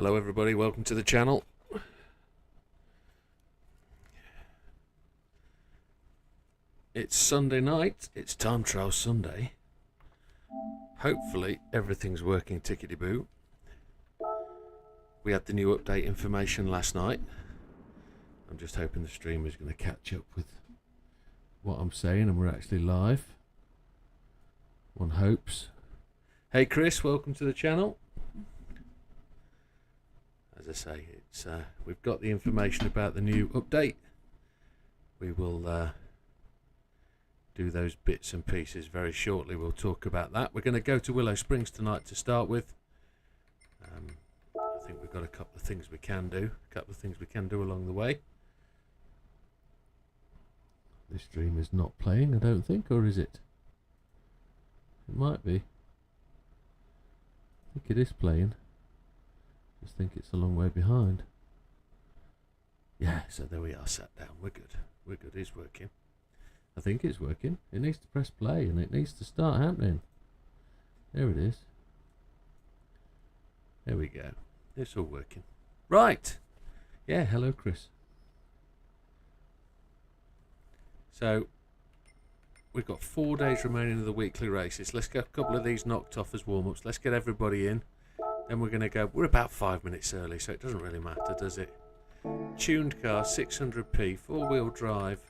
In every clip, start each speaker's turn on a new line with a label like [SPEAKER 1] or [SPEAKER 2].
[SPEAKER 1] Hello everybody, welcome to the channel. It's Sunday night, it's Time Trial Sunday. Hopefully everything's working tickety-boo. We had the new update information last night. I'm just hoping the stream is going to catch up with what I'm saying and we're actually live. One hopes. Hey Chris, welcome to the channel. As I say, it's we've got the information about the new update. We will do those bits and pieces very shortly. We'll talk about that. We're going to go to Willow Springs tonight to start with. I think we've got a couple of things we can do, along the way. This stream is not playing, I don't think, or is it? It might be. I think it is playing. Just think it's a long way behind. Yeah, so there we are, sat down. We're good. We're good. It's working. I think it's working. It needs to press play and it needs to start happening. There it is. There we go. It's all working. Right. Yeah, hello Chris. So, we've got 4 days remaining of the weekly races. Let's get a couple of these knocked off as warm-ups. Let's get everybody in. Then we're going to go. We're about 5 minutes early, so it doesn't really matter, does it? Tuned car, 600p, four-wheel drive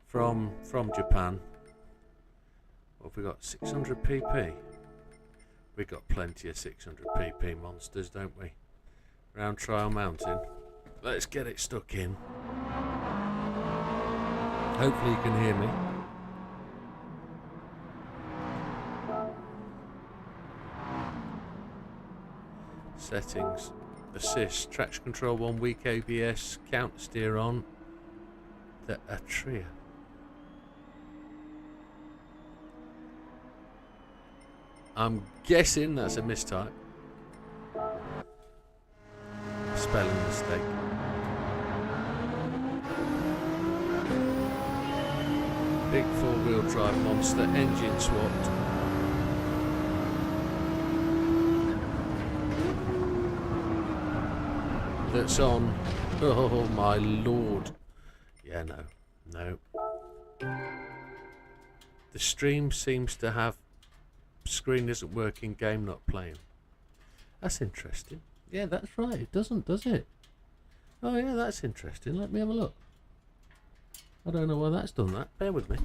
[SPEAKER 1] from Japan. What have we got? 600 pp. We've got plenty of 600 pp monsters, don't we? Round Trial Mountain. Let's get it stuck in. Hopefully you can hear me. Settings, assist, traction control 1 weak ABS, counter steer on, the Atria. I'm guessing that's a mistype. Spelling mistake. Big four-wheel drive monster, engine swapped. That's on. Oh my lord. Yeah, no. The stream seems to have screen isn't working, game not playing. That's interesting. Yeah, that's right. It doesn't, does it? Oh yeah, that's interesting. Let me have a look. I don't know why that's done that. Bear with me.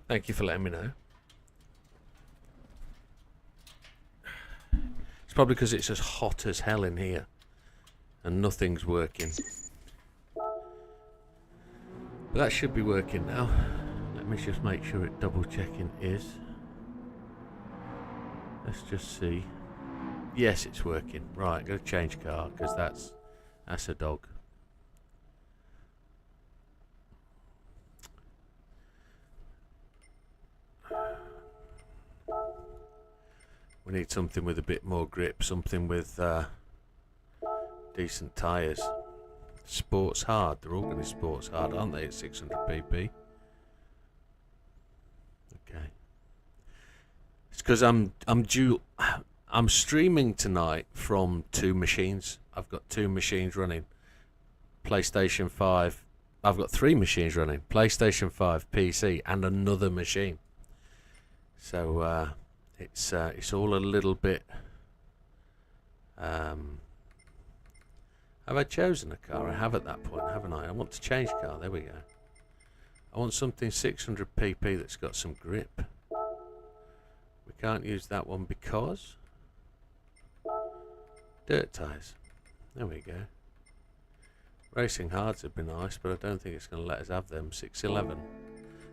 [SPEAKER 1] Thank you for letting me know. It's probably because it's as hot as hell in here and nothing's working. But that should be working now. Let me just make sure it double checking is. Let's just see. Yes, it's working. Right, I'm going to change car because that's a dog. We need something with a bit more grip, something with decent tyres. Sports hard, they're all going to be sports hard, aren't they, at 600 pp? Okay. It's because I'm streaming tonight from 2 machines. I've got 2 machines running. PlayStation 5. I've got 3 machines running. PlayStation 5, PC, and another machine. So it's all a little bit. Have I chosen a car? I have at that point, haven't I? I want to change car. There we go. I want something 600 pp that's got some grip. We can't use that one because dirt tyres. There we go. Racing hards would be nice, but I don't think it's going to let us have them. 611.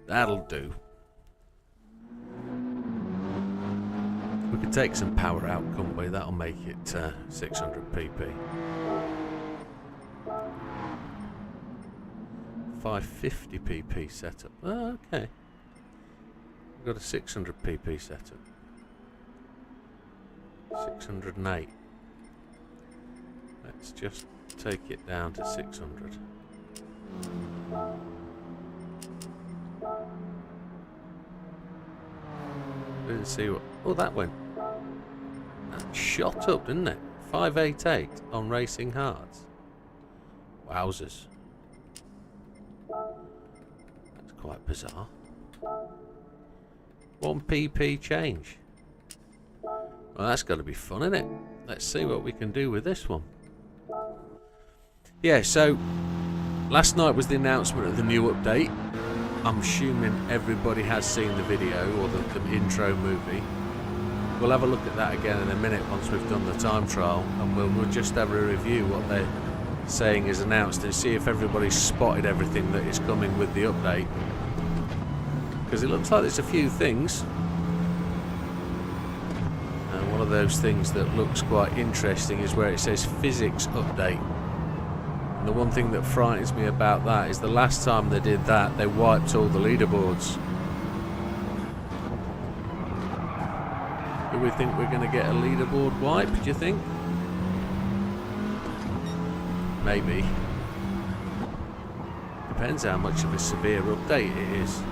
[SPEAKER 1] That'll do. We could take some power out, couldn't we? That'll make it 600 pp. 550 pp setup. Oh, okay. We've got a 600 pp setup. 608. Let's just take it down to 600. Didn't see what. Oh, that went. That shot up, didn't it? 588 on Racing Hearts. Wowzers. That's quite bizarre. 1 pp change. Well, that's got to be fun, isn't it? Let's see what we can do with this one. Yeah, so last night was the announcement of the new update. I'm assuming everybody has seen the video or the intro movie. We'll have a look at that again in a minute once we've done the time trial, and we'll just have a review what they're saying is announced and see if everybody's spotted everything that is coming with the update. Because it looks like there's a few things. And one of those things that looks quite interesting is where it says physics update. And the one thing that frightens me about that is the last time they did that, they wiped all the leaderboards. Do we think we're going to get a leaderboard wipe, do you think? Maybe. Depends how much of a severe update it is.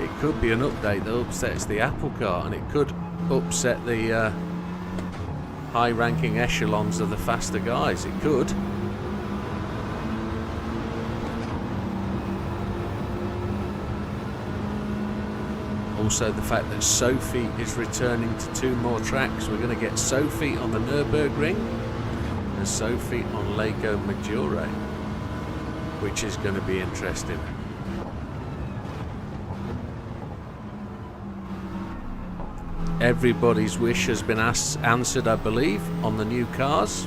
[SPEAKER 1] It could be an update that upsets the apple cart, and it could upset the high-ranking echelons of the faster guys. It could. Also, the fact that Sophie is returning to 2 more tracks. We're going to get Sophie on the Nürburgring and Sophie on Lago Maggiore, which is going to be interesting. Everybody's wish has been answered, I believe, on the new cars.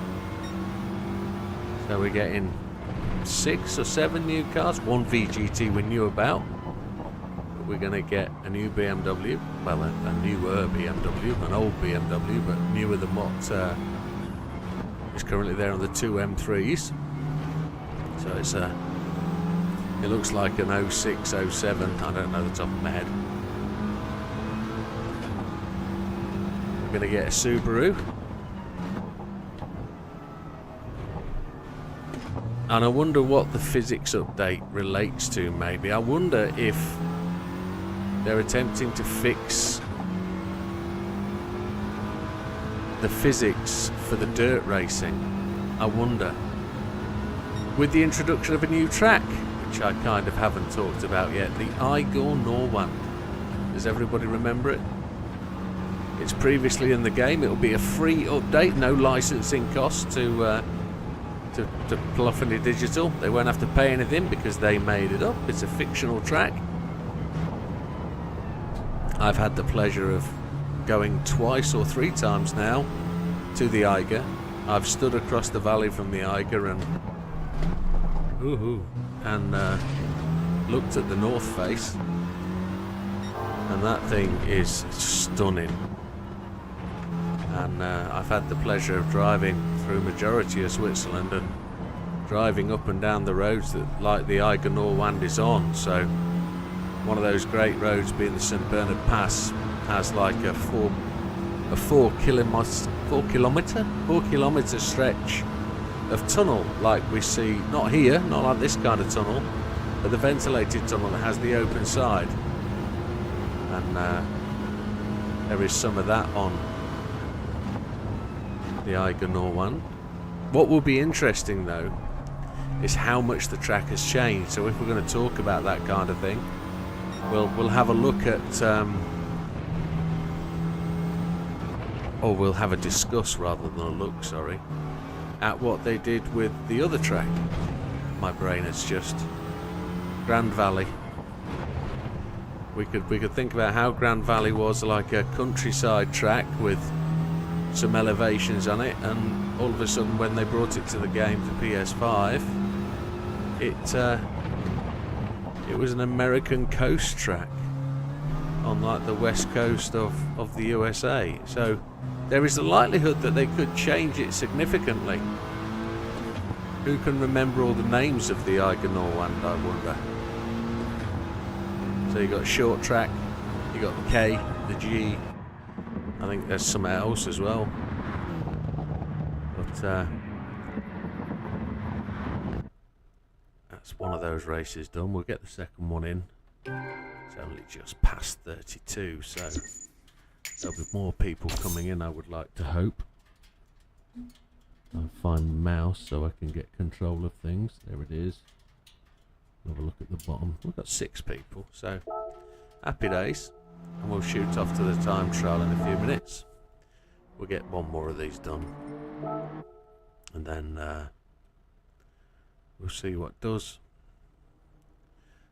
[SPEAKER 1] So we're getting 6 or 7 new cars. 1 VGT we knew about. We're going to get a new BMW, well, a newer BMW, an old BMW, but newer than what is currently there on the 2 M3s. So it's it looks like an 06, 07, I don't know the top of my head. We're going to get a Subaru. And I wonder what the physics update relates to, maybe. I wonder if they're attempting to fix the physics for the dirt racing. I wonder. With the introduction of a new track, which I kind of haven't talked about yet, the Iger Norwand. Does everybody remember it? It's previously in the game. It'll be a free update, no licensing costs to Pluffany Digital. They won't have to pay anything because they made it up. It's a fictional track. I've had the pleasure of going 2 or 3 times now to the Iger. I've stood across the valley from the Iger and looked at the north face, and that thing is stunning. And I've had the pleasure of driving through majority of Switzerland and driving up and down the roads that like the Iger Norwand is on. So one of those great roads being the St Bernard Pass has like a 4 kilometer stretch of tunnel, like we see, not here, not like this kind of tunnel, but the ventilated tunnel that has the open side. And there is some of that on the Iger Norwand. What will be interesting though is how much the track has changed. So if we're going to talk about that kind of thing, we'll have a look at or we'll have a discuss rather than a look, sorry, at what they did with the other track. My brain is just Grand Valley. We could think about how Grand Valley was like a countryside track with some elevations on it, and all of a sudden when they brought it to the game to PS5, it was an American coast track on like the west coast of the USA. So there is a likelihood that they could change it significantly. Who can remember all the names of the Iger Norwand, I wonder? So you got short track, you got the K, the G. I think there's something else as well. But that's one of those races done. We'll get the second one in. It's only just past 32, so there'll be more people coming in, I would like to hope. I'll find the mouse so I can get control of things. There it is. Have a look at the bottom. We've got 6 people, so happy days. And we'll shoot off to the time trial in a few minutes. We'll get one more of these done. And then we'll see what does.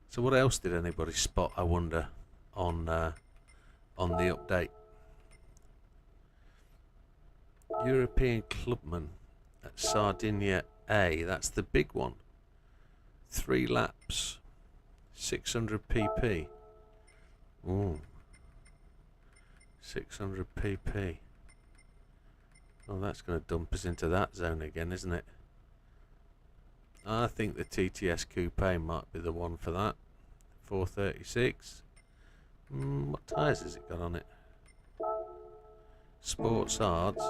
[SPEAKER 1] So what else did anybody spot, I wonder, on the update? European Clubman at Sardinia A, that's the big one. 3 laps, 600 pp. Ooh, 600 pp. Well, that's going to dump us into that zone again, isn't it? I think the TTS Coupe might be the one for that. 436. What tyres has it got on it? Sports Ards.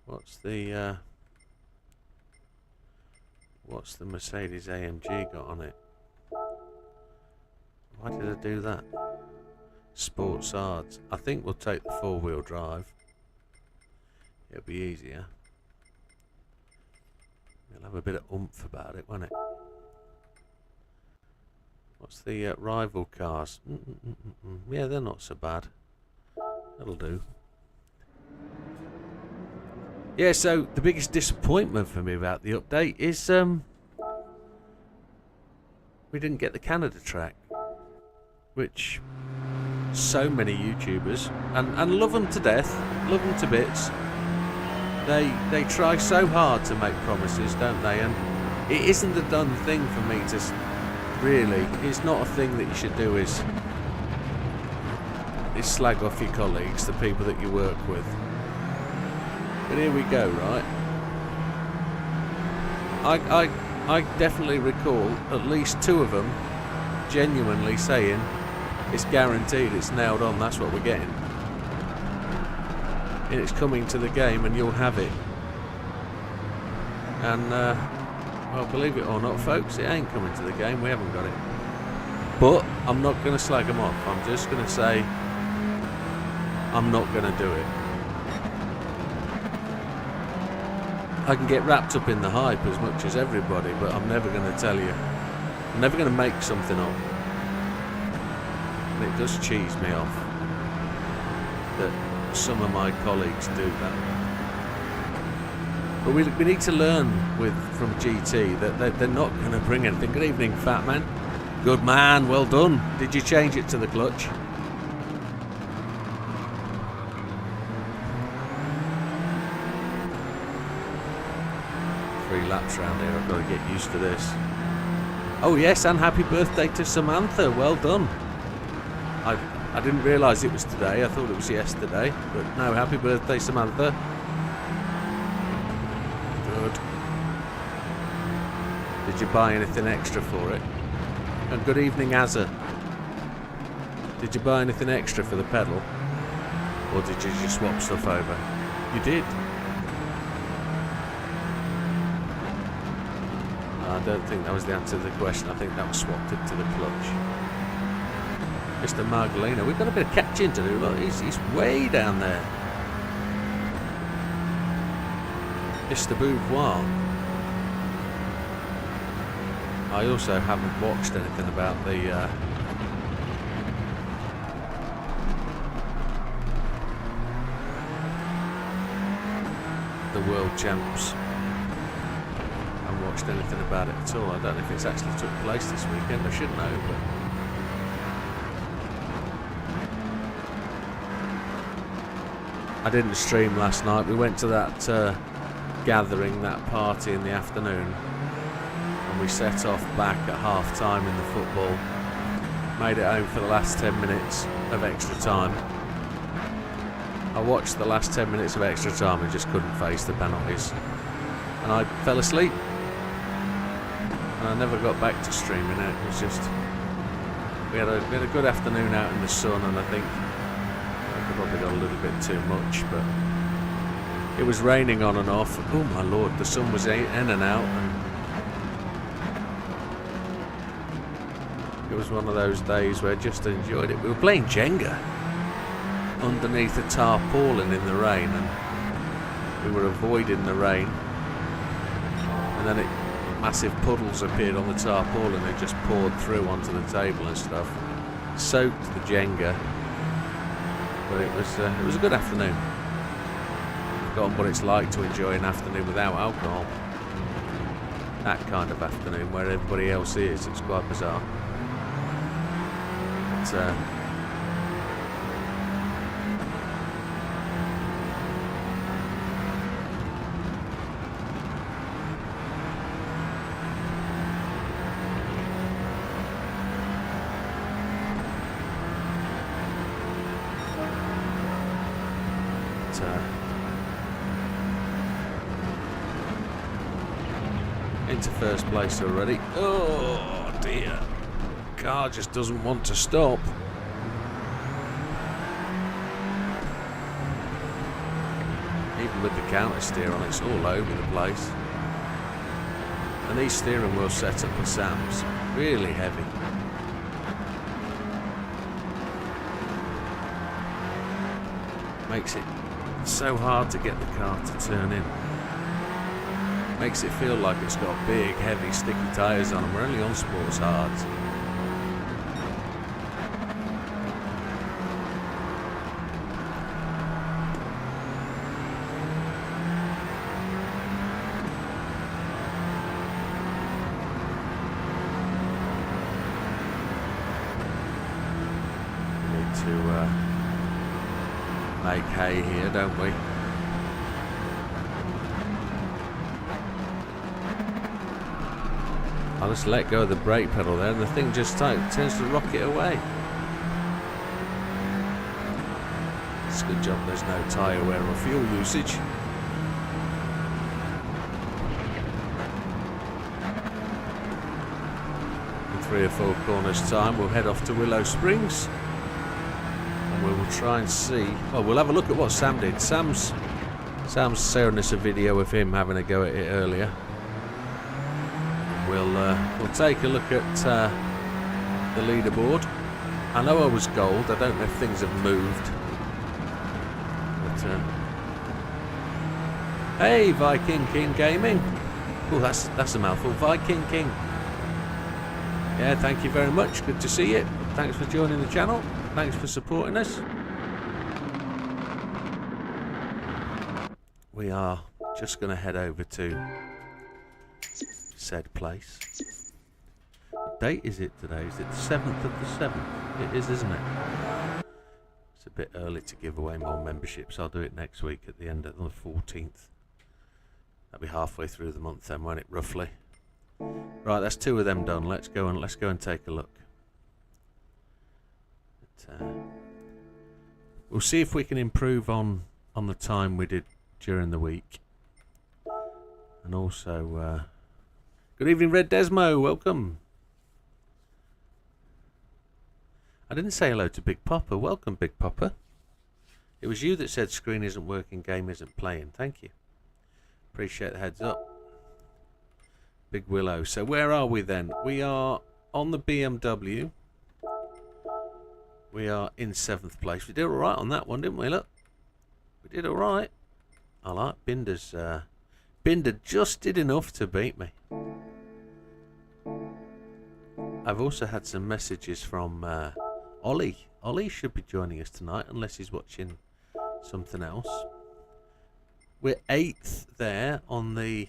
[SPEAKER 1] What's the Mercedes AMG got on it? Why did I do that? Sports Ards. I think we'll take the 4-wheel drive. It'll be easier. It'll have a bit of oomph about it, won't it? What's the rival cars? Yeah, they're not so bad. That'll do. Yeah, so the biggest disappointment for me about the update is we didn't get the Canada track, which so many YouTubers and love them to death, love them to bits. They try so hard to make promises, don't they? And it isn't a done thing for me to really. It's not a thing that you should do. Is slag off your colleagues, the people that you work with. But here we go, right? I definitely recall at least 2 of them genuinely saying it's guaranteed, it's nailed on, that's what we're getting. And it's coming to the game and you'll have it. And, well, believe it or not, folks, it ain't coming to the game, we haven't got it. But I'm not going to slag them off, I'm just going to say I'm not going to do it. I can get wrapped up in the hype as much as everybody, but I'm never going to tell you. I'm never going to make something up. And it does cheese me off that some of my colleagues do that. But we need to learn from GT that they're not going to bring anything. Good evening, fat man. Good man, well done. Did you change it to the clutch? Laps around here, I've got to get used to this. Oh yes, and happy birthday to Samantha, well done. I didn't realise it was today, I thought it was yesterday, but no, happy birthday Samantha. Good. Did you buy anything extra for it? And good evening Azza. Did you buy anything extra for the pedal? Or did you just swap stuff over? You did? I don't think that was the answer to the question. I think that was swapped into the clutch. Mr. Margolino, we've got a bit of catching to do. Look, he's way down there. Mr. Beauvoir. I also haven't watched anything about the World Champs. Watched anything about it at all. I don't know if it's actually took place this weekend. I should know, but I didn't stream last night. We went to that gathering, that party in the afternoon, and we set off back at half time in the football. Made it home for the last 10 minutes of extra time. I watched the last 10 minutes of extra time and just couldn't face the penalties. and I fell asleep. And I never got back to streaming it. It was just we had a good afternoon out in the sun, and I think I probably got a little bit too much, but it was raining on and off. Oh my lord, the sun was in and out, and it was one of those days where I just enjoyed it. We were playing Jenga underneath a tarpaulin in the rain, and we were avoiding the rain, and then massive puddles appeared on the tarpaulin and they just poured through onto the table and stuff, soaked the Jenga. But it was a good afternoon. I've forgotten what it's like to enjoy an afternoon without alcohol. That kind of afternoon where everybody else is. It's quite bizarre. But, into first place already. Oh dear, car just doesn't want to stop. Even with the counter steer on, it's all over the place. And these steering wheel setup for Sam's really heavy. Makes it so hard to get the car to turn in. Makes it feel like it's got big, heavy, sticky tyres on them. We're only on sports hards. We need to make hay here, don't we? I'll just let go of the brake pedal there and the thing just tends to rocket away. It's a good job there's no tyre wear or fuel usage. In 3 or 4 corners time we'll head off to Willow Springs and we will try and see, well, we'll have a look at what Sam did. Sam's showing us a video of him having a go at it earlier. We'll take a look at the leaderboard. I know I was gold. I don't know if things have moved. But hey, Viking King Gaming. Oh, that's a mouthful. Viking King. Yeah, thank you very much. Good to see you. Thanks for joining the channel. Thanks for supporting us. We are just going to head over to said place. What date is it today? Is it the 7th of the 7th? It is, isn't it? It's a bit early to give away more memberships. I'll do it next week at the end of the 14th. That'll be halfway through the month then, won't it, roughly? Right, that's 2 of them done. Let's go and take a look. But, we'll see if we can improve on the time we did during the week. And also good evening, Red Desmo. Welcome. I didn't say hello to Big Popper. Welcome, Big Popper. It was you that said screen isn't working, game isn't playing. Thank you. Appreciate the heads up. Big Willow. So where are we then? We are on the BMW. We are in 7th place. We did alright on that one, didn't we? Look. We did alright. I like Binder's. Binder just did enough to beat me. I've also had some messages from Ollie. Ollie should be joining us tonight, unless he's watching something else. We're 8th there on the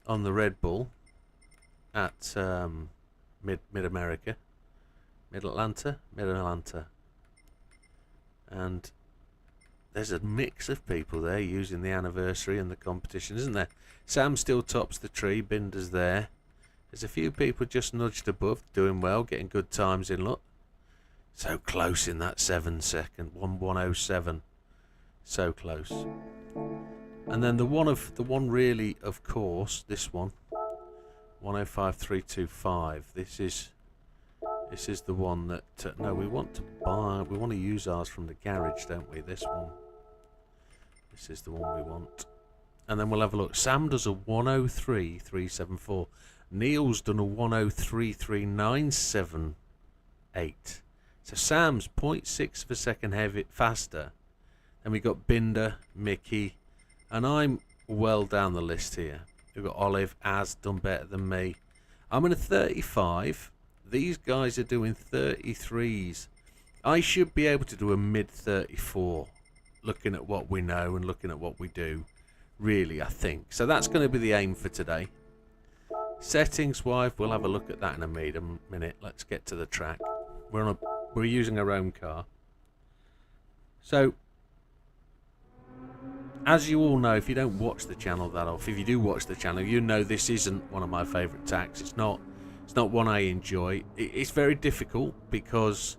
[SPEAKER 1] Red Bull at Mid-America, Mid-Atlanta, and there's a mix of people there using the anniversary and the competition, isn't there? Sam still tops the tree. Binder's there. There's a few people just nudged above, doing well, getting good times in. Look, so close in that 7 second, 1:1:07, so close. And then the one really, of course, this one, 105.325. This is the one that no, we want to buy. We want to use ours from the garage, don't we? This one. This is the one we want. And then we'll have a look. Sam does a 103.374. Neil's done a 103.3978. So Sam's 0.6 of a second faster. Then we got Binder, Mickey, and I'm well down the list here. We've got Olive, Az done better than me. I'm in a 35. These guys are doing 33s. I should be able to do a mid 34, looking at what we know and looking at what we do. Really, I think. So that's going to be the aim for today. Settings wise, we'll have a look at that in a minute. Let's get to the track. We're using our own car. So, as you all know, if you don't watch the channel that often, if you do watch the channel, you know this isn't one of my favourite tracks. It's not one I enjoy. It's very difficult because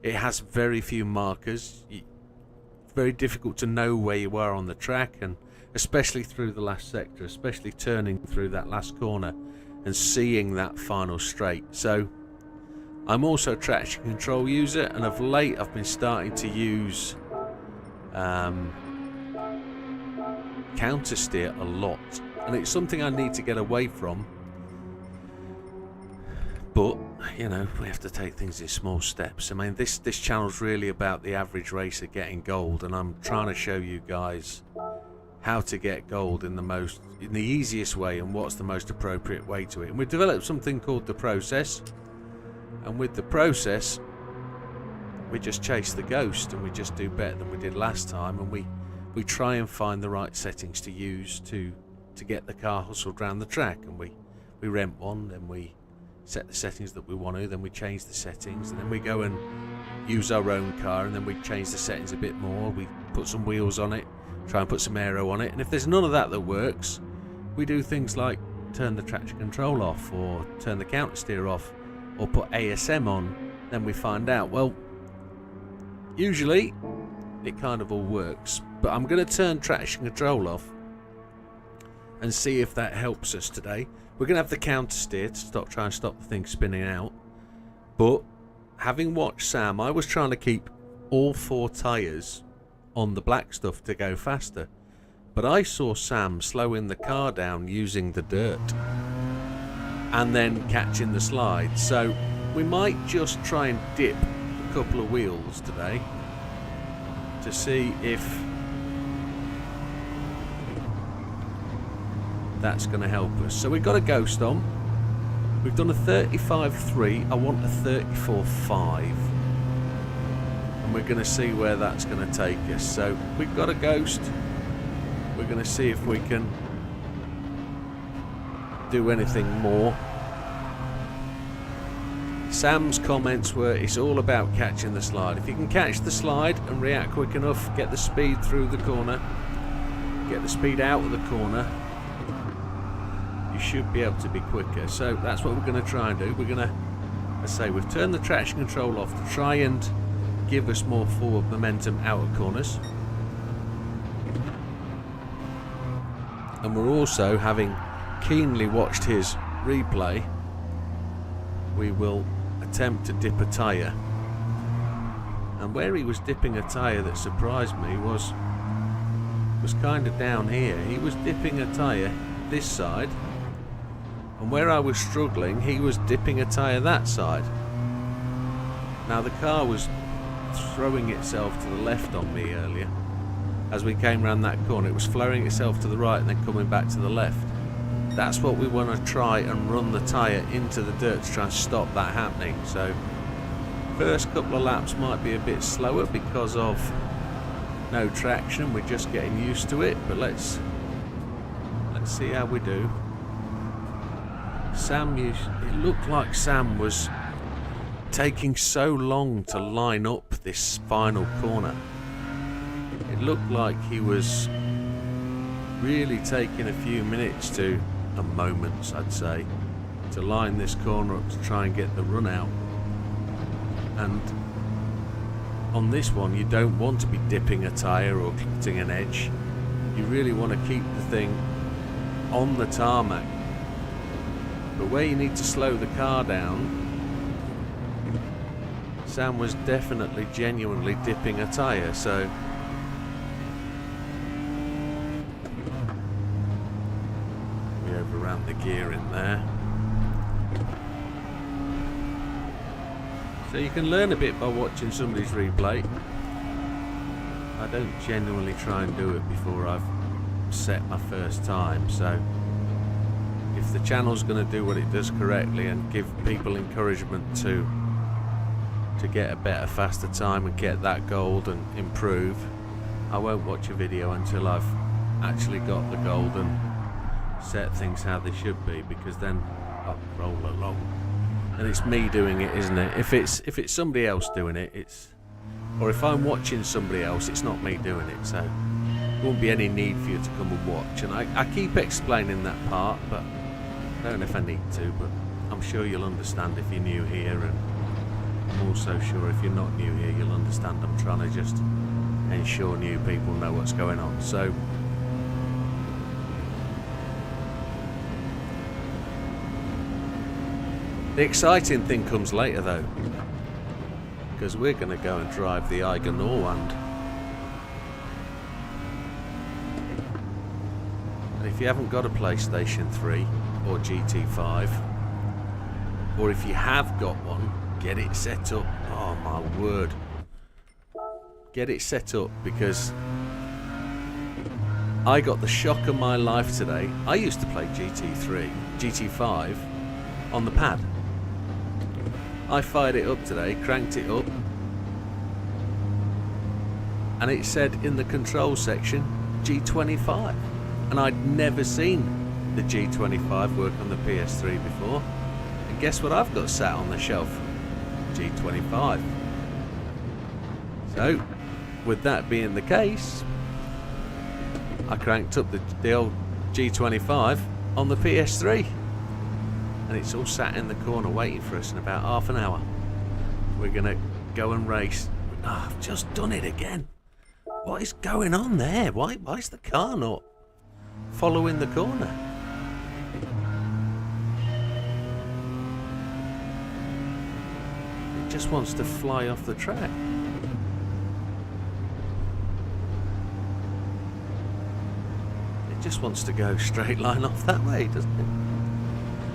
[SPEAKER 1] it has very few markers. It's very difficult to know where you are on the track, and especially through the last sector, especially turning through that last corner and seeing that final straight. So I'm also a traction control user, and of late I've been starting to use counter steer a lot, and it's something I need to get away from, but you know, we have to take things in small steps. I mean, this channel's really about the average racer getting gold, and I'm trying to show you guys how to get gold in the easiest way and what's the most appropriate way to it. And we've developed something called the process, and with the process we just chase the ghost and we just do better than we did last time, and we try and find the right settings to use to get the car hustled around the track. And we rent one, then we set the settings that we want to, then we change the settings, and then we go and use our own car, and then we change the settings a bit more. We put some wheels on it, try and put some aero on it, and if there's none of that works, we do things like turn the traction control off, or turn the counter steer off, or put ASM on. Then we find out, well, usually it kind of all works, but I'm going to turn traction control off and see if that helps us today. We're going to have the counter steer to try and stop the thing spinning out, but having watched Sam, I was trying to keep all 4 tyres on the black stuff to go faster, but I saw Sam slowing the car down using the dirt and then catching the slide. So we might just try and dip a couple of wheels today to see if that's going to help us. So we've got a ghost on. We've done a 35.3. I want a 34.5. And we're going to see where that's going to take us. So we've got a ghost. We're going to see if we can do anything more. Sam's comments were, it's all about catching the slide. If you can catch the slide and react quick enough, get the speed through the corner, get the speed out of the corner, you should be able to be quicker. So that's what we're going to try and do. We're going to, as I say, we've turned the traction control off to try and give us more forward momentum out of corners. And we're also, having keenly watched his replay, we will attempt to dip a tyre. And where he was dipping a tyre that surprised me was kind of down here. He was dipping a tyre this side, and where I was struggling, he was dipping a tyre that side. Now the car was throwing itself to the left on me earlier. As we came around that corner, it was flowing itself to the right and then coming back to the left. That's what we want to try and run the tyre into the dirt to try and stop that happening. So first couple of laps might be a bit slower because of no traction. We're just getting used to it, but let's see how we do. It looked like Sam was taking so long to line up this final corner. It looked like he was really taking a few minutes to, moments I'd say, to line this corner up to try and get the run out. And on this one, you don't want to be dipping a tyre or cutting an edge. You really want to keep the thing on the tarmac. But where you need to slow the car down, Sam was definitely genuinely dipping a tyre, so we overran the gear in there. So you can learn a bit by watching somebody's replay. I don't genuinely try and do it before I've set my first time, so if the channel's going to do what it does correctly and give people encouragement to get a better, faster time and get that gold and improve, I won't watch a video until I've actually got the gold and set things how they should be, because then I'll roll along. And it's me doing it, isn't it? If it's somebody else doing it, or if I'm watching somebody else, it's not me doing it, so there won't be any need for you to come and watch. And I keep explaining that part, but I don't know if I need to, but I'm sure you'll understand if you're new here, and I'm also sure if you're not new here, you'll understand I'm trying to just ensure new people know what's going on. So the exciting thing comes later though, because we're going to go and drive the Iger Norwand. And if you haven't got a PlayStation 3 or GT5, or if you have got one, get it set up. Oh my word, get it set up, because I got the shock of my life today. I used to play GT5 on the pad. I fired it up today, cranked it up, and it said in the control section G25, and I'd never seen the G25 work on the PS3 before. And guess what I've got sat on the shelf? G25. So with that being the case, I cranked up the old G25 on the PS3, and it's all sat in the corner waiting for us in about half an hour. We're gonna go and race. Oh, I've just done it again. What is going on there? Why is the car not following the corner? It just wants to fly off the track. It just wants to go straight line off that way, doesn't it?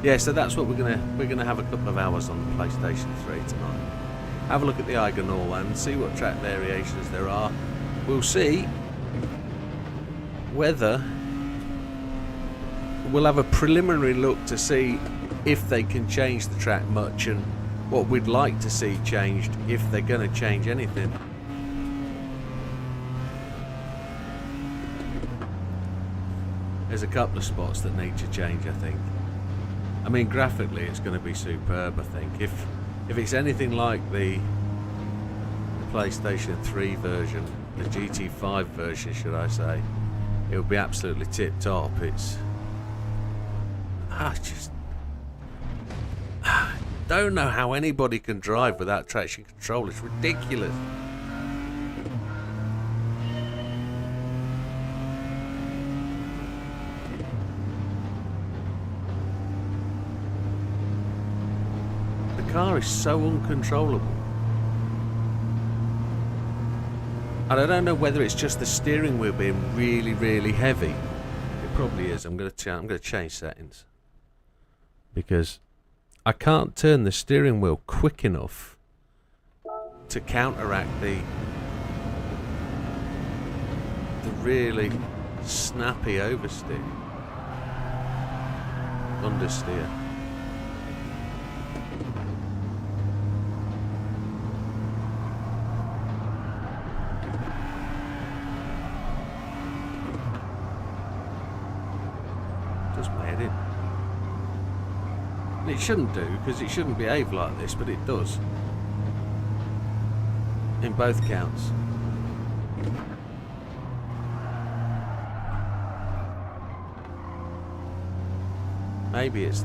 [SPEAKER 1] Yeah, so that's what we're gonna have a couple of hours on the PlayStation 3 tonight. Have a look at the Iger Norwand, see what track variations there are. We'll see whether we'll have a preliminary look to see if they can change the track much, and what we'd like to see changed, if they're going to change anything. There's a couple of spots that need to change, I think. I mean, graphically it's going to be superb, I think. If it's anything like the PlayStation 3 version, the GT5 version should I say, it'll be absolutely tip top. I just don't know how anybody can drive without traction control. It's ridiculous. The car is so uncontrollable. And I don't know whether it's just the steering wheel being really, really heavy. It probably is. I'm going to change settings, because I can't turn the steering wheel quick enough to counteract the really snappy oversteer, understeer. It shouldn't do, because it shouldn't behave like this, but it does in both counts. Maybe it's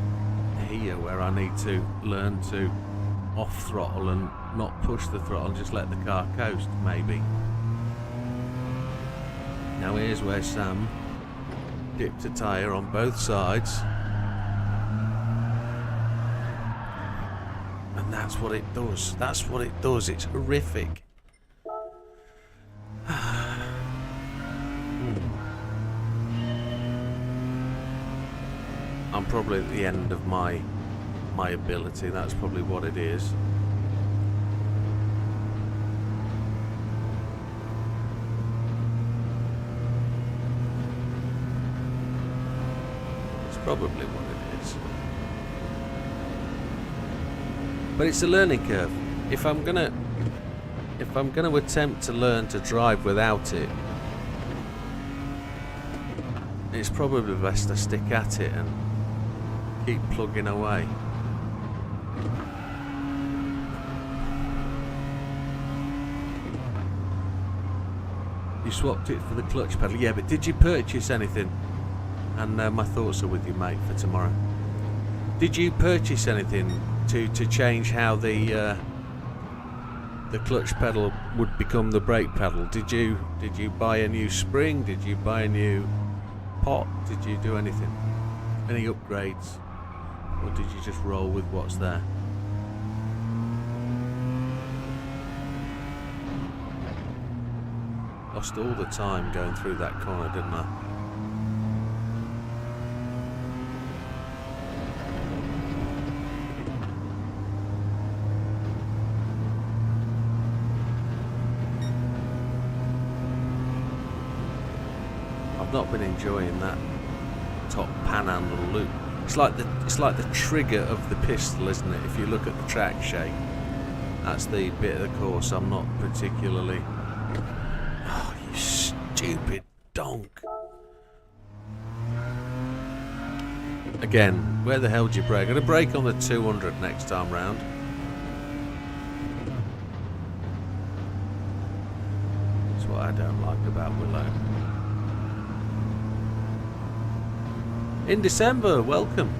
[SPEAKER 1] here where I need to learn to off throttle and not push the throttle, just let the car coast, maybe. Now here's where Sam dipped a tyre on both sides. And that's what it does. That's what it does. It's horrific. I'm probably at the end of my ability. That's probably what it is. It's probably what it is. But it's a learning curve. If I'm gonna attempt to learn to drive without it, it's probably best to stick at it and keep plugging away. You swapped it for the clutch pedal. Yeah, but did you purchase anything? And my thoughts are with you, mate, for tomorrow. Did you purchase anything to change how the clutch pedal would become the brake pedal? Did you buy a new spring? Did you buy a new pot? Did you do anything? Any upgrades? Or did you just roll with what's there? Lost all the time going through that corner, didn't I? I've not been enjoying that top panhandle loop. It's like the trigger of the pistol, isn't it? If you look at the track shape, that's the bit of the course I'm not particularly. Oh, you stupid donk! Again, where the hell do you brake? I'm gonna brake on the 200 next time round. That's what I don't like about Willow. In December, welcome.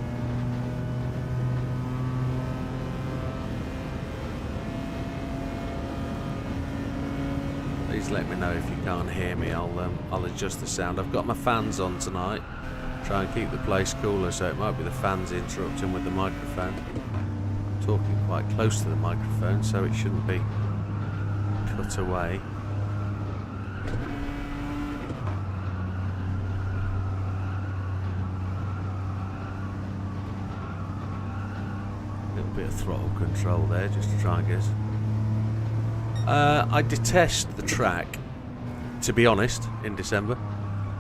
[SPEAKER 1] Please let me know if you can't hear me. I'll adjust the sound. I've got my fans on tonight. Try and keep the place cooler, so it might be the fans interrupting with the microphone. I'm talking quite close to the microphone, so it shouldn't be cut away. Bit of throttle control there just to try and get. I detest the track, to be honest, in December.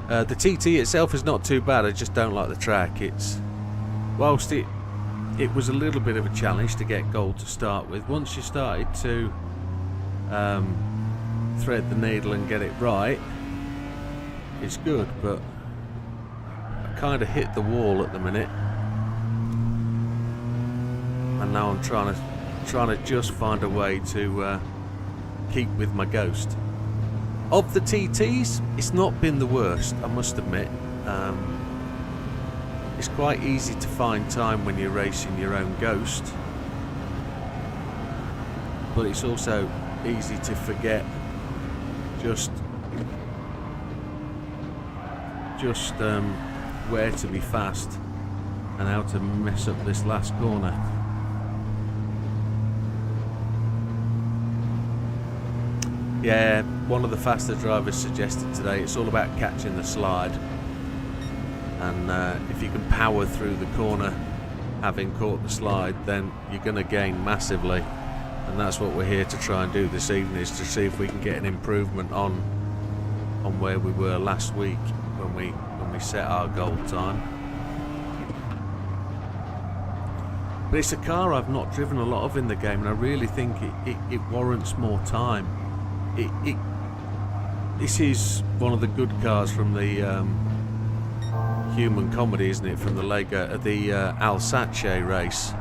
[SPEAKER 1] The TT itself is not too bad, I just don't like the track. Whilst it was a little bit of a challenge to get gold to start with, once you started to thread the needle and get it right, it's good, but I kind of hit the wall at the minute. And now I'm trying to just find a way to keep with my Ghost. Of the TTs, it's not been the worst, I must admit. It's quite easy to find time when you're racing your own Ghost, but it's also easy to forget just where to be fast and how to mess up this last corner. Yeah, one of the faster drivers suggested today it's all about catching the slide, and if you can power through the corner having caught the slide, then you're going to gain massively, and that's what we're here to try and do this evening, is to see if we can get an improvement on where we were last week when we set our goal time. But it's a car I've not driven a lot of in the game, and I really think it warrants more time. This is one of the good cars from the Human Comedy, isn't it? From the Alsace race.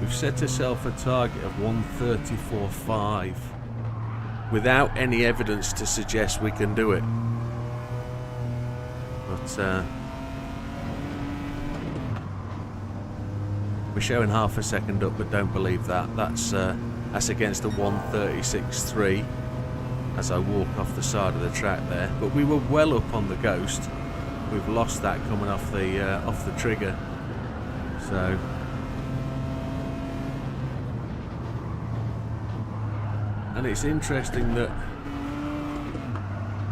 [SPEAKER 1] We've set ourselves a target of 134.5 without any evidence to suggest we can do it. But We're showing half a second up, but don't believe that. That's against a 1:36.3 as I walk off the side of the track there. But we were well up on the Ghost. We've lost that coming off the trigger. So and it's interesting that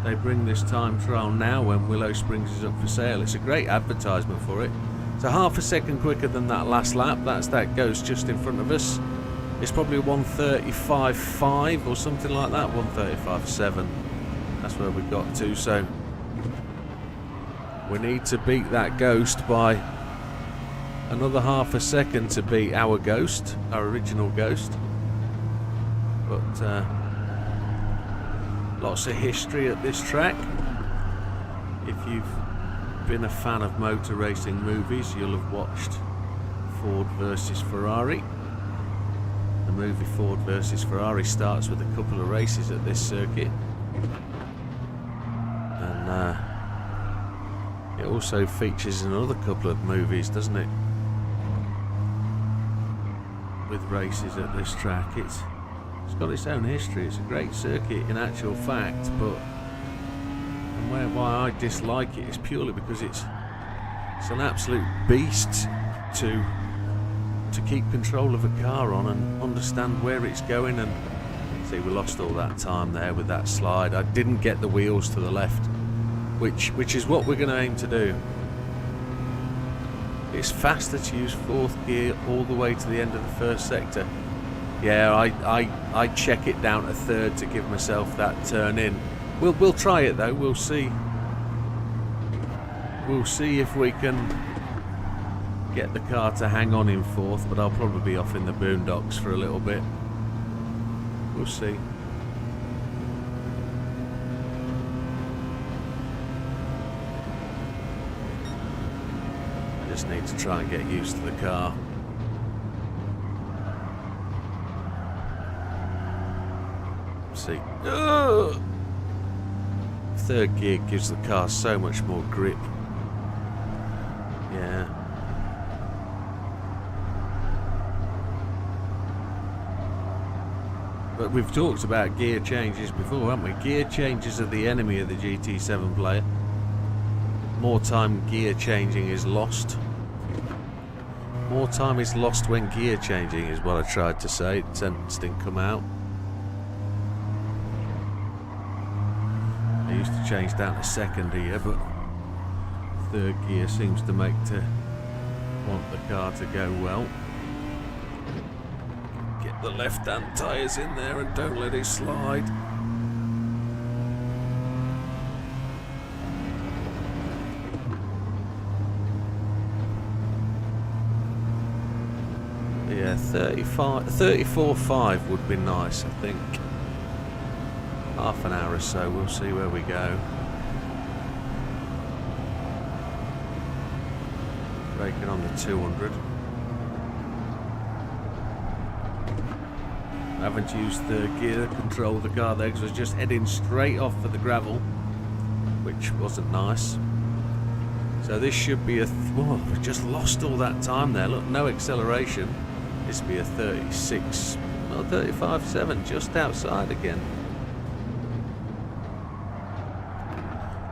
[SPEAKER 1] they bring this time trial now when Willow Springs is up for sale. It's a great advertisement for it. So half a second quicker than that last lap. That's that Ghost just in front of us. It's probably 1:35.5 or something like that. 1:35.7. That's where we got to. So we need to beat that Ghost by another half a second to beat our Ghost, our original Ghost. But lots of history at this track. If you've been a fan of motor racing movies, you'll have watched Ford versus Ferrari. The movie Ford versus Ferrari starts with a couple of races at this circuit, and it also features another couple of movies, doesn't it, with races at this track. It's got its own history. It's a great circuit in actual fact, but why I dislike it is purely because it's an absolute beast to keep control of a car on and understand where it's going. And see, we lost all that time there with that slide. I didn't get the wheels to the left, which is what we're going to aim to do. It's faster to use fourth gear all the way to the end of the first sector. Yeah, I check it down to third to give myself that turn in. We'll try it though. We'll see. We'll see if we can get the car to hang on in fourth, but I'll probably be off in the boondocks for a little bit. We'll see. I just need to try and get used to the car. See. Ugh! Third gear gives the car so much more grip. Yeah. But we've talked about gear changes before, haven't we? Gear changes are the enemy of the GT7 player. More time gear changing is lost. More time is lost when gear changing is what I tried to say. It didn't come out. I used to change down to second gear, but third gear seems to want the car to go well. Get the left-hand tyres in there and don't let it slide. Yeah, 34.5 would be nice, I think. Half an hour or so, we'll see where we go. Braking on the 200. I haven't used third gear to control the car there because I was just heading straight off for the gravel, which wasn't nice. So this should be whoa, we just lost all that time there. Look, no acceleration. This would be a 36, well, 35.7, just outside again.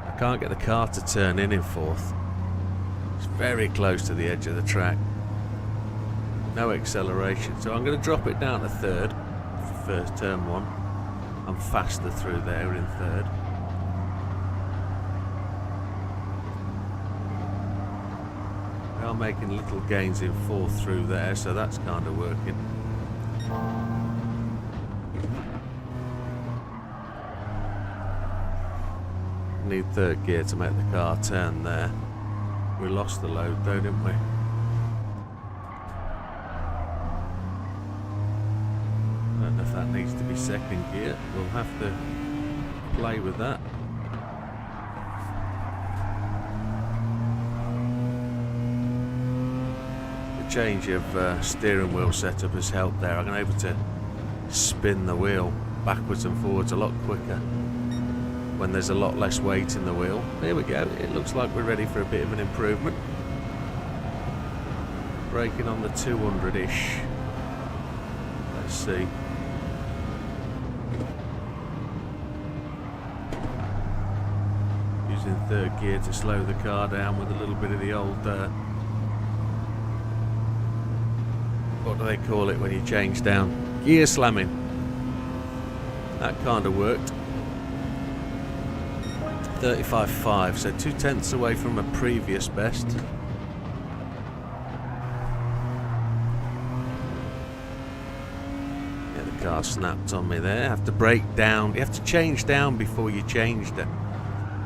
[SPEAKER 1] I can't get the car to turn in fourth. It's very close to the edge of the track. No acceleration, so I'm going to drop it down to third for first turn one. I'm faster through there in third. We are making little gains in fourth through there, so that's kind of working. Need third gear to make the car turn there. We lost the load though, didn't we? I don't know if that needs to be second gear. We'll have to play with that. The change of steering wheel setup has helped there. I'm able to spin the wheel backwards and forwards a lot quicker when there's a lot less weight in the wheel. There we go. It looks like we're ready for a bit of an improvement. Braking on the 200-ish. Let's see. Using third gear to slow the car down with a little bit of the old what do they call it when you change down? Gear slamming. That kind of worked. 35.5, so 0.2 away from a previous best. Yeah, the car snapped on me there. Have to brake down. You have to change down before you change it.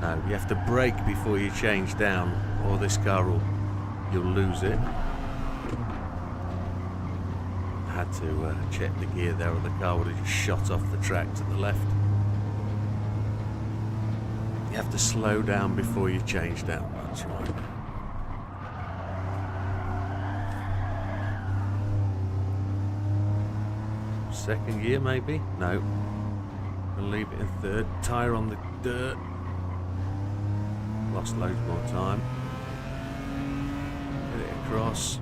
[SPEAKER 1] No, you have to brake before you change down, or this car you'll lose it. I had to check the gear there, or the car would have just shot off the track to the left. You have to slow down before you change down. That's right. Second gear maybe? No. We'll leave it in third. Tyre on the dirt. Lost loads more time. Get it across.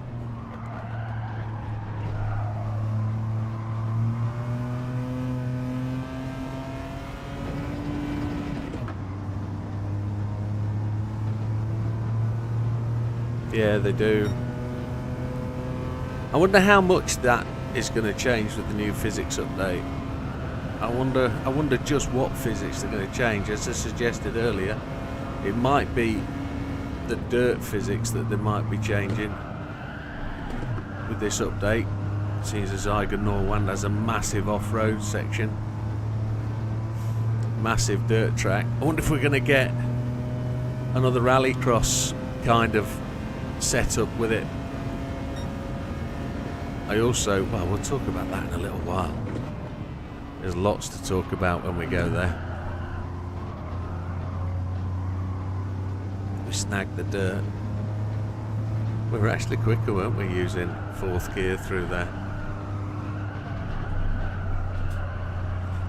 [SPEAKER 1] Yeah, they do. I wonder how much that is going to change with the new physics update. I wonder just what physics they're going to change. As I suggested earlier, it might be the dirt physics that they might be changing with this update. Seems as Iger Norwand has a massive off-road section, massive dirt track. I wonder if we're going to get another rallycross kind of setup with it. I also, well, we'll talk about that in a little while. There's lots to talk about when we go there. We snagged the dirt. We were actually quicker, weren't we, using fourth gear through there.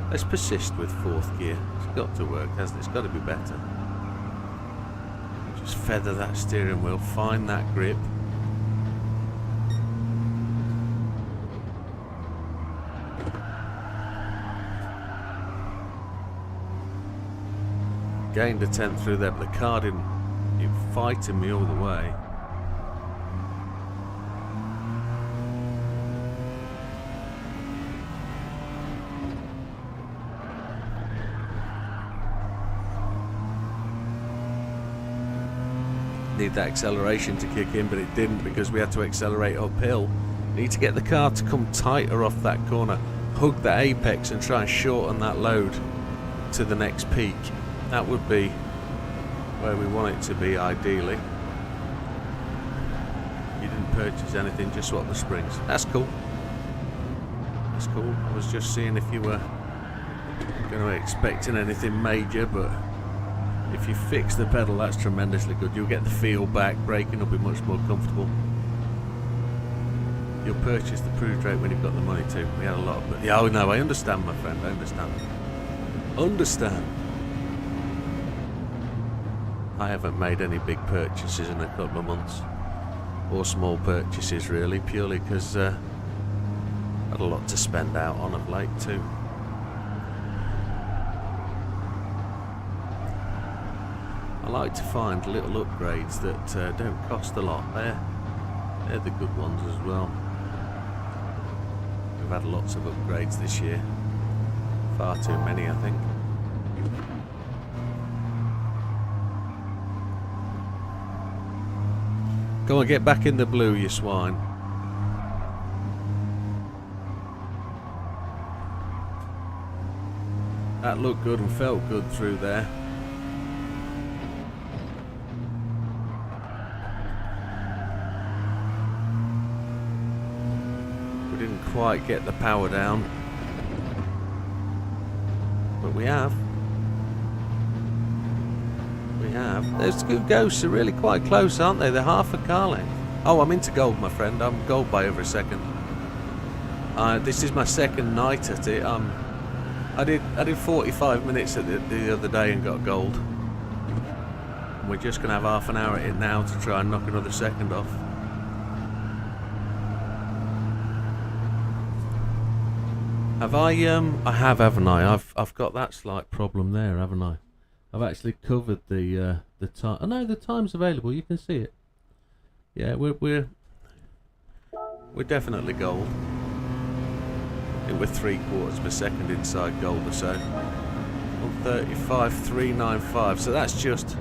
[SPEAKER 1] Let's persist with fourth gear. It's got to work, hasn't it? It's got to be better. Just feather that steering wheel, find that grip. Gained a 10th through there, but the car didn't. It was fighting me all the way. Need that acceleration to kick in, but it didn't because we had to accelerate uphill. Need to get the car to come tighter off that corner, hug the apex and try and shorten that load to the next peak. That would be where we want it to be, ideally. You didn't purchase anything, just swap the springs. That's cool. That's cool. I was just seeing if you were going to be expecting anything major, but if you fix the pedal, that's tremendously good. You'll get the feel back, braking will be much more comfortable. You'll purchase the Proved rate when you've got the money to. We had a lot, but yeah, oh no, I understand, my friend, I understand. Understand. I haven't made any big purchases in a couple of months, or small purchases really, purely because I had a lot to spend out on of late too. I like to find little upgrades that don't cost a lot. They're the good ones as well. We've had lots of upgrades this year, far too many I think. Go on, get back in the blue, you swine. That looked good and felt good through there. We didn't quite get the power down, but we have. Those two ghosts are really quite close, aren't they? They're half a car length. Oh, I'm into gold, my friend. I'm gold by over a second. This is my second night at it. I did 45 minutes at it the other day and got gold. And we're just going to have half an hour at it now to try and knock another second off. Have I have, haven't I? I've got that slight problem there, haven't I? I've actually covered the time. Oh no, the time's available. You can see it. Yeah, we're definitely gold. I think we're 3/4 of a second inside gold or so. 135.395. So that's just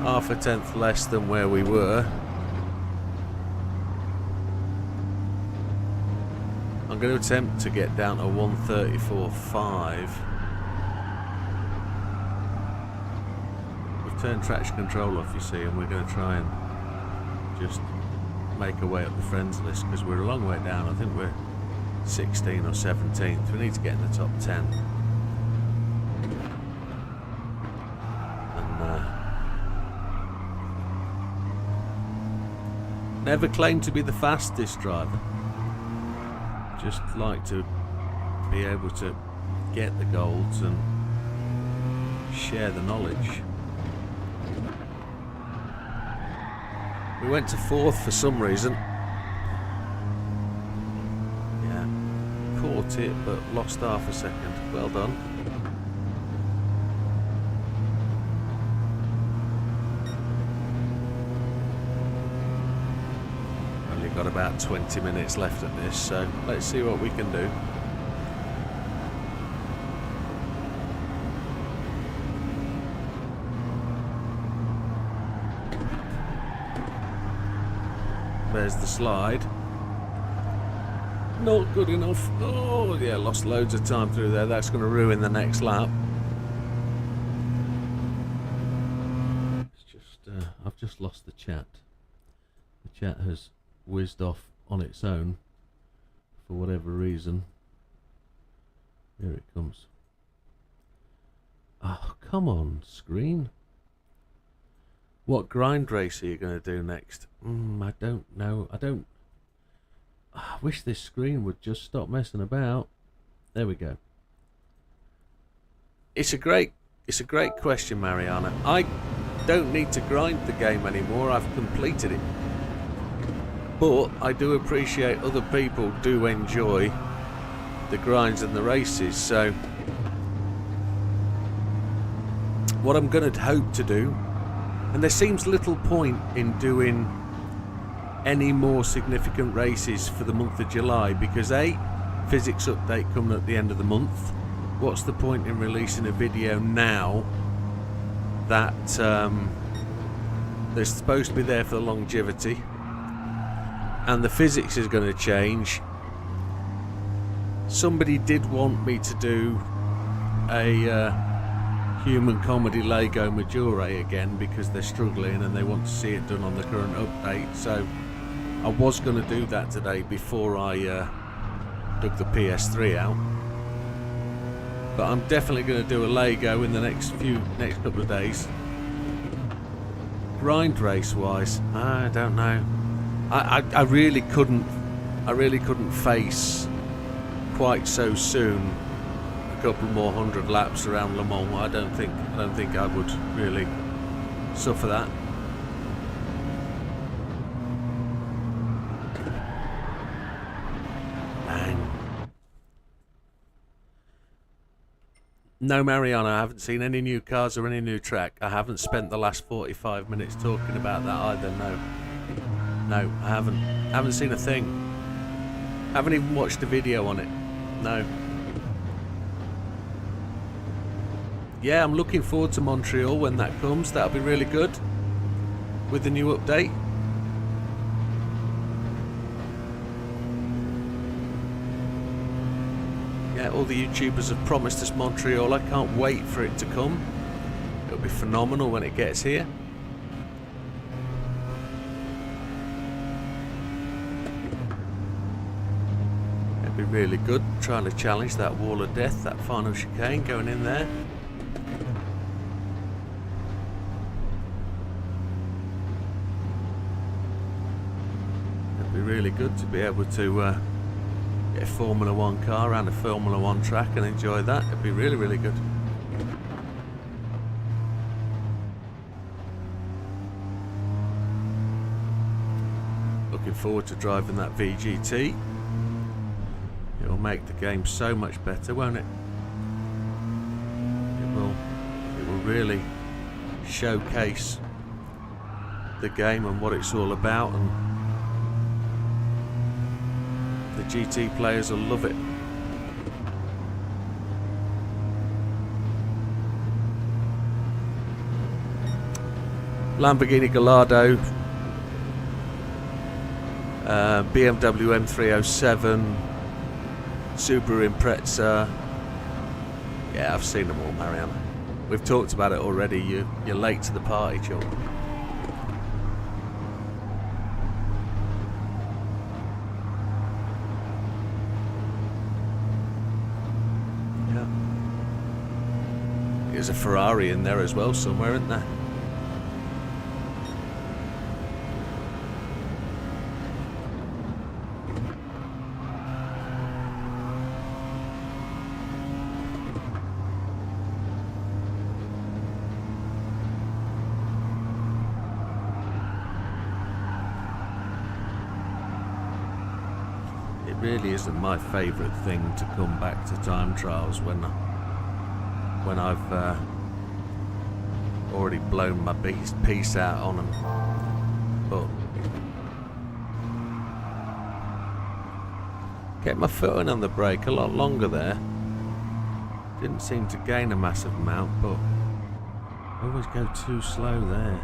[SPEAKER 1] half a tenth less than where we were. I'm going to attempt to get down to 134.5. We've turned traction control off, you see, and we're going to try and just make our way up the friends list because we're a long way down. I think we're 16 or 17th. We need to get in the top 10. And never claimed to be the fastest driver. Just like to be able to get the golds and share the knowledge. We went to 4th for some reason. Yeah, caught it but lost half a second. Well done. Got about 20 minutes left at this, so let's see what we can do. There's the slide. Not good enough. Oh yeah, lost loads of time through there. That's going to ruin the next lap. It's just I've just lost the chat. The chat has whizzed off on its own for whatever reason. Here it comes. Oh, come on, screen. What grind race are you going to do next? I don't know. I wish this screen would just stop messing about. There we go. It's a great question, Mariana. I don't need to grind the game anymore. I've completed it. But I do appreciate other people do enjoy the grinds and the races, so what I'm going to hope to do, and there seems little point in doing any more significant races for the month of July because A, physics update coming at the end of the month. What's the point in releasing a video now that they're supposed to be there for the longevity? And the physics is going to change. Somebody did want me to do a human comedy Lego Majore again because they're struggling and they want to see it done on the current update. So I was going to do that today before I dug the PS3 out. But I'm definitely going to do a Lego in the next couple of days. Grind race wise, I don't know. I really couldn't face quite so soon a couple more 100 laps around Le Mans. I don't think I would really suffer that. Bang. No, Mariana, I haven't seen any new cars or any new track. I haven't spent the last 45 minutes talking about that either, no. No, I haven't seen a thing. Haven't even watched a video on it. No. Yeah, I'm looking forward to Montreal when that comes. That'll be really good with the new update. Yeah, all the YouTubers have promised us Montreal. I can't wait for it to come. It'll be phenomenal when it gets here. Be really good trying to challenge that wall of death, that final chicane going in there. It'd be really good to be able to get a Formula 1 car around a Formula 1 track and enjoy that. It'd be really, really good. Looking forward to driving that VGT. It'll make the game so much better, won't it? It will really showcase the game and what it's all about, and the GT players will love it. Lamborghini Gallardo, BMW M307, Subaru Impreza. Yeah, I've seen them all, Marianne. We've talked about it already. You're late to the party, chum. Yeah. There's a Ferrari in there as well somewhere, isn't there? Really isn't my favourite thing to come back to time trials when I've already blown my piece out on them, but get my foot in on the brake a lot longer there. Didn't seem to gain a massive amount, but I always go too slow there.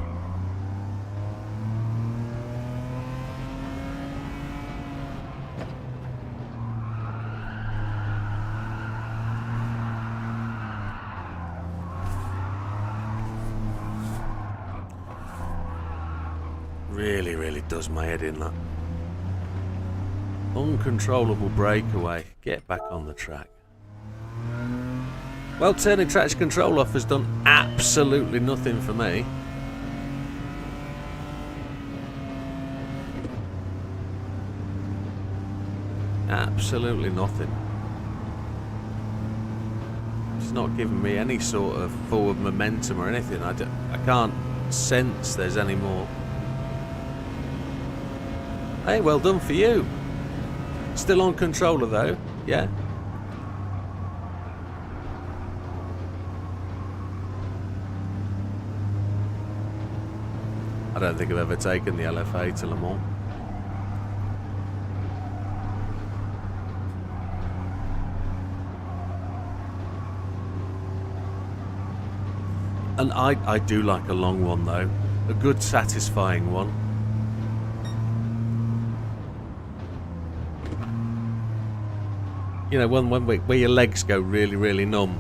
[SPEAKER 1] Really does my head in, that uncontrollable breakaway. Get back on the track. Well, turning traction control off has done absolutely nothing for me. Absolutely nothing. It's not giving me any sort of forward momentum or anything. I can't sense there's any more. Hey, well done for you. Still on controller though, yeah. I don't think I've ever taken the LFA to Le Mans. And I do like a long one though, a good satisfying one. You know, one where your legs go really numb,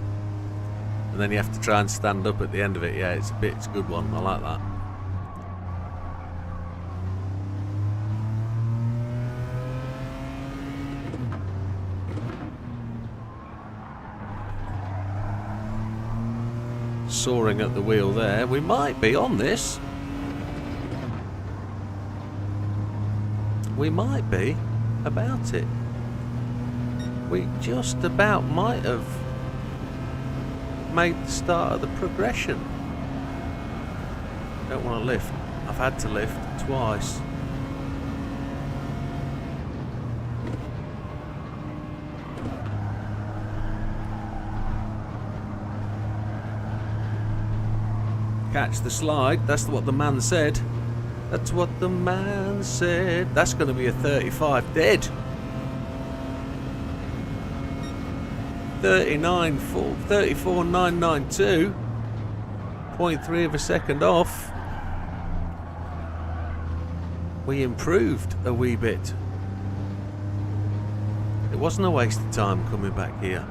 [SPEAKER 1] and then you have to try and stand up at the end of it. Yeah, it's a good one. I like that. Soaring at the wheel there. We might be on this. We might be about it. We just about might have made the start of the progression. Don't want to lift. I've had to lift twice. Catch the slide. That's what the man said. That's what the man said. That's going to be a 35 dead. 34,992. 0.3 of a second off. We improved a wee bit. It wasn't a waste of time coming back here.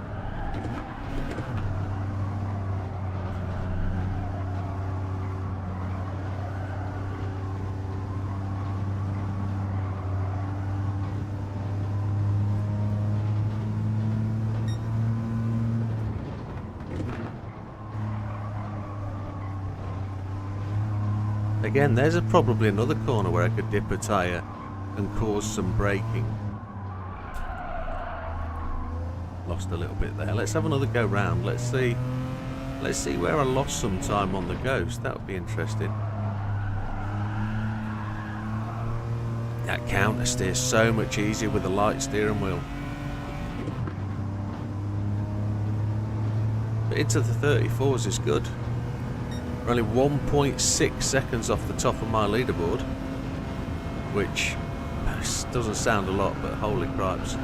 [SPEAKER 1] Again, there's probably another corner where I could dip a tyre and cause some braking. Lost a little bit there. Let's have another go round. Let's see where I lost some time on the Ghost. That would be interesting. That counter steer is so much easier with a light steering wheel. into the 34s is good. We're only 1.6 seconds off the top of my leaderboard, which doesn't sound a lot, but holy cripes.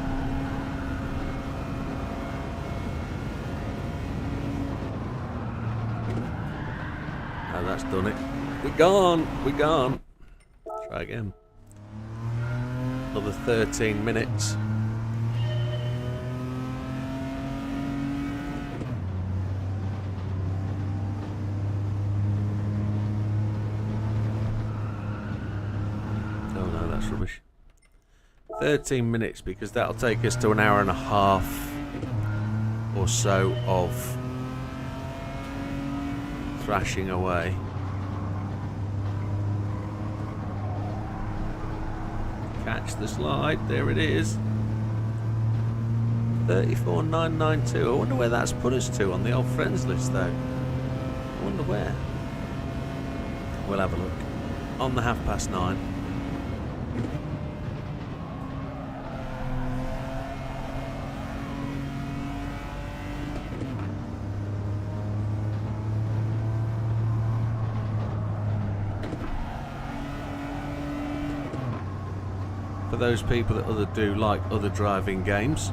[SPEAKER 1] Oh, that's done it. We're gone. We're gone. Try again. Another 13 minutes. Oh no, that's rubbish. 13 minutes, because that'll take us to an hour and a half or so of thrashing away. Catch the slide, there it is. 34,992. I wonder where that's put us to on the old friends list though. I wonder where. We'll have a look. On the 9:30. For those people that do like other driving games,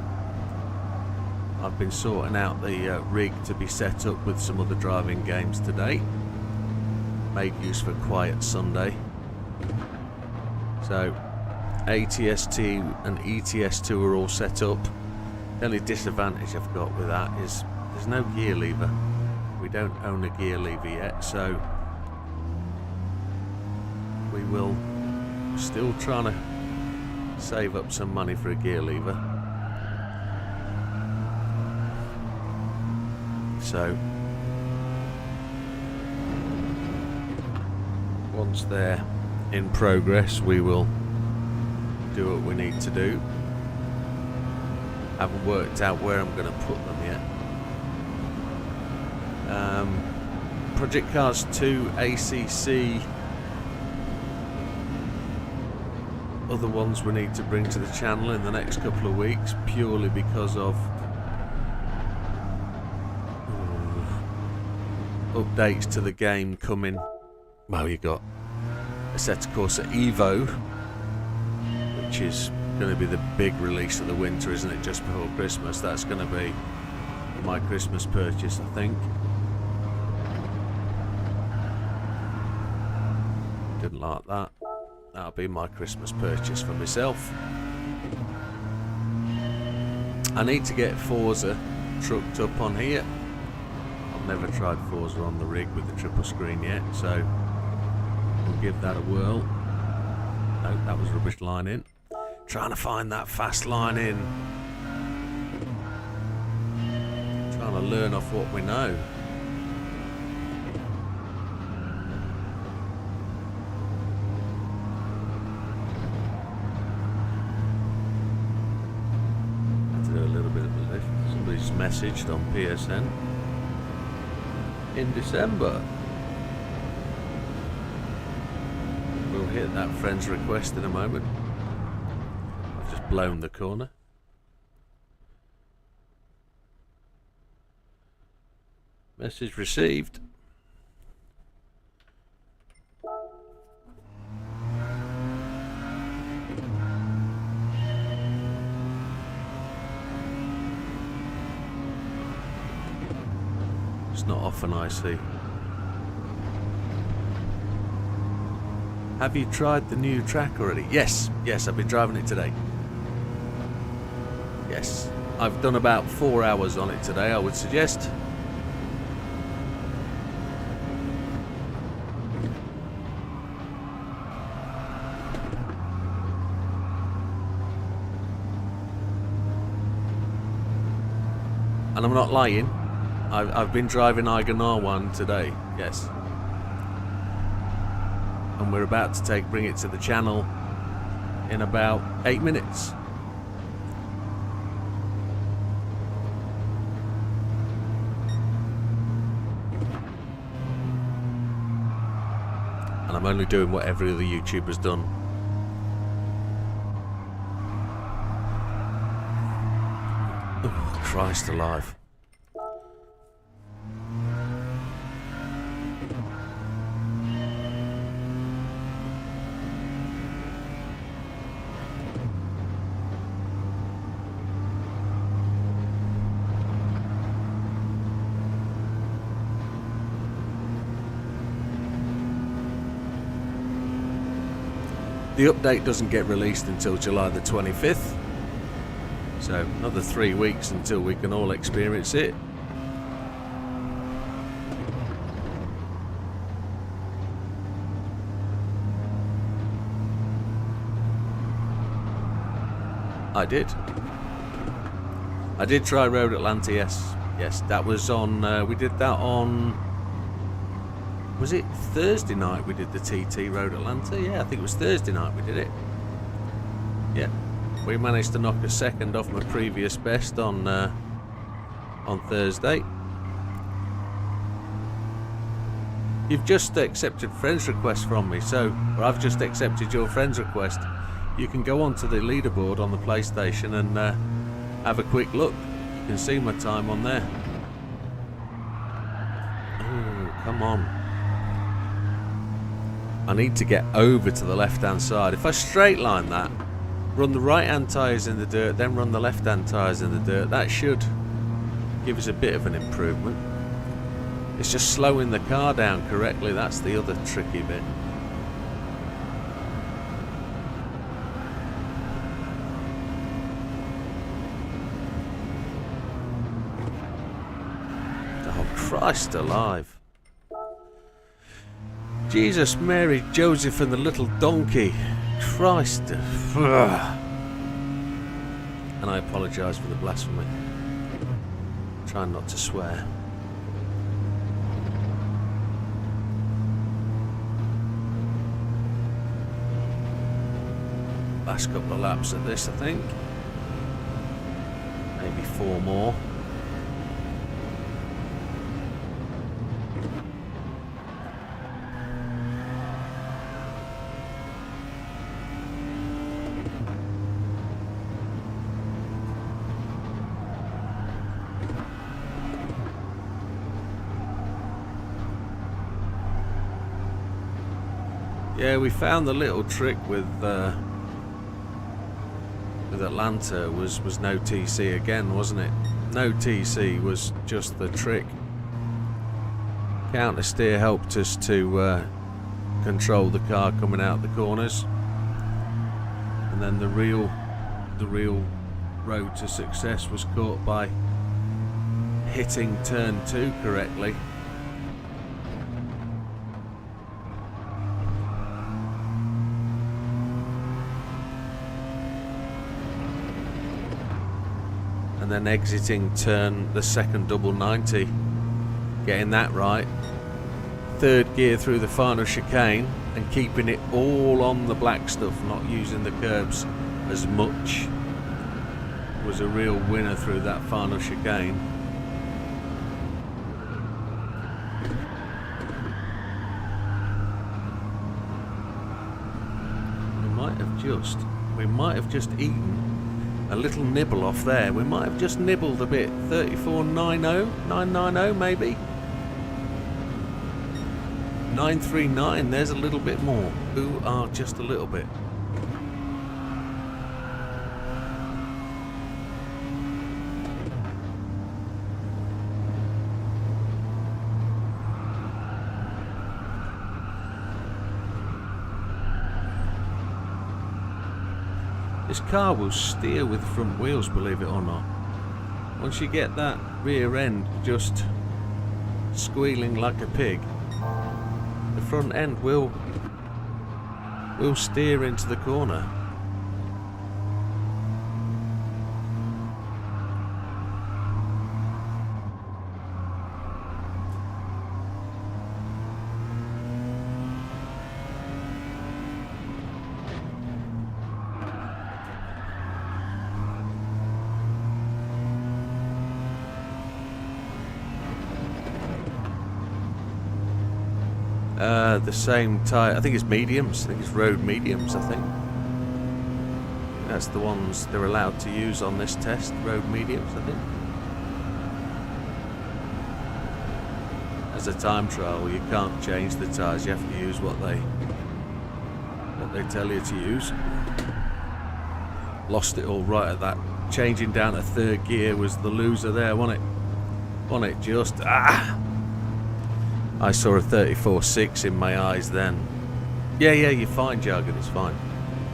[SPEAKER 1] I've been sorting out the rig to be set up with some other driving games today. Made use for Quiet Sunday. So ATS2 and ETS2 are all set up. The only disadvantage I've got with that is there's no gear lever. We don't own a gear lever yet, so we will still trying to save up some money for a gear lever. So once they're in progress, we will do what we need to do. Haven't worked out where I'm going to put them yet. Project Cars 2, ACC, other ones we need to bring to the channel in the next couple of weeks, purely because of updates to the game coming. Well, you got Assetto Corsa Evo, which is going to be the big release of the winter, isn't it, just before Christmas. That's going to be my Christmas purchase, I think. Didn't like that. That'll be my Christmas purchase for myself. I need to get Forza trucked up on here. I've never tried Forza on the rig with the triple screen yet, so we'll give that a whirl. No, that was rubbish line in. Trying to find that fast line in. Trying to learn off what we know. Messaged on PSN in December. We'll hit that friend's request in a moment. I've just blown the corner. Message received. It's not often I see. Have you tried the new track already? Yes, I've been driving it today. Yes, I've done about 4 hours on it today, I would suggest. And I'm not lying. I've been driving Iger Norwand today, yes. And we're about to bring it to the channel in about 8 minutes. And I'm only doing what every other YouTuber's done. Oh, Christ alive. The update doesn't get released until July the 25th. So another 3 weeks until we can all experience it. I did try Road Atlanta, yes. Yes, that was on, we did that on, was it Thursday night we did the TT Road Atlanta? Yeah, I think it was Thursday night we did it. Yeah, we managed to knock a second off my previous best on Thursday. You've just accepted friends request from me, so, or I've just accepted your friends request. You can go onto the leaderboard on the PlayStation and have a quick look. You can see my time on there. Oh, come on. I need to get over to the left-hand side. If I straight line that, run the right-hand tyres in the dirt, then run the left-hand tyres in the dirt, that should give us a bit of an improvement. It's just slowing the car down correctly, that's the other tricky bit. Oh, Christ alive. Jesus, Mary, Joseph and the little donkey. Christ. Ugh. And I apologise for the blasphemy. Trying not to swear. Last couple of laps at this, I think. Maybe 4 more. Yeah, we found the little trick with Atlanta was no TC again, wasn't it? No TC was just the trick. Counter steer helped us to control the car coming out the corners, and then the real road to success was caught by hitting turn 2 correctly. And then exiting the second double 90, getting that right, 3rd gear through the final chicane and keeping it all on the black stuff, not using the curbs as much, was a real winner through that final chicane. We might have just eaten a little nibble off there. We might have just nibbled a bit. 34.90, 990 maybe. 939, there's a little bit more. Ooh, just a little bit. This car will steer with front wheels, believe it or not. Once you get that rear end just squealing like a pig, the front end will steer into the corner. The same tyre, I think it's mediums, I think it's road mediums, I think. That's the ones they're allowed to use on this test, road mediums, I think. As a time trial, you can't change the tyres, you have to use what they tell you to use. Lost it all right at that. Changing down to 3rd gear was the loser there, wasn't it? Wasn't it just, I saw a 34.6 in my eyes then. Yeah, you're fine, Jargon, it's fine.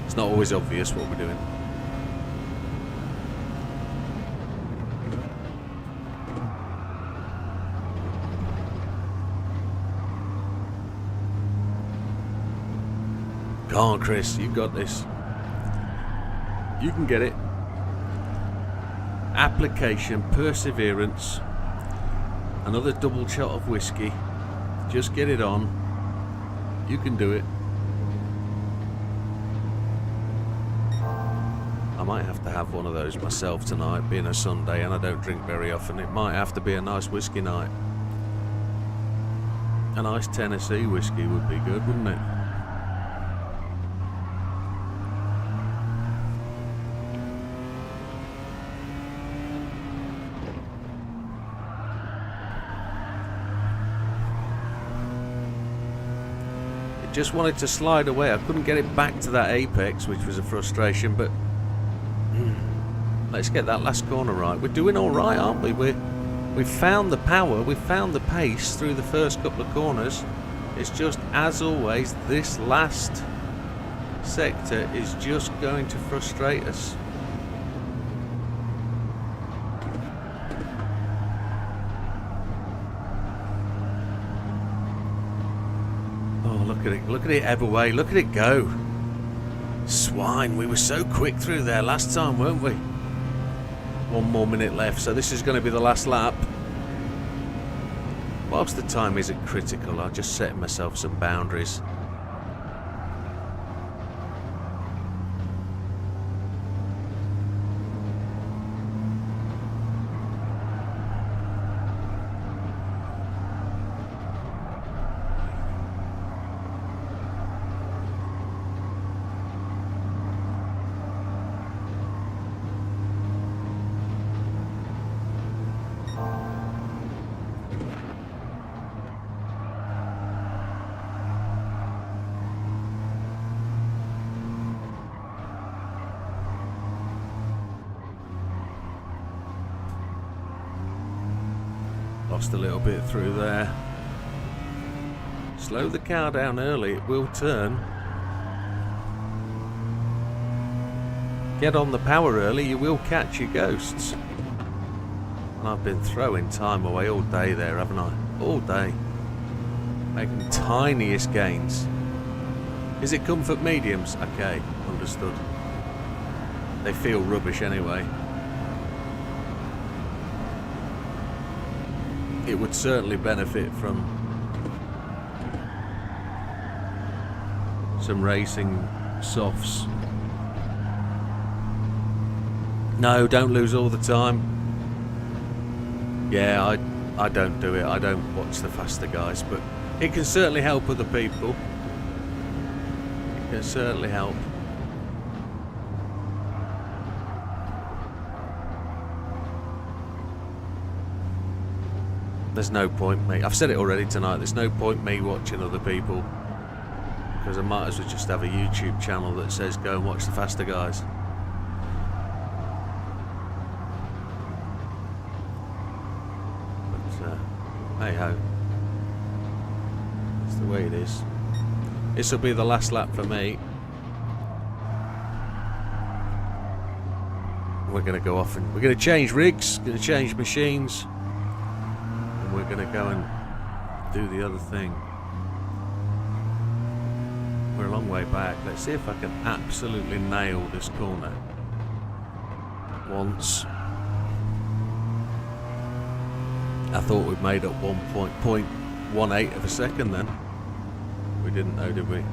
[SPEAKER 1] It's not always obvious what we're doing. Come on, Chris, you've got this. You can get it. Application, perseverance, another double shot of whiskey. Just get it on. You can do it. I might have to have one of those myself tonight, being a Sunday and I don't drink very often. It might have to be a nice whiskey night. A nice Tennessee whiskey would be good, wouldn't it? Just wanted to slide away. I couldn't get it back to that apex, which was a frustration, but let's get that last corner right. We're doing all right, aren't we? We've found the power, we've found the pace through the first couple of corners. It's just, as always, this last sector is just going to frustrate us. Look at it ebb away, look at it go. Swine, we were so quick through there last time, weren't we? 1 more minute left, so this is going to be the last lap. Whilst the time isn't critical, I'll just set myself some boundaries. Lost a little bit through there. Slow the car down early, it will turn. Get on the power early, you will catch your ghosts. And I've been throwing time away all day there, haven't I? All day. Making tiniest gains. Is it comfort mediums? Okay, understood. They feel rubbish anyway. It would certainly benefit from some racing softs. No, don't lose all the time. Yeah, I don't do it. I don't watch the faster guys, but it can certainly help other people. It can certainly help. There's no point me. I've said it already tonight. There's no point me watching other people, because I might as well just have a YouTube channel that says go and watch the faster guys. But hey ho, it's the way it is. This will be the last lap for me. We're going to go off and we're going to change rigs, going to change machines. We're going to go and do the other thing. We're a long way back. Let's see if I can absolutely nail this corner once. I thought we'd made up 1.18 of a second then. We didn't know, did we?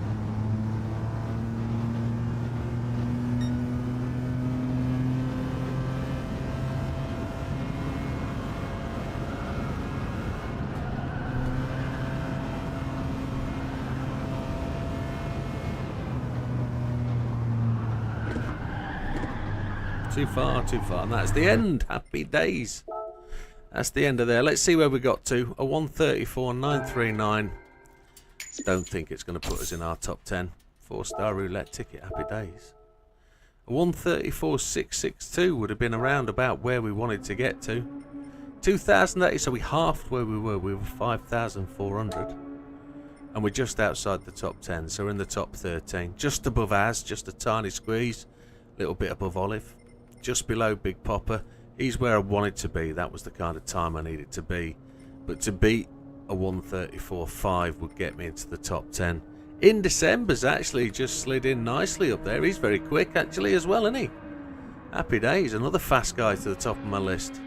[SPEAKER 1] Too far, and that's the end. Happy days. That's the end of there. Let's see where we got to. A 134.939. Don't think it's going to put us in our top 10. 4-star roulette ticket. Happy days. A 134.662 would have been around about where we wanted to get to. 2,080, so we halved where we were. We were 5,400. and we're just outside the top 10, so we're in the top 13, just above Az, just a tiny squeeze, a little bit above Olive, just below Big Popper. He's where I wanted to be. That was the kind of time I needed to be, but to beat a 1:34.5 would get me into the top 10. In December's actually just slid in nicely up there. He's very quick actually as well, isn't he? Happy days, another fast guy to the top of my list.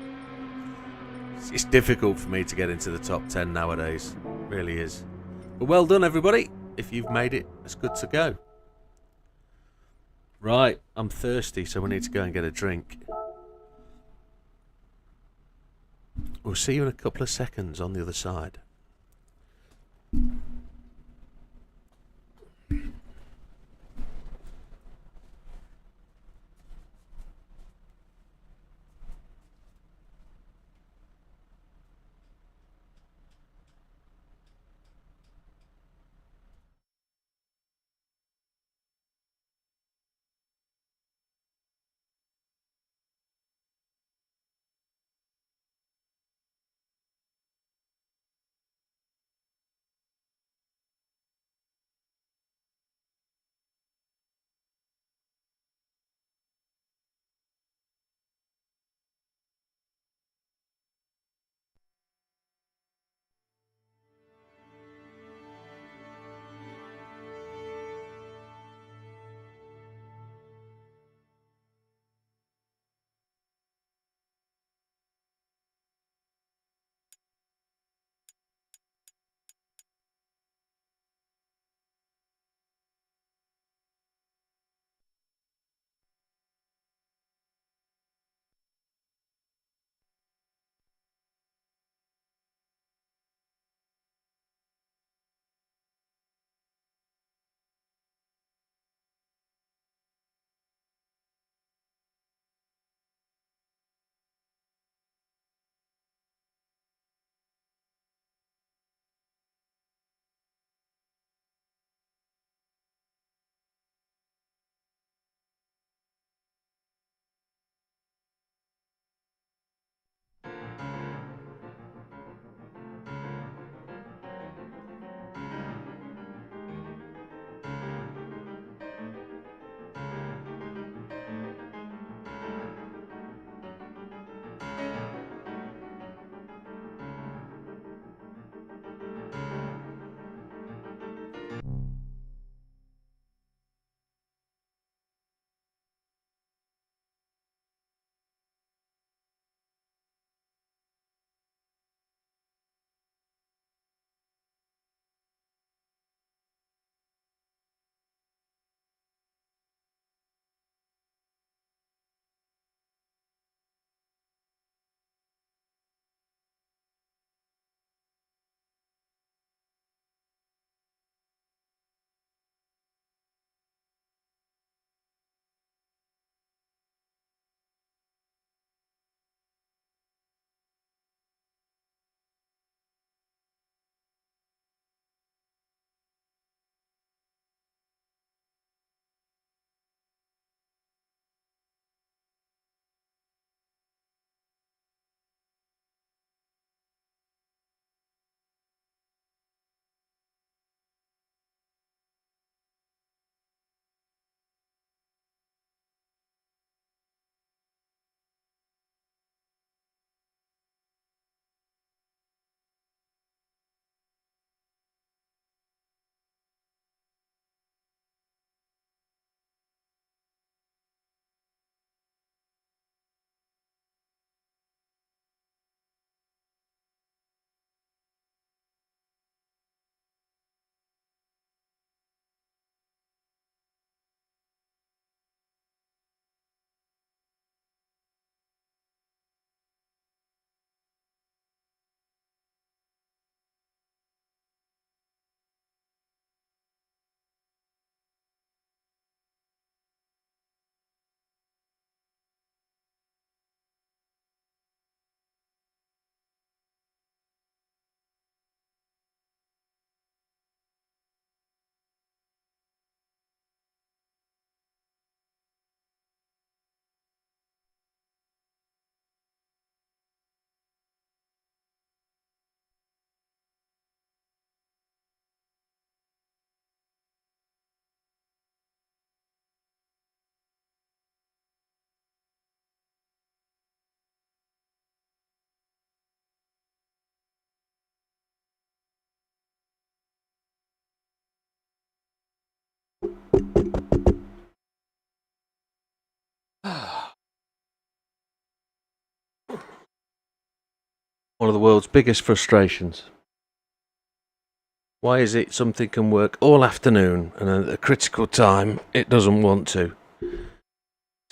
[SPEAKER 1] It's difficult for me to get into the top 10 nowadays, it really is. But well done everybody, if you've made it, it's good to go. Right, I'm thirsty, so we need to go and get a drink. We'll see you in a couple of seconds on the other side. One of the world's biggest frustrations. Why is it something can work all afternoon and at a critical time it doesn't want to?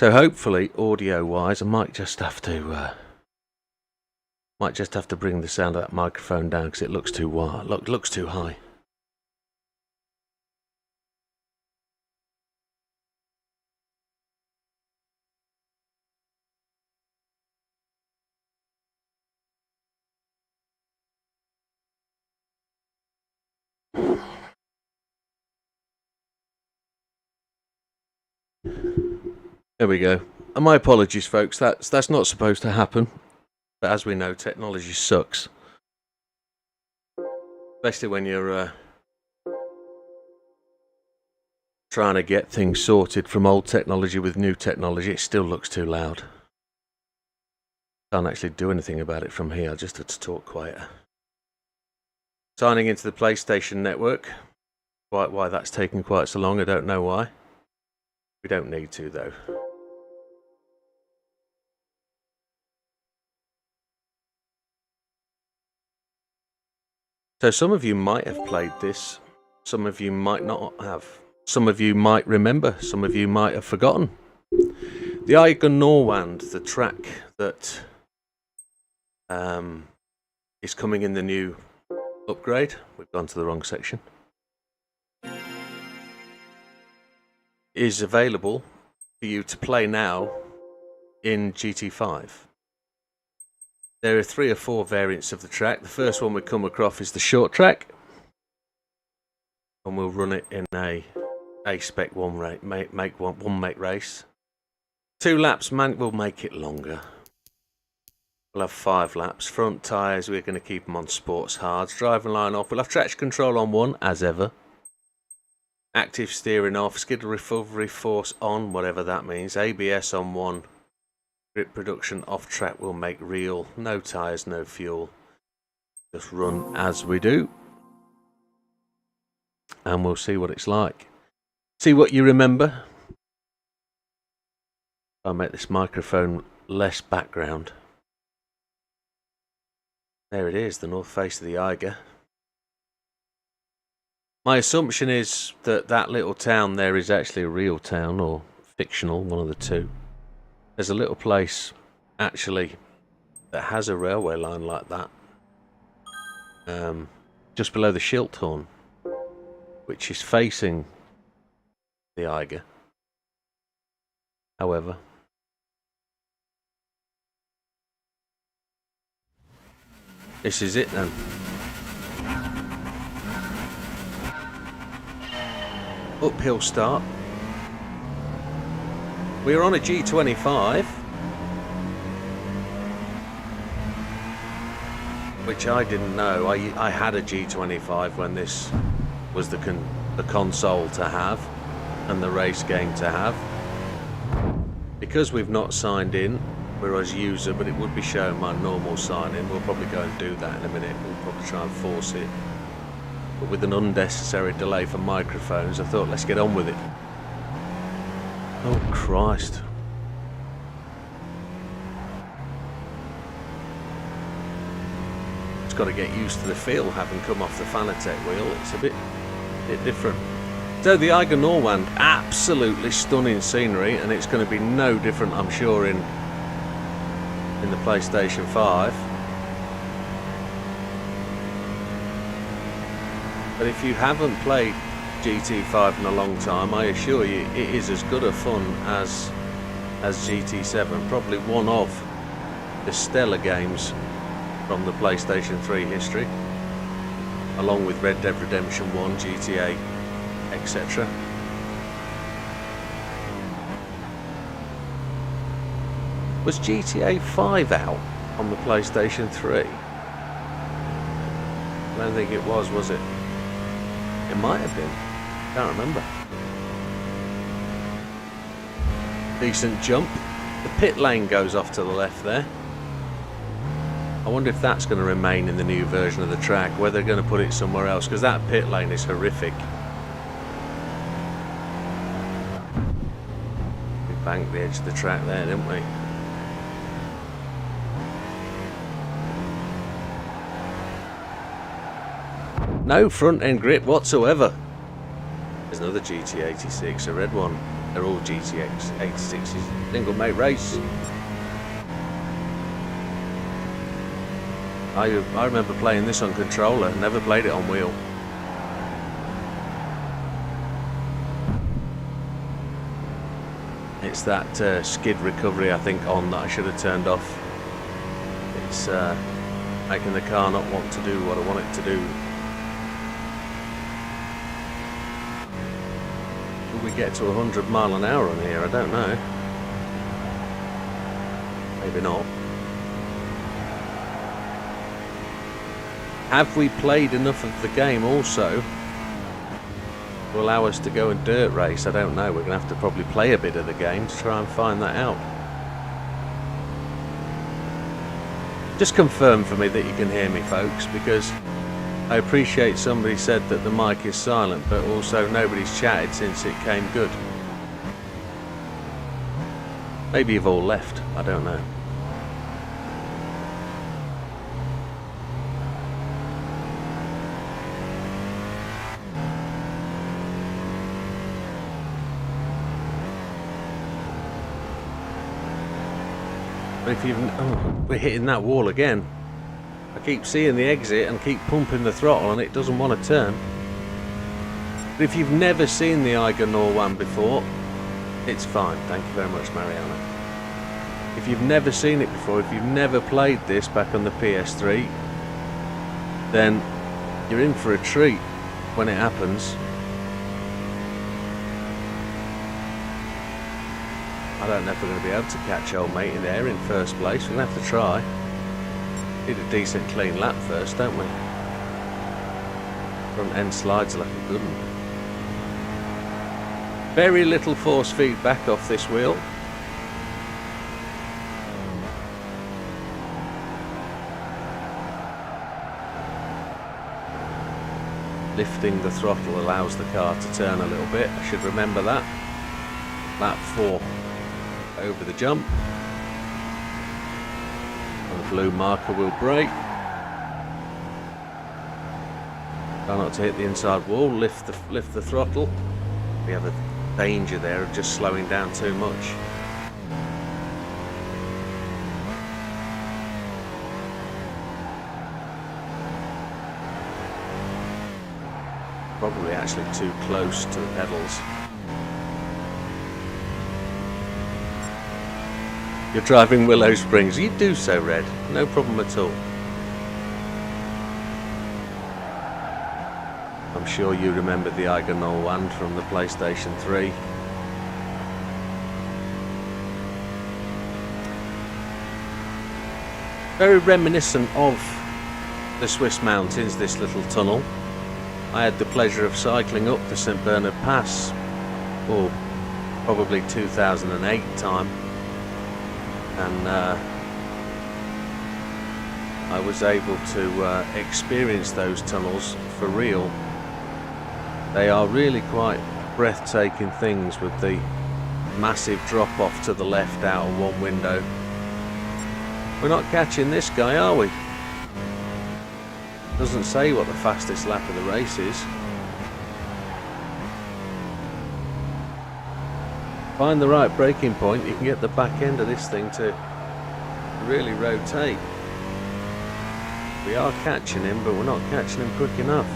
[SPEAKER 1] So hopefully, audio-wise, I might just have to bring the sound of that microphone down because it looks too wide. Looks too high. There we go. And my apologies, folks. That's not supposed to happen. But as we know, technology sucks. Especially when you're trying to get things sorted from old technology with new technology. It still looks too loud. Can't actually do anything about it from here. I just had to talk quieter. Signing into the PlayStation Network. Quite why that's taken quite so long, I don't know why. We don't need to, though. So some of you might have played this, some of you might not have. Some of you might remember, some of you might have forgotten. The Iger Norwand, the track that is coming in the new upgrade. We've gone to the wrong section. Is available for you to play now in GT5. There are 3 or 4 variants of the track. The first one we come across is the short track, and we'll run it in a spec one make race. 2 laps, man, we'll make it longer. We'll have 5 laps. Front tyres, we're going to keep them on sports hards. Driving line off. We'll have traction control on 1, as ever. Active steering off. Skid recovery force on, whatever that means. ABS on 1. Grip production off track will make real. No tyres, no fuel. Just run as we do. And we'll see what it's like. See what you remember. I'll make this microphone less background. There it is, the north face of the Iger. My assumption is that that little town there is actually a real town, or fictional, one of the two. There's a little place, actually, that has a railway line like that. Just below the Shilthorn, which is facing the Iger. However, this is it then. Uphill start. We're on a G25, which I didn't know. I had a G25 when this was the console to have and the race game to have. Because we've not signed in, we're as user, but it would be showing my normal sign in. We'll probably go and do that in a minute. We'll probably try and force it. But with an unnecessary delay for microphones, I thought let's get on with it. Oh Christ. It's got to get used to the feel having come off the Fanatec wheel. It's a bit different. So the Iger Norwand, absolutely stunning scenery, and it's going to be no different, I'm sure, in the PlayStation 5. But if you haven't played GT5 in a long time, I assure you it is as good a fun as GT7. Probably one of the stellar games from the PlayStation 3 history, along with Red Dead Redemption 1, GTA, etc. Was GTA 5 out on the PlayStation 3? I don't think it was it? It might have been. Can't remember. Decent jump. The pit lane goes off to the left there. I wonder if that's going to remain in the new version of the track, whether they're going to put it somewhere else, because that pit lane is horrific. We banked the edge of the track there, didn't we? No front end grip whatsoever. There's another GT86, a red one. They're all GT86s. Single mate race. I remember playing this on controller, never played it on wheel. It's that skid recovery, I think, on that I should have turned off. It's making the car not want to do what I want it to do. Will we get to 100 mile an hour on here? I don't know. Maybe not. Have we played enough of the game also to allow us to go and dirt race? I don't know. We're going to have to probably play a bit of the game to try and find that out. Just confirm for me that you can hear me, folks, because I appreciate somebody said that the mic is silent, but also nobody's chatted since it came good. Maybe you've all left. I don't know. But if you've... Oh, we're hitting that wall again. I keep seeing the exit and keep pumping the throttle and it doesn't want to turn. But if you've never seen the Iger Norwand before, it's fine. Thank you very much, Mariana. If you've never seen it before, if you've never played this back on the PS3, then you're in for a treat when it happens. I don't know if we're going to be able to catch old mate in there in first place. We're going to have to try. Need a decent clean lap first, don't we? Front end slides like a good one. Very little force feedback off this wheel. Lifting the throttle allows the car to turn a little bit. I should remember that. Lap 4. Over the jump. And the blue marker will brake. Try not to hit the inside wall. Lift the throttle. We have a danger there of just slowing down too much. Probably actually too close to the pedals. You're driving Willow Springs. You do so, Red. No problem at all. I'm sure you remember the Iger Norwand from the PlayStation 3. Very reminiscent of the Swiss mountains, this little tunnel. I had the pleasure of cycling up the St Bernard Pass, or probably 2008 time. And I was able to experience those tunnels for real. They are really quite breathtaking things with the massive drop off to the left out of one window. We're not catching this guy, are we? Doesn't say what the fastest lap of the race is. Find the right braking point, you can get the back end of this thing to really rotate. We are catching him, but we're not catching him quick enough.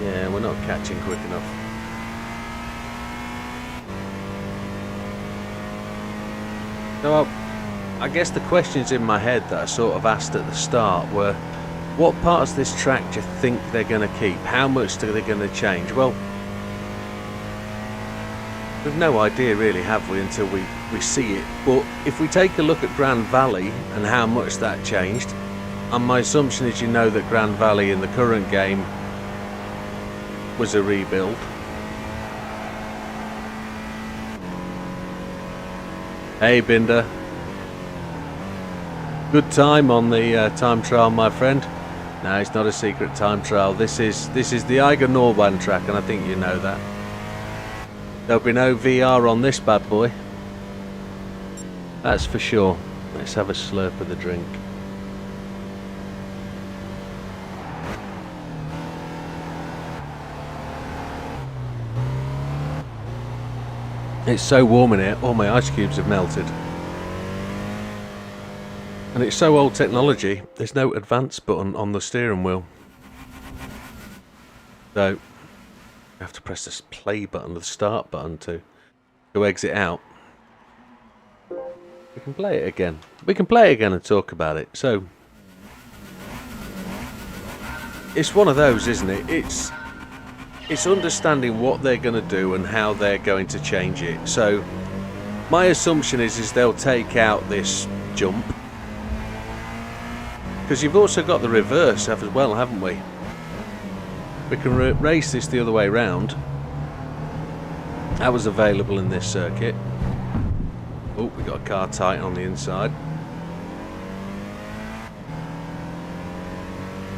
[SPEAKER 1] Yeah, we're not catching quick enough. So I guess the questions in my head that I sort of asked at the start were, what parts of this track do you think they're going to keep? How much are they going to change? Well, we've no idea really, have we, until we see it. But if we take a look at Grand Valley and how much that changed, and my assumption is you know that Grand Valley in the current game was a rebuild. Hey Binder. Good time on the time trial, my friend. No, it's not a secret time trial. This is the Iger Norwand track, and I think you know that. There'll be no VR on this bad boy. That's for sure. Let's have a slurp of the drink. It's so warm in here, all my ice cubes have melted. And it's so old technology, there's no advance button on the steering wheel. So, you have to press this play button, the start button to exit out. We can play it again. We can play it again and talk about it. So, it's one of those, isn't it? It's understanding what they're going to do and how they're going to change it. So, my assumption is they'll take out this jump. Because you've also got the reverse as well, haven't we? We can race this the other way round. That was available in this circuit. Oh, we got a car tight on the inside.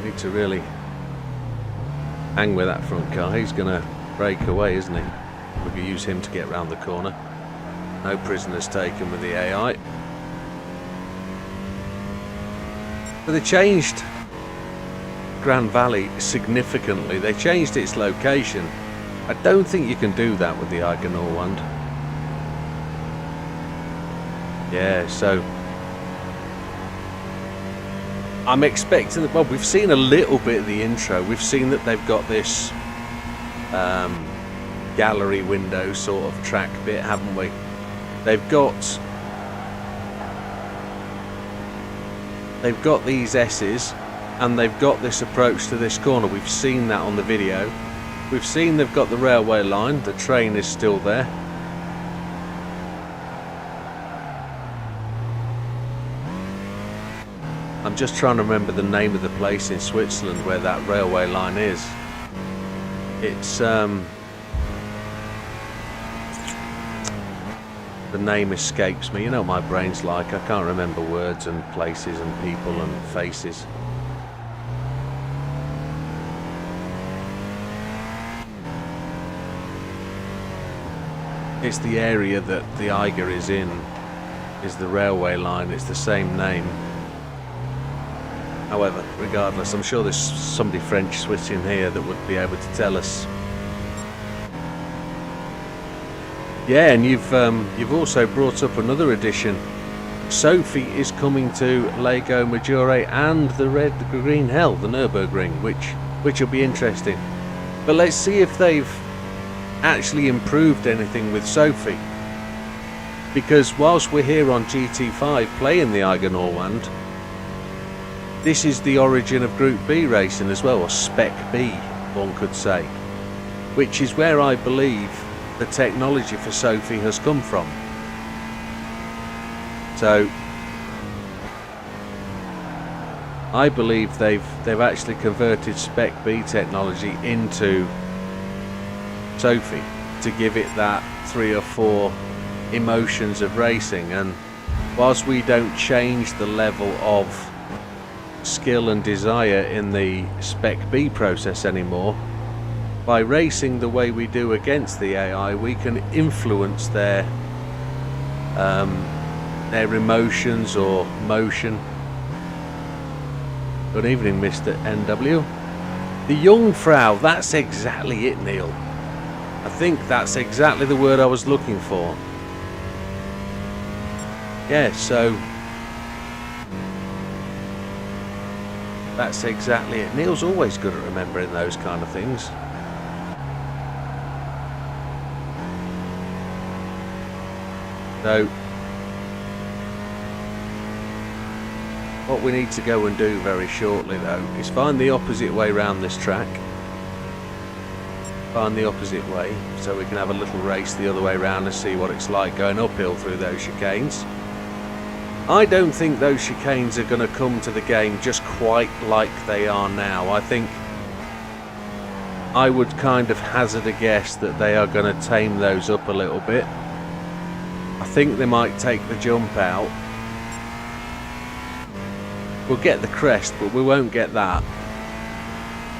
[SPEAKER 1] Need to really hang with that front car. He's going to break away, isn't he? We could use him to get round the corner. No prisoners taken with the AI. But they changed Grand Valley significantly. They changed its location. I don't think you can do that with the Iger Norwand. Yeah, so I'm expecting that. Well, we've seen a little bit of the intro. We've seen that they've got this gallery window sort of track bit, haven't we? They've got these S's, and they've got this approach to this corner. We've seen that on the video. We've seen they've got the railway line. The train is still there. I'm just trying to remember the name of the place in Switzerland where that railway line is. It's the name escapes me. You know what my brain's like. I can't remember words and places and people and faces. It's the area that the Iger is in, is the railway line. It's the same name. However, regardless, I'm sure there's somebody French Swiss in here that would be able to tell us. Yeah, and you've also brought up another addition. Sophie is coming to Lego Maggiore and the Green Hell, the Nürburgring, which will be interesting. But let's see if they've actually improved anything with Sophie. Because whilst we're here on GT5 playing the Iger Norwand, this is the origin of Group B racing as well, or Spec B, one could say, which is where I believe the technology for Sophie has come from. So I believe they've actually converted Spec B technology into Sophie to give it that 3 or 4 emotions of racing. And whilst we don't change the level of skill and desire in the Spec B process anymore, by racing the way we do against the AI, we can influence their emotions or motion. Good evening, Mr. NW. The Jungfrau, that's exactly it, Neil. I think that's exactly the word I was looking for. Yeah, so that's exactly it. Neil's always good at remembering those kind of things. So what we need to go and do very shortly though is find the opposite way round this track. Find the opposite way so we can have a little race the other way round and see what it's like going uphill through those chicanes. I don't think those chicanes are going to come to the game just quite like they are now. I think I would kind of hazard a guess that they are going to tame those up a little bit. I think they might take the jump out. We'll get the crest, but we won't get that.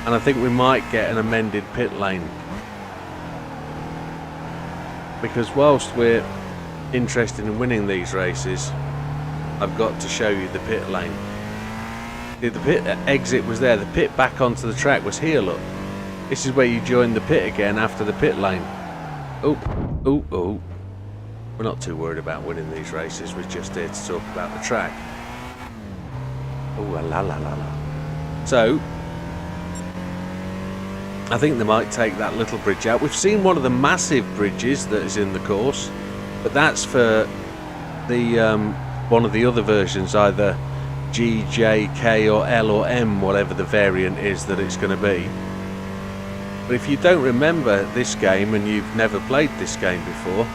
[SPEAKER 1] And I think we might get an amended pit lane. because whilst we're interested in winning these races, I've got to show you the pit lane. The pit exit was there, the pit back onto the track was here, look. This is where you join the pit again after the pit lane. Oh, oh, oh. We're not too worried about winning these races, we're just here to talk about the track. Oh, la la la la. So, I think they might take that little bridge out. We've seen one of the massive bridges that is in the course, but that's for the one of the other versions, either G, J, K or L or M, whatever the variant is that it's going to be. But if you don't remember this game and you've never played this game before,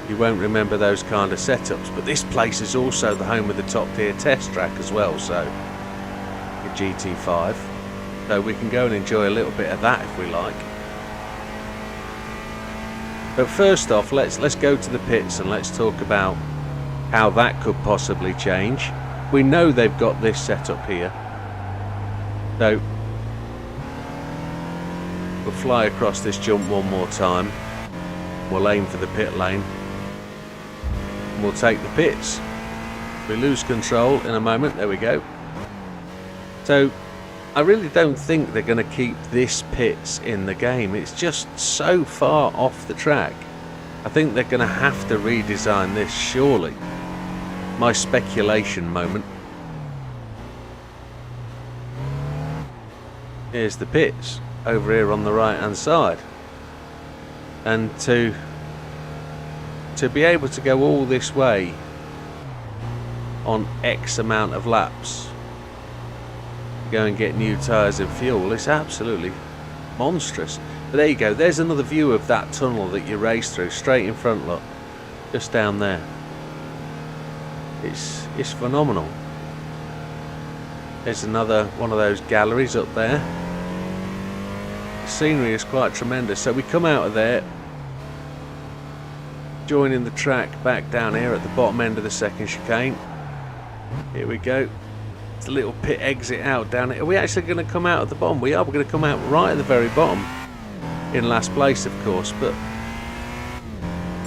[SPEAKER 1] you won't remember those kind of setups. But this place is also the home of the top tier test track as well, so the GT5. So we can go and enjoy a little bit of that if we like. But first off, let's go to the pits and let's talk about how that could possibly change. We know they've got this set up here. So we'll fly across this jump one more time. We'll aim for the pit lane. And we'll take the pits. We lose control in a moment. There we go. So I really don't think they're going to keep this pits in the game. It's just so far off the track. I think they're going to have to redesign this, surely. My speculation moment. Here's the pits over here on the right hand side, and to be able to go all this way on X amount of laps, go and get new tyres and fuel, it's absolutely monstrous. But there you go, there's another view of that tunnel that you race through, straight in front, look, just down there. It's phenomenal. There's another one of those galleries up there. The scenery is quite tremendous. So we come out of there, joining the track back down here at the bottom end of the second chicane. Here we go. It's a little pit exit out down here. Are we actually going to come out at the bottom? We are. We're going to come out right at the very bottom, in last place of course, but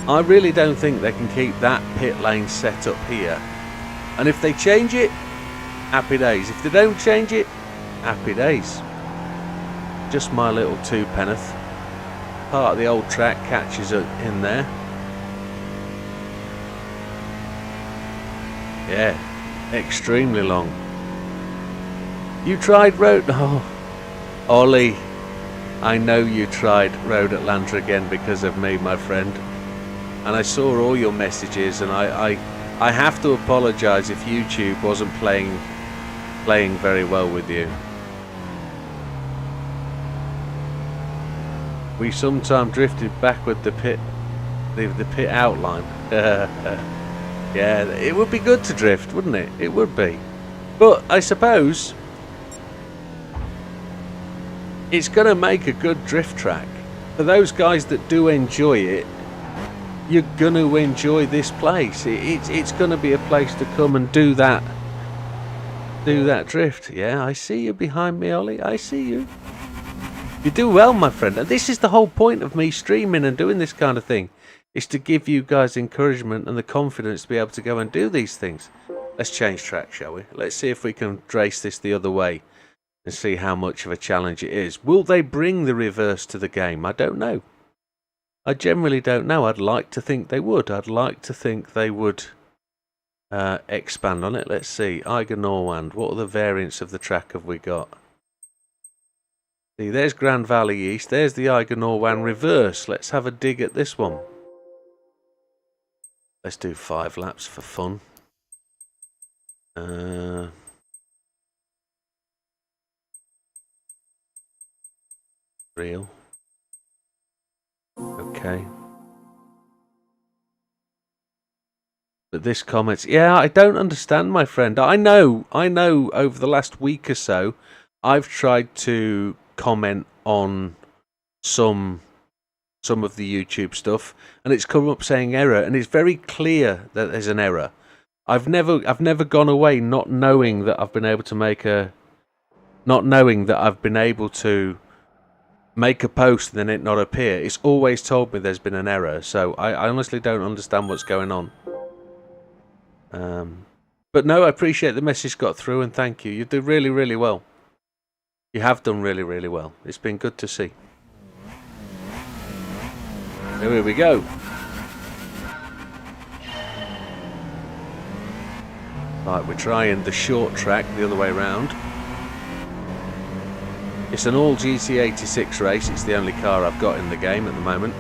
[SPEAKER 1] I really don't think they can keep that pit lane set up here. And if they change it, happy days. If they don't change it, happy days. Just my little two-penneth. Part of the old track catches in there. Yeah, extremely long. You tried road... Oh, Ollie, I know you tried Road Atlanta again because of me, my friend. And I saw all your messages, and I have to apologise if YouTube wasn't playing very well with you. We sometimes drifted back with the pit outline. Yeah, it would be good to drift, wouldn't it? It would be. But I suppose it's going to make a good drift track. For those guys that do enjoy it, you're going to enjoy this place. It's going to be a place to come and do that drift. Yeah, I see you behind me, Ollie. I see you. You do well, my friend. And this is the whole point of me streaming and doing this kind of thing, is to give you guys encouragement and the confidence to be able to go and do these things. Let's change track, shall we? Let's see if we can trace this the other way and see how much of a challenge it is. Will they bring the reverse to the game? I don't know. I generally don't know. I'd like to think they would. I'd like to think they would expand on it. Let's see. Iger Norwand. What other variants of the track have we got? See, there's Grand Valley East. There's the Iger Norwand reverse. Let's have a dig at this one. Let's do 5 laps for fun. Real. Okay. But this comments, yeah, I don't understand, my friend. I know over the last week or so, I've tried to comment on some of the YouTube stuff, and it's come up saying error, and it's very clear that there's an error. I've never gone away not knowing that I've been able to make a post and then it not appear. It's always told me there's been an error, so I honestly don't understand what's going on. But no, I appreciate the message got through, and thank you. You do really, really well. You have done really, really well. It's been good to see. So here we go. Right, we're trying the short track the other way around. It's an all GT86 race. It's the only car I've got in the game at the moment.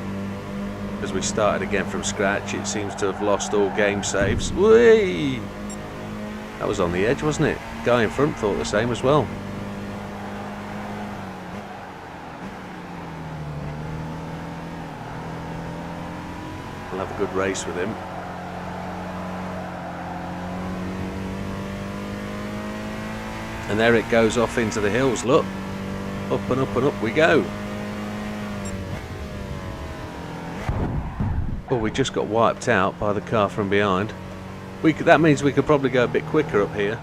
[SPEAKER 1] As we started again from scratch, it seems to have lost all game saves. Whee! That was on the edge, wasn't it? The guy in front thought the same as well. We'll have a good race with him. And there it goes off into the hills, look. Up and up and up we go. Oh, we just got wiped out by the car from behind. That means we could probably go a bit quicker up here.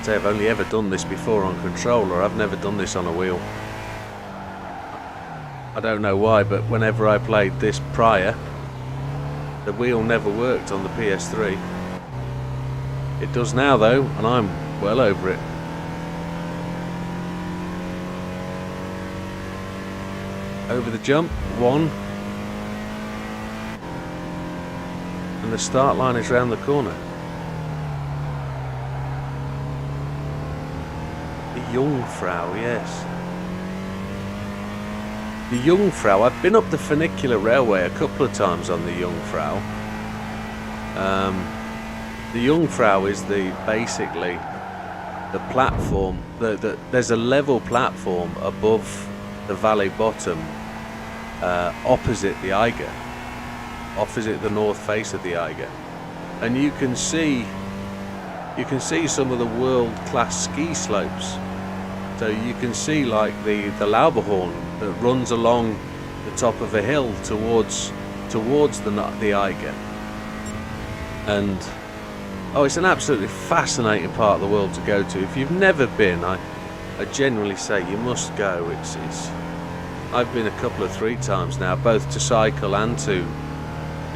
[SPEAKER 1] So I've only ever done this before on controller. I've never done this on a wheel. I don't know why, but whenever I played this prior, the wheel never worked on the PS3. It does now though, and I'm well over it. Over the jump, 1. And the start line is round the corner. The Jungfrau, yes. The Jungfrau, I've been up the funicular railway a couple of times on the Jungfrau. The Jungfrau is basically the platform. There's a level platform above the valley bottom, opposite the Iger, opposite the north face of the Iger, and you can see some of the world-class ski slopes. So you can see like the Lauberhorn that runs along the top of a hill towards the Iger, and oh, it's an absolutely fascinating part of the world to go to. If you've never been, I genuinely say you must go. I've been a couple of 3 times now, both to cycle and to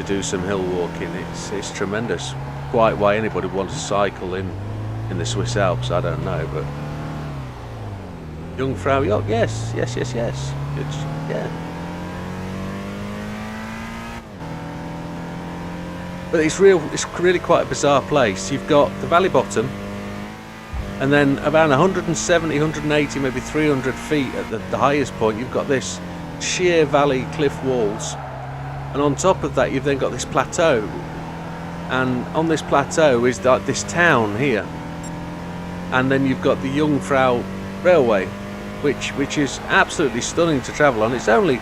[SPEAKER 1] do some hill walking. It's tremendous. Quite why anybody wants to cycle in the Swiss Alps, I don't know, but Jungfrau, oh, yes. Yeah. But it's really quite a bizarre place. You've got the valley bottom, and then about 170, 180, maybe 300 feet at the highest point, you've got this sheer valley cliff walls, and on top of that you've then got this plateau, and on this plateau is like this town here, and then you've got the Jungfrau railway, which is absolutely stunning to travel on. It's only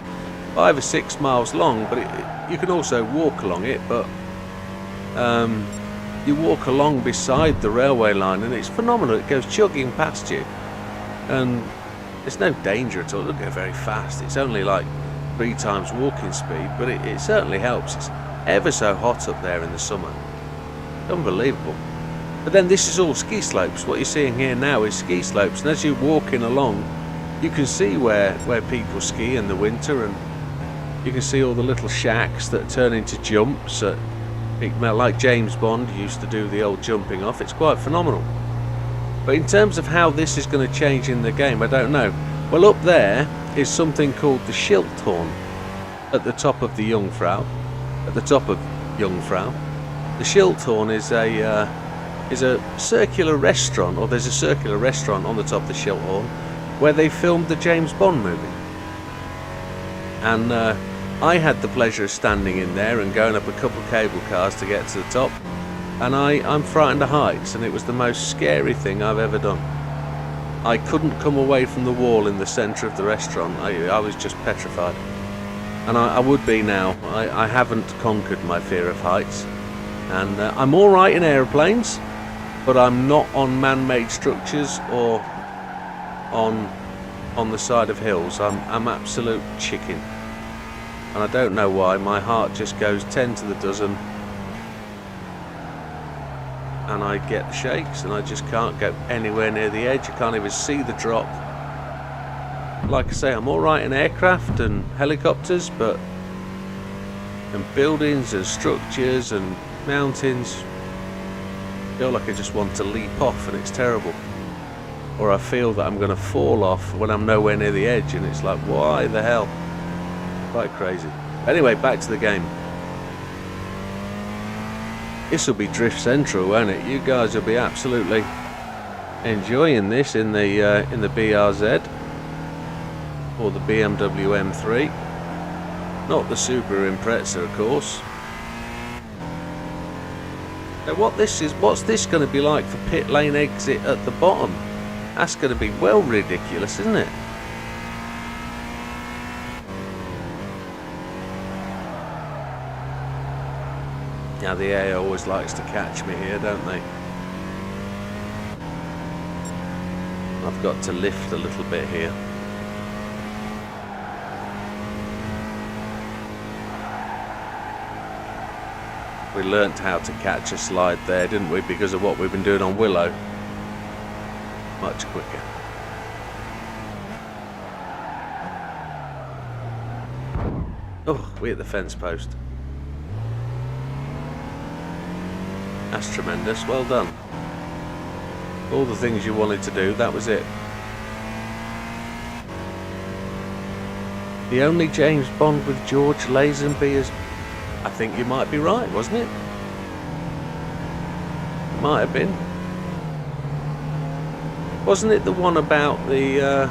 [SPEAKER 1] 5 or 6 miles long, but you can also walk along it, but you walk along beside the railway line and it's phenomenal. It goes chugging past you and there's no danger at all. It doesn't go very fast. It's only like 3 times walking speed, but it certainly helps. It's ever so hot up there in the summer. Unbelievable. But then this is all ski slopes. What you're seeing here now is ski slopes, and as you're walking along you can see where people ski in the winter, and you can see all the little shacks that turn into jumps like James Bond used to do the old jumping off. It's quite phenomenal. But in terms of how this is going to change in the game, I don't know. Well, up there is something called the Schildhorn at the top of the Jungfrau. At the top of Jungfrau, the Schildhorn is a circular restaurant, or there's a circular restaurant on the top of the Schildhorn where they filmed the James Bond movie. And I had the pleasure of standing in there and going up a couple of cable cars to get to the top, and I'm frightened of heights, and it was the most scary thing I've ever done. I couldn't come away from the wall in the centre of the restaurant. I was just petrified, and I would be now. I haven't conquered my fear of heights, and I'm alright in aeroplanes, but I'm not on man-made structures or on the side of hills. I'm absolute chicken. And I don't know why, my heart just goes 10 to the dozen and I get the shakes, and I just can't go anywhere near the edge. I can't even see the drop. Like I say, I'm alright in aircraft and helicopters, but and buildings and structures and mountains, I feel like I just want to leap off, and it's terrible. Or I feel that I'm going to fall off when I'm nowhere near the edge, and it's like, why the hell? Quite crazy. Anyway, back to the game. This will be Drift Central, won't it? You guys will be absolutely enjoying this in the BRZ or the BMW M3, not the Super Impreza, of course. Now, what's this going to be like for pit lane exit at the bottom? That's going to be well ridiculous, isn't it? Now the air always likes to catch me here, don't they? I've got to lift a little bit here. We learnt how to catch a slide there, didn't we? Because of what we've been doing on Willow. Much quicker. Oh, we hit the fence post. That's tremendous. Well done. All the things you wanted to do, that was it. The only James Bond with George Lazenby as... I think you might be right, wasn't it? Might have been. Wasn't it the one about the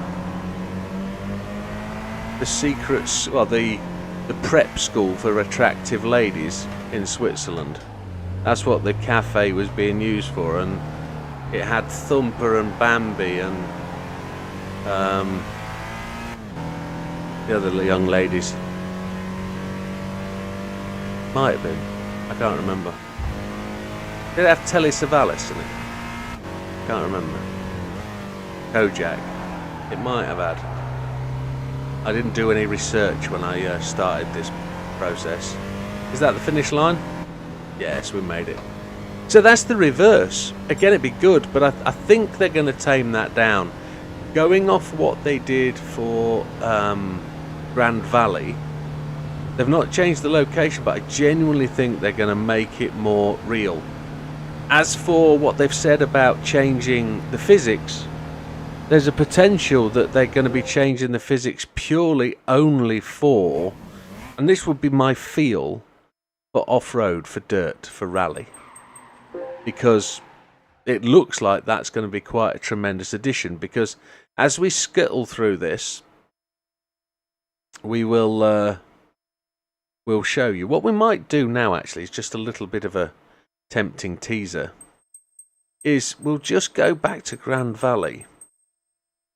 [SPEAKER 1] secrets, well, the prep school for attractive ladies in Switzerland? That's what the cafe was being used for, and it had Thumper and Bambi and the other young ladies. Might have been. I can't remember. Did it have Telly Savalas in it? Can't remember. Kojak. It might have had. I didn't do any research when I started this process. Is that the finish line? Yes, we made it. So that's the reverse. Again, it'd be good, but I think they're going to tame that down. Going off what they did for Grand Valley, they've not changed the location, but I genuinely think they're going to make it more real. As for what they've said about changing the physics, there's a potential that they're going to be changing the physics purely only for, and this would be my feel, for off-road, for dirt, for rally. Because it looks like that's going to be quite a tremendous addition, because as we skittle through this, we will we'll show you. What we might do now, actually, is just a little bit of a tempting teaser, is we'll just go back to Grand Valley,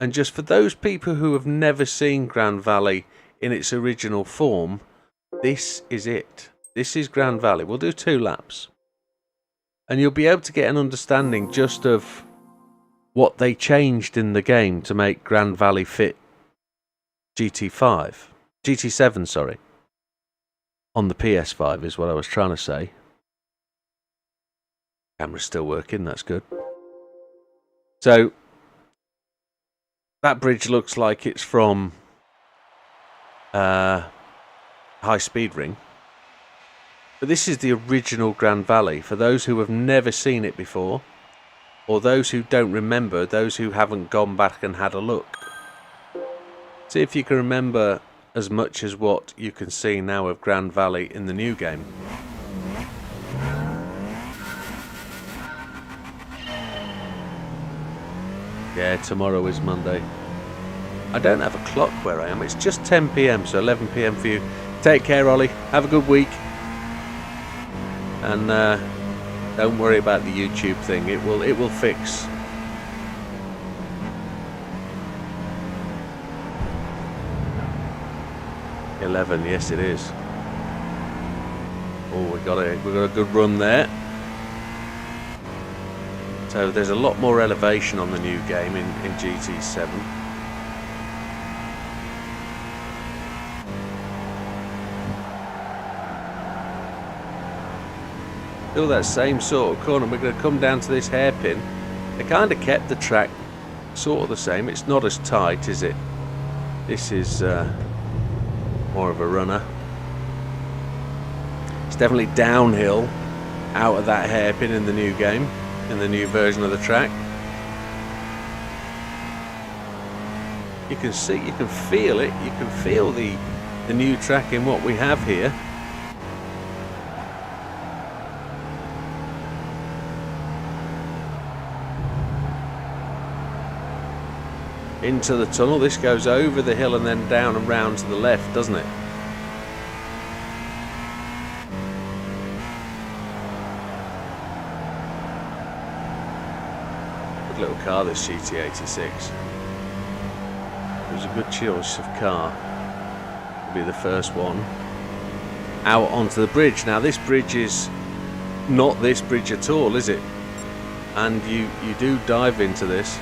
[SPEAKER 1] and just for those people who have never seen Grand Valley in its original form, this is it. This is Grand Valley. We'll do 2 laps. And you'll be able to get an understanding just of what they changed in the game to make Grand Valley fit GT7, sorry. On the PS5 is what I was trying to say. Camera's still working, that's good. So, that bridge looks like it's from High Speed Ring. But this is the original Grand Valley. For those who have never seen it before, or those who don't remember, those who haven't gone back and had a look. See if you can remember as much as what you can see now of Grand Valley in the new game. Yeah, tomorrow is Monday. I don't have a clock where I am. It's just 10 PM, so 11 PM for you. Take care, Ollie. Have a good week. And don't worry about the YouTube thing. It will fix. $11, yes it is. Oh, we got a good run there. So there's a lot more elevation on the new game in GT7. Still that same sort of corner. We're going to come down to this hairpin. They kind of kept the track sort of the same. It's not as tight, is it? This is more of a runner. It's definitely downhill out of that hairpin in the new game, in the new version of the track. You can see, you can feel it. You can feel the new track in what we have here. Into the tunnel. This goes over the hill and then down and round to the left, doesn't it? Good little car, this GT86. It was a good choice of car. It'll be the first one out onto the bridge. Now this bridge is not this bridge at all, is it? And you do dive into this.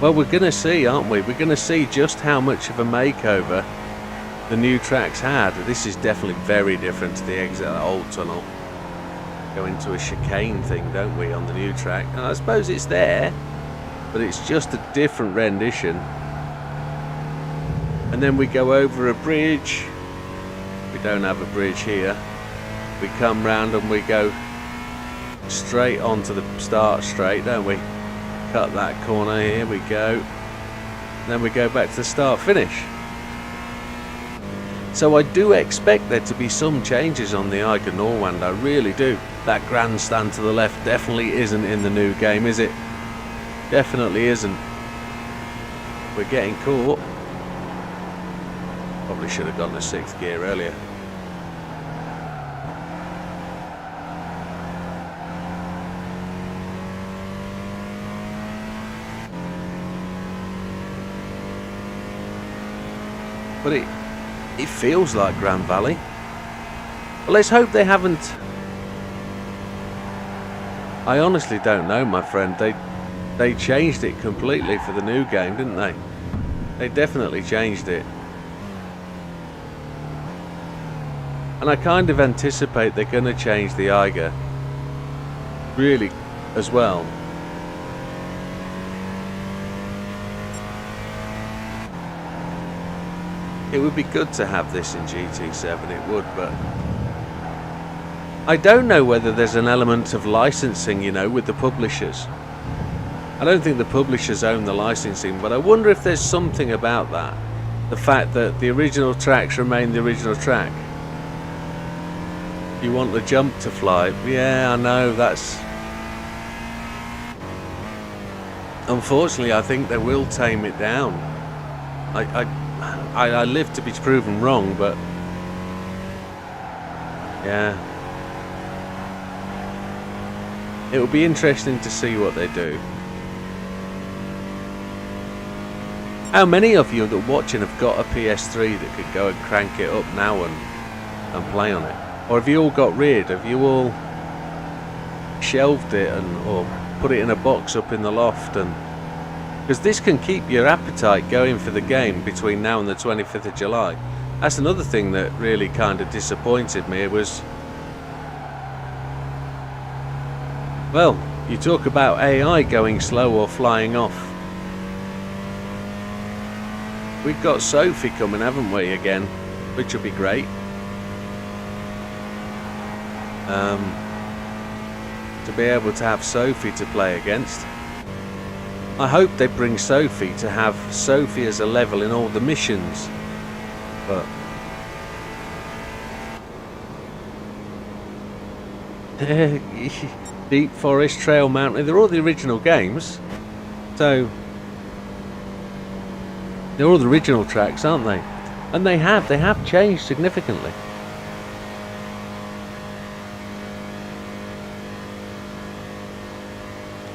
[SPEAKER 1] Well, we're going to see, aren't we? We're going to see just how much of a makeover the new track's had. This is definitely very different to the exit of the old tunnel. Go into a chicane thing, don't we, on the new track? And I suppose it's there, but it's just a different rendition. And then we go over a bridge. We don't have a bridge here. We come round and we go straight onto the start straight, don't we? Cut that corner, here we go. Then we go back to the start finish. So I do expect there to be some changes on the Iger Norwand, I really do. That grandstand to the left definitely isn't in the new game, is it? Definitely isn't. We're getting caught. Probably should have gone to 6th gear earlier. But it feels like Grand Valley. But let's hope they haven't. I honestly don't know, my friend. They changed it completely for the new game, didn't they? They definitely changed it. And I kind of anticipate they're going to change the Iger really as well. It would be good to have this in GT7, it would, but I don't know whether there's an element of licensing, you know, with the publishers. I don't think the publishers own the licensing, but I wonder if there's something about that. The fact that the original tracks remain the original track. You want the jump to fly. Yeah, I know, that's... Unfortunately, I think they will tame it down. I live to be proven wrong, but yeah, it will be interesting to see what they do. How many of you that are watching have got a PS3 that could go and crank it up now and play on it? Or have you all got rid? Have you all shelved it or put it in a box up in the loft? And because this can keep your appetite going for the game between now and the 25th of July. That's another thing that really kind of disappointed me. It was, well, you talk about AI going slow or flying off. We've got Sophie coming, haven't we, again, which will be great. To be able to have Sophie to play against. I hope they bring Sophie to have Sophie as a level in all the missions, but Deep Forest, Trail Mountain, they're all the original games, so they're all the original tracks, aren't they? And they have changed significantly.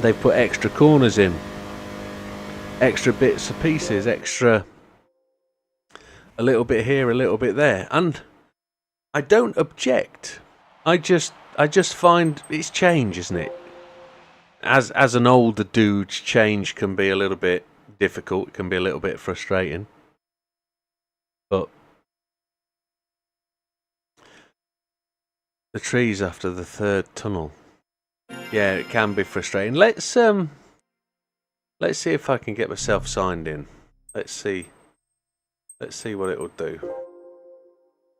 [SPEAKER 1] They've put extra corners in, extra bits and pieces, extra, a little bit here, a little bit there, and I don't object. I just find it's change, isn't it? As an older dude, change can be a little bit difficult. It can be a little bit frustrating. But the trees after the third tunnel. Yeah, it can be frustrating. Let's see if I can get myself signed in. Let's see what it'll do.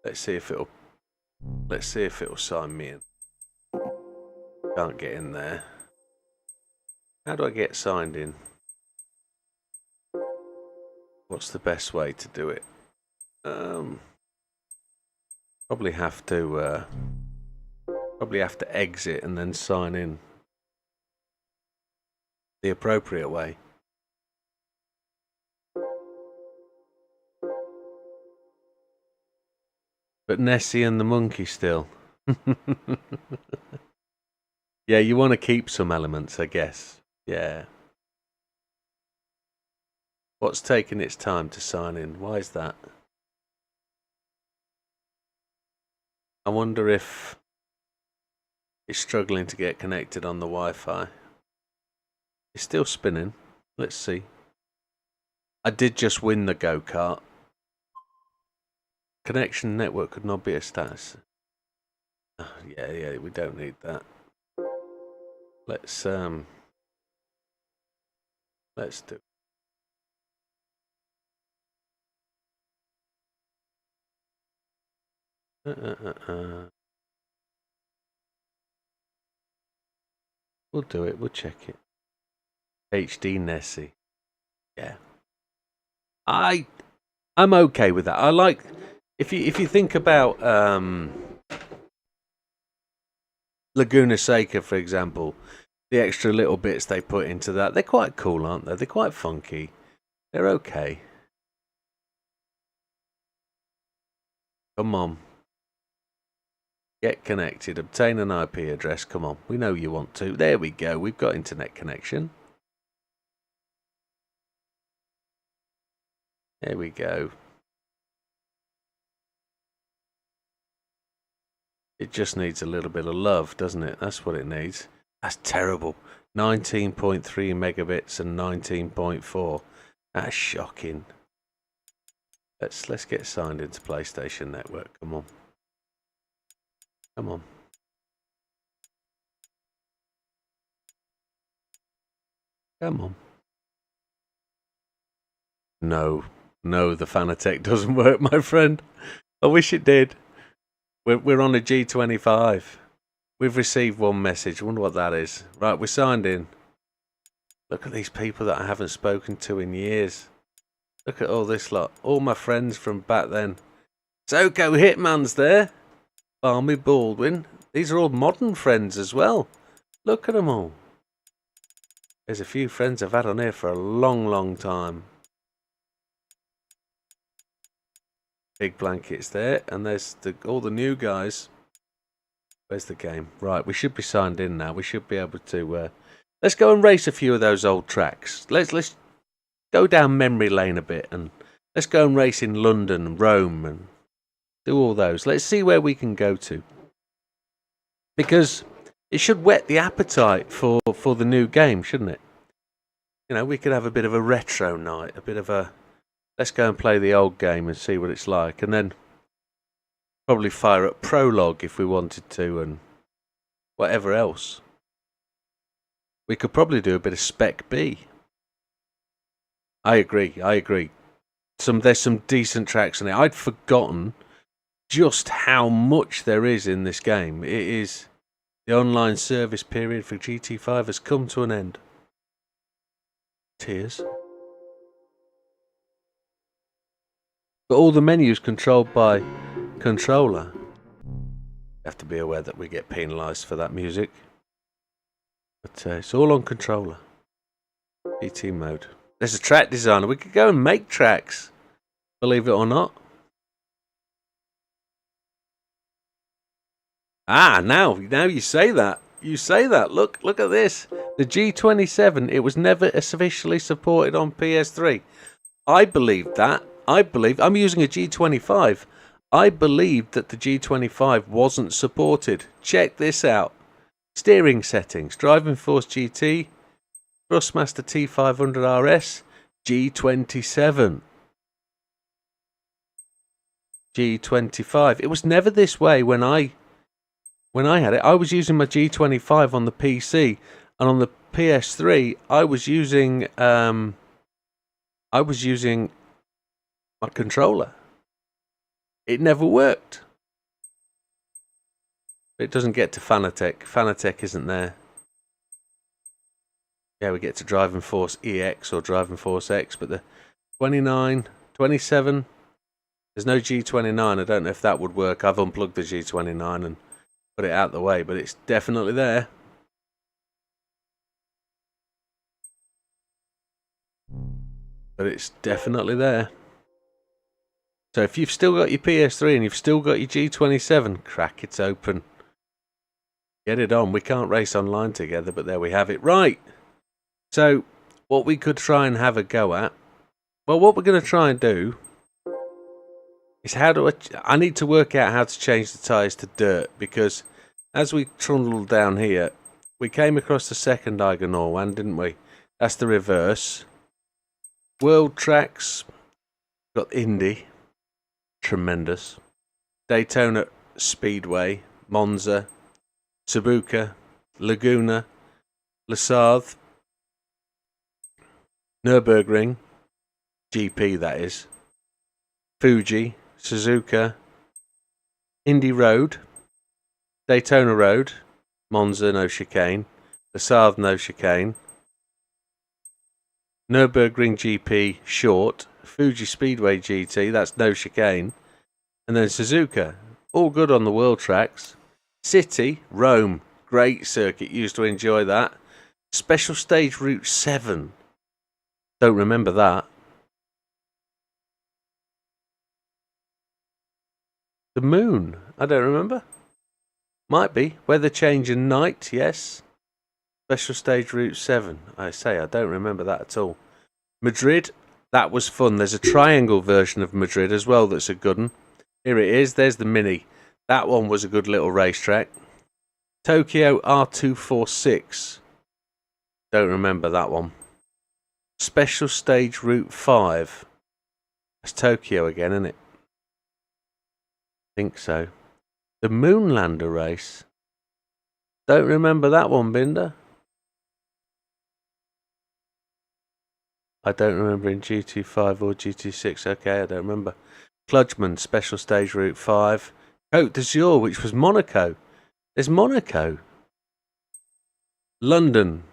[SPEAKER 1] Let's see if it'll sign me in. Can't get in there. How do I get signed in? What's the best way to do it? Probably have to exit and then sign in the appropriate way. But Nessie and the monkey still. Yeah, you want to keep some elements, I guess. Yeah. What's taking its time to sign in? Why is that? I wonder if it's struggling to get connected on the Wi-Fi. It's still spinning. Let's see. I did just win the go-kart. Connection network could not be a status. Oh, yeah, we don't need that. Let's do. We'll do it. We'll check it. HD Nessie. Yeah. I'm okay with that. I like if you think about Laguna Seca, for example, the extra little bits they put into that, they're quite cool, aren't they? They're quite funky. They're okay. Come on. Get connected. Obtain an IP address. Come on. We know you want to. There we go. We've got internet connection. There we go. It just needs a little bit of love, doesn't it? That's what it needs. That's terrible. 19.3 megabits and 19.4. That's shocking. Let's get signed into PlayStation Network. Come on. Come on. Come on. No, the Fanatec doesn't work, my friend. I wish it did. We're on a G25. We've received one message. I wonder what that is. Right, we're signed in. Look at these people that I haven't spoken to in years. Look at all this lot. All my friends from back then. Soko Hitman's there. Barmy Baldwin. These are all modern friends as well. Look at them all. There's a few friends I've had on here for a long, long time. Big Blankets there. And there's all the new guys. Where's the game? Right, we should be signed in now. We should be able to... let's go and race a few of those old tracks. Let's go down memory lane a bit. And let's go and race in London and Rome and do all those. Let's see where we can go to. Because it should whet the appetite for the new game, shouldn't it? You know, we could have a bit of a retro night. A bit of a... Let's go and play the old game and see what it's like. And then... probably fire up Prologue if we wanted to, and whatever else. We could probably do a bit of Spec B. I agree. There's some decent tracks in it. I'd forgotten just how much there is in this game. It is... the online service period for GT5 has come to an end. Tears. But all the menus controlled by controller. You have to be aware that we get penalised for that music. But it's all on controller. GT mode. There's a track designer. We could go and make tracks. Believe it or not. Ah, now you say that. You say that. Look at this. The G27, it was never officially supported on PS3. I believed that. I'm using a G25. I believed that the G25 wasn't supported. Check this out. Steering settings. Driving Force GT. Thrustmaster T500 RS. G27. G25. It was never this way when I When I had it, I was using my G25 on the PC, and on the PS3, I was using my controller. It never worked. It doesn't get to Fanatec. Fanatec isn't there. Yeah, we get to Driving Force EX or Driving Force X, but the 29, 27, there's no G29. I don't know if that would work. I've unplugged the G29 and put it out the way, but it's definitely there. But it's definitely there. So if you've still got your PS3 and you've still got your G27, crack it open. Get it on. We can't race online together, but there we have it. Right. So what we could try and have a go at, well, what we're going to try and do is I need to work out how to change the tyres to dirt, because as we trundled down here, we came across the second Iger Norwand, didn't we? That's the reverse. World tracks, got Indy, tremendous. Daytona Speedway, Monza, Suzuka, Laguna, Lesarth, Nürburgring, GP that is, Fuji, Suzuka, Indy Road, Daytona Road, Monza no chicane, Lesarth no chicane, Nürburgring GP short, Fuji Speedway GT, that's no chicane, and then Suzuka, all good on the world tracks. City, Rome, great circuit, used to enjoy that. Special stage Route 7, don't remember that. The moon, I don't remember. Might be. Weather change and night, yes. Special stage Route 7, I say, I don't remember that at all. Madrid, that was fun. There's a triangle version of Madrid as well that's a good one. Here it is, there's the Mini. That one was a good little racetrack. Tokyo R246. Don't remember that one. Special stage Route 5. That's Tokyo again, isn't it? I think so. The Moonlander race. Don't remember that one, Binder. I don't remember in GT5 or GT6. Okay, I don't remember. Kludgeman, Special Stage Route 5. Côte d'Azur, which was Monaco. There's Monaco. London.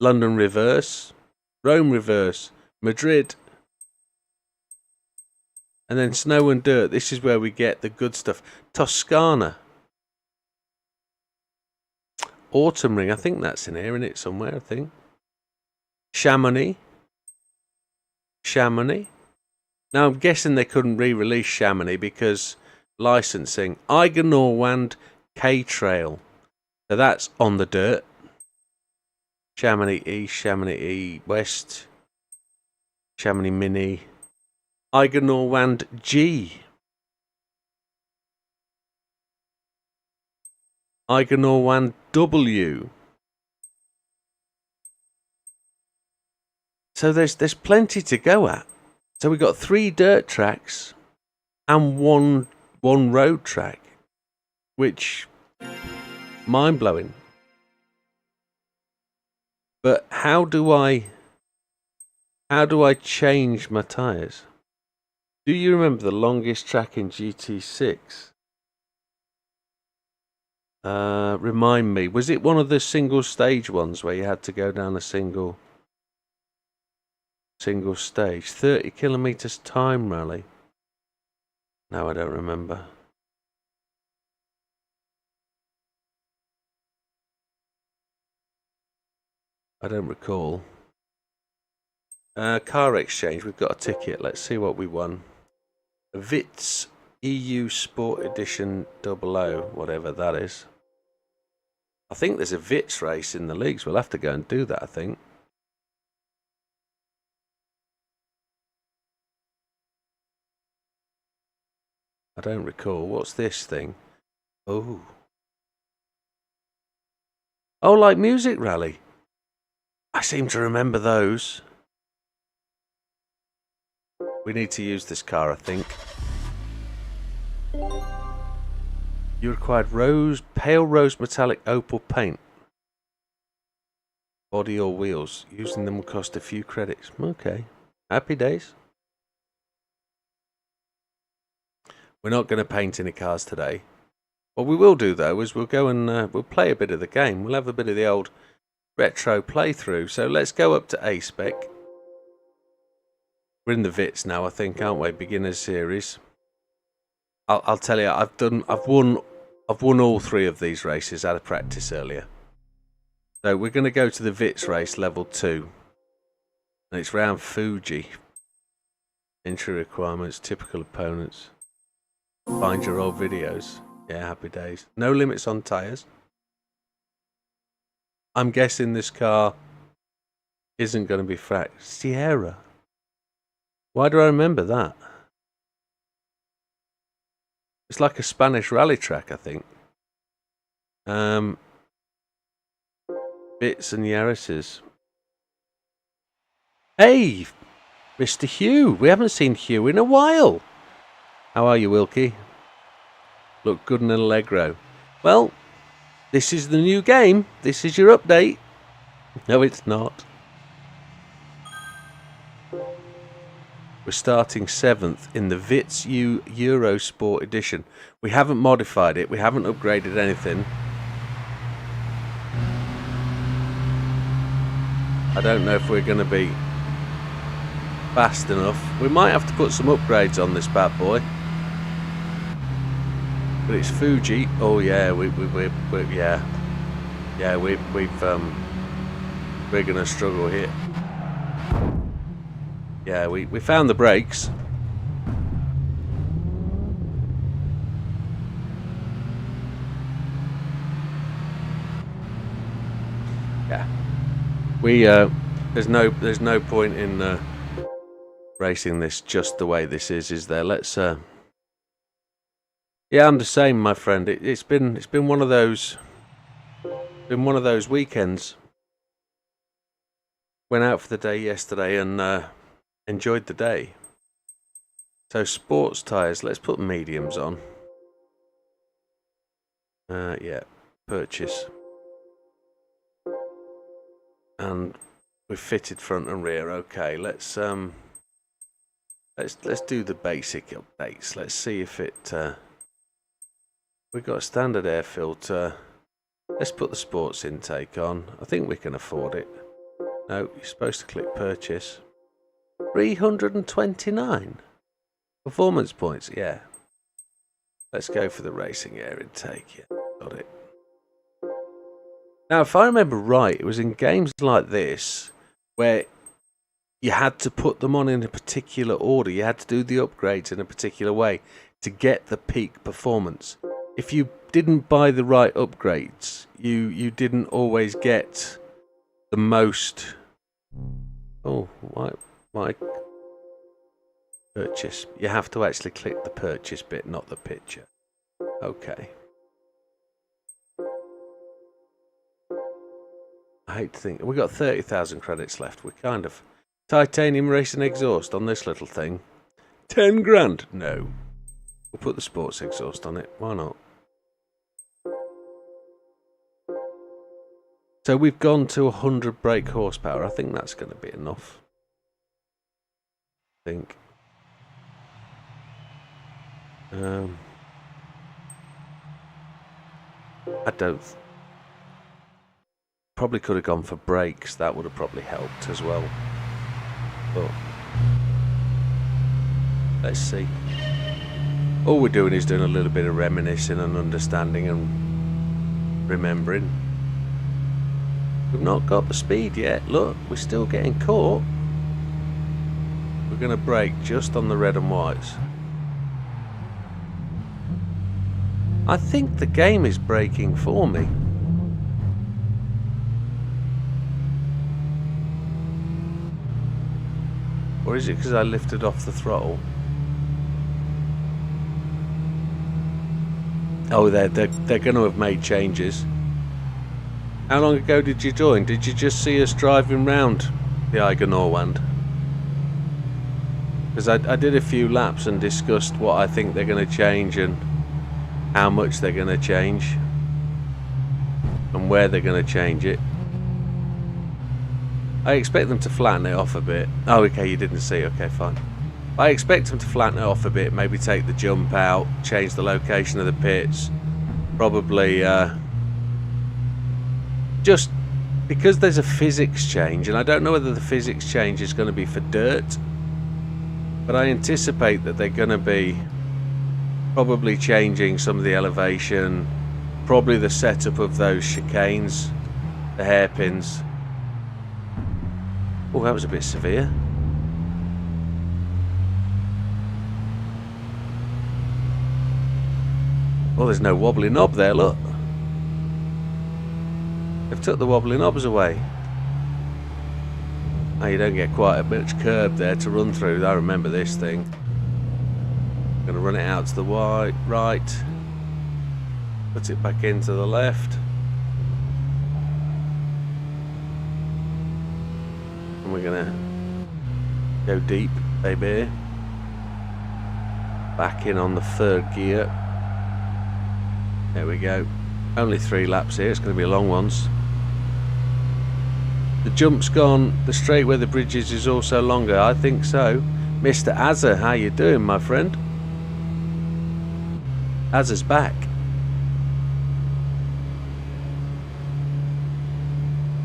[SPEAKER 1] London reverse. Rome reverse. Madrid. And then snow and dirt. This is where we get the good stuff. Toscana. Autumn Ring. I think that's in here, isn't it? Somewhere, I think. Chamonix. Chamonix. Now, I'm guessing they couldn't re-release Chamonix because licensing. Iger Norwand K-Trail. So that's on the dirt. Chamonix East, Chamonix West. Chamonix Mini. Iger Norwand G. Iger Norwand W. So there's plenty to go at. So we've got 3 dirt tracks and one road track, which mind blowing. But how do I change my tyres? Do you remember the longest track in GT6? Remind me. Was it one of the single stage ones where you had to go down a single stage? 30 kilometers time rally. No, I don't remember. I don't recall. Car exchange. We've got a ticket. Let's see what we won. Vitz EU Sport Edition 00, whatever that is. I think there's a Vitz race in the leagues. We'll have to go and do that, I think. I don't recall. What's this thing? Oh. Oh, like Music Rally. I seem to remember those. We need to use this car, I think. You required pale rose metallic opal paint. Body or wheels. Using them will cost a few credits. Okay. Happy days. We're not going to paint any cars today. What we will do, though, is we'll go and we'll play a bit of the game. We'll have a bit of the old retro playthrough. So let's go up to A-Spec. We're in the Vits now, I think, aren't we? Beginners series. I'll tell you, I've won all 3 of these races out of practice earlier. So we're going to go to the Vits race level 2. And it's round Fuji. Entry requirements, typical opponents. Find your old videos. Yeah, happy days. No limits on tyres. I'm guessing this car isn't going to be fracked. Sierra. Why do I remember that? It's like a Spanish rally track, I think. Bits and Yaris's. Hey, Mr. Hugh. We haven't seen Hugh in a while. How are you, Wilkie? Look good and allegro. Well, this is the new game. This is your update. No, it's not. We're starting 7th in the Vits U Eurosport Edition. We haven't modified it. We haven't upgraded anything. I don't know if we're going to be fast enough. We might have to put some upgrades on this bad boy. But it's Fuji. Oh yeah, we're gonna struggle here. Yeah, we found the brakes. Yeah, there's no point in racing this just the way this is there? Let's yeah, I'm the same, my friend. It's been one of those weekends. Went out for the day yesterday and enjoyed the day. So sports tyres, let's put mediums on. Yeah, purchase. And we've fitted front and rear. Okay, let's do the basic updates. Let's see if it we've got a standard air filter. Let's put the sports intake on. I think we can afford it. No, you're supposed to click purchase. 329 performance points. Yeah. Let's go for the racing air intake. Yeah, got it. Now, if I remember right, it was in games like this where you had to put them on in a particular order. You had to do the upgrades in a particular way to get the peak performance. If you didn't buy the right upgrades, you didn't always get the most. Oh, why purchase? You have to actually click the purchase bit, not the picture. Okay. I hate to think we got 30,000 credits left. We're kind of titanium racing exhaust on this little thing. 10 grand? No. We'll put the sports exhaust on it. Why not? So we've gone to 100 brake horsepower. I think that's going to be enough. I think. I don't. Probably could have gone for brakes. That would have probably helped as well. But let's see. All we're doing is doing a little bit of reminiscing and understanding and remembering. We've not got the speed yet. Look, we're still getting caught. We're going to brake just on the red and whites. I think the game is braking for me. Or is it because I lifted off the throttle? Oh, they're going to have made changes. How long ago did you join? Did you just see us driving round the Iger Norwand? Because I did a few laps and discussed what I think they're going to change, and how much they're going to change and where they're going to change it. I expect them to flatten it off a bit. Oh, okay, you didn't see. Okay, fine. I expect them to flatten it off a bit, maybe take the jump out, change the location of the pits, probably just because there's a physics change, and I don't know whether the physics change is going to be for dirt, but I anticipate that they're going to be probably changing some of the elevation, probably the setup of those chicanes, the hairpins. Oh, that was a bit severe. Oh, there's no wobbly knob there, look. They've took the wobbly knobs away. Oh, you don't get quite a much curb there to run through. I remember this thing. I'm going to run it out to the right. Put it back into the left. And we're going to go deep, baby. Back in on the third gear. There we go. Only 3 laps here. It's going to be long ones. The jump's gone. The straight where the bridge is also longer. I think so. Mr. Azza, how you doing, my friend? Azza's back.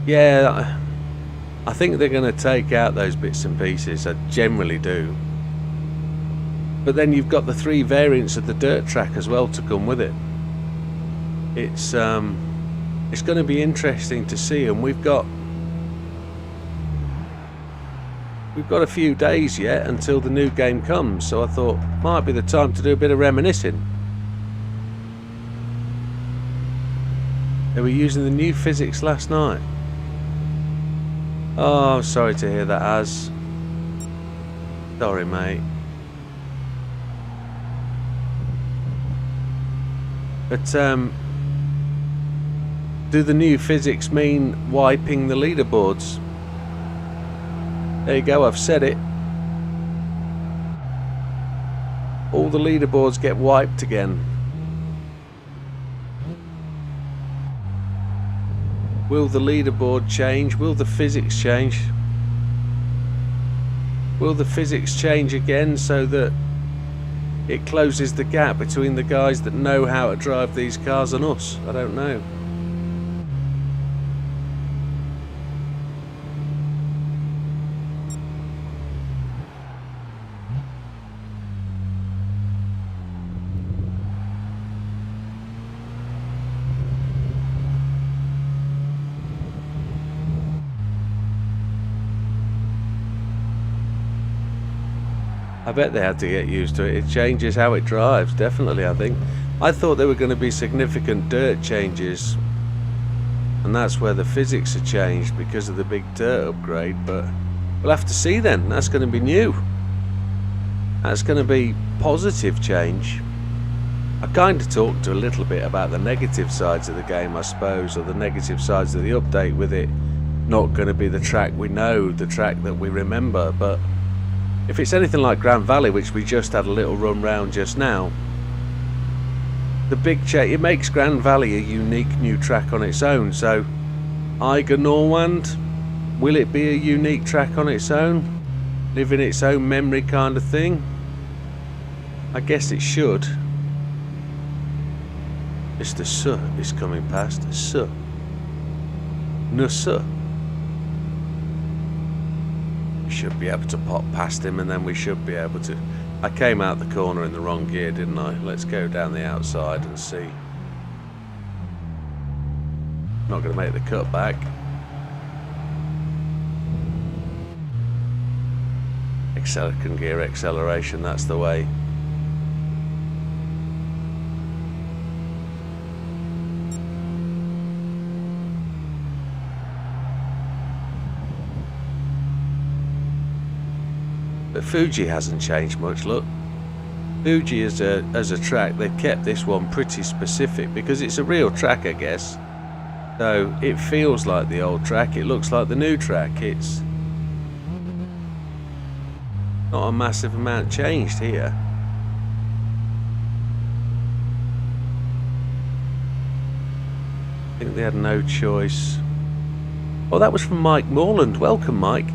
[SPEAKER 1] Yeah, I think they're going to take out those bits and pieces. I generally do. But then you've got the 3 variants of the dirt track as well to come with it. It's going to be interesting to see, and we've got a few days yet until the new game comes, so I thought might be the time to do a bit of reminiscing. They were using the new physics last night. Oh, I'm sorry to hear that, Az. Sorry, mate. But do the new physics mean wiping the leaderboards? There you go, I've said it. All the leaderboards get wiped again. Will the leaderboard change? Will the physics change? Will the physics change again so that it closes the gap between the guys that know how to drive these cars and us? I don't know. I bet they had to get used to it. It changes how it drives, definitely, I think. I thought there were going to be significant dirt changes, and that's where the physics are changed because of the big dirt upgrade, but we'll have to see then. That's going to be new. That's going to be positive change. I kind of talked a little bit about the negative sides of the game, I suppose, or the negative sides of the update, with it not going to be the track we know, the track that we remember, but if it's anything like Grand Valley, which we just had a little run round just now, the big change, it makes Grand Valley a unique new track on its own. So Iger Norwand, will it be a unique track on its own, live in its own memory kind of thing? I guess it should. Mr. Sir is coming past. Sir. No, sir. We should be able to pop past him, and then we should be able to... I came out the corner in the wrong gear, didn't I? Let's go down the outside and see. Not going to make the cut back. Second gear acceleration, that's the way. But Fuji hasn't changed much, look. Fuji as a track, they've kept this one pretty specific because it's a real track, I guess. So it feels like the old track, it looks like the new track. It's not a massive amount changed here. I think they had no choice. Oh, that was from Mike Morland. Welcome, Mike.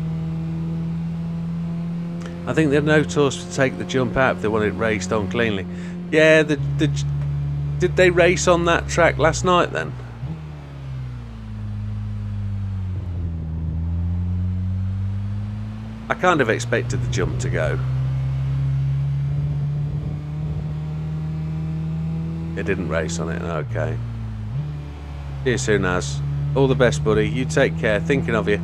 [SPEAKER 1] I think they had no choice to take the jump out if they wanted it raced on cleanly. Yeah, did they race on that track last night then? I kind of expected the jump to go. It didn't race on it, okay. See you soon, Az. All the best, buddy. You take care. Thinking of you.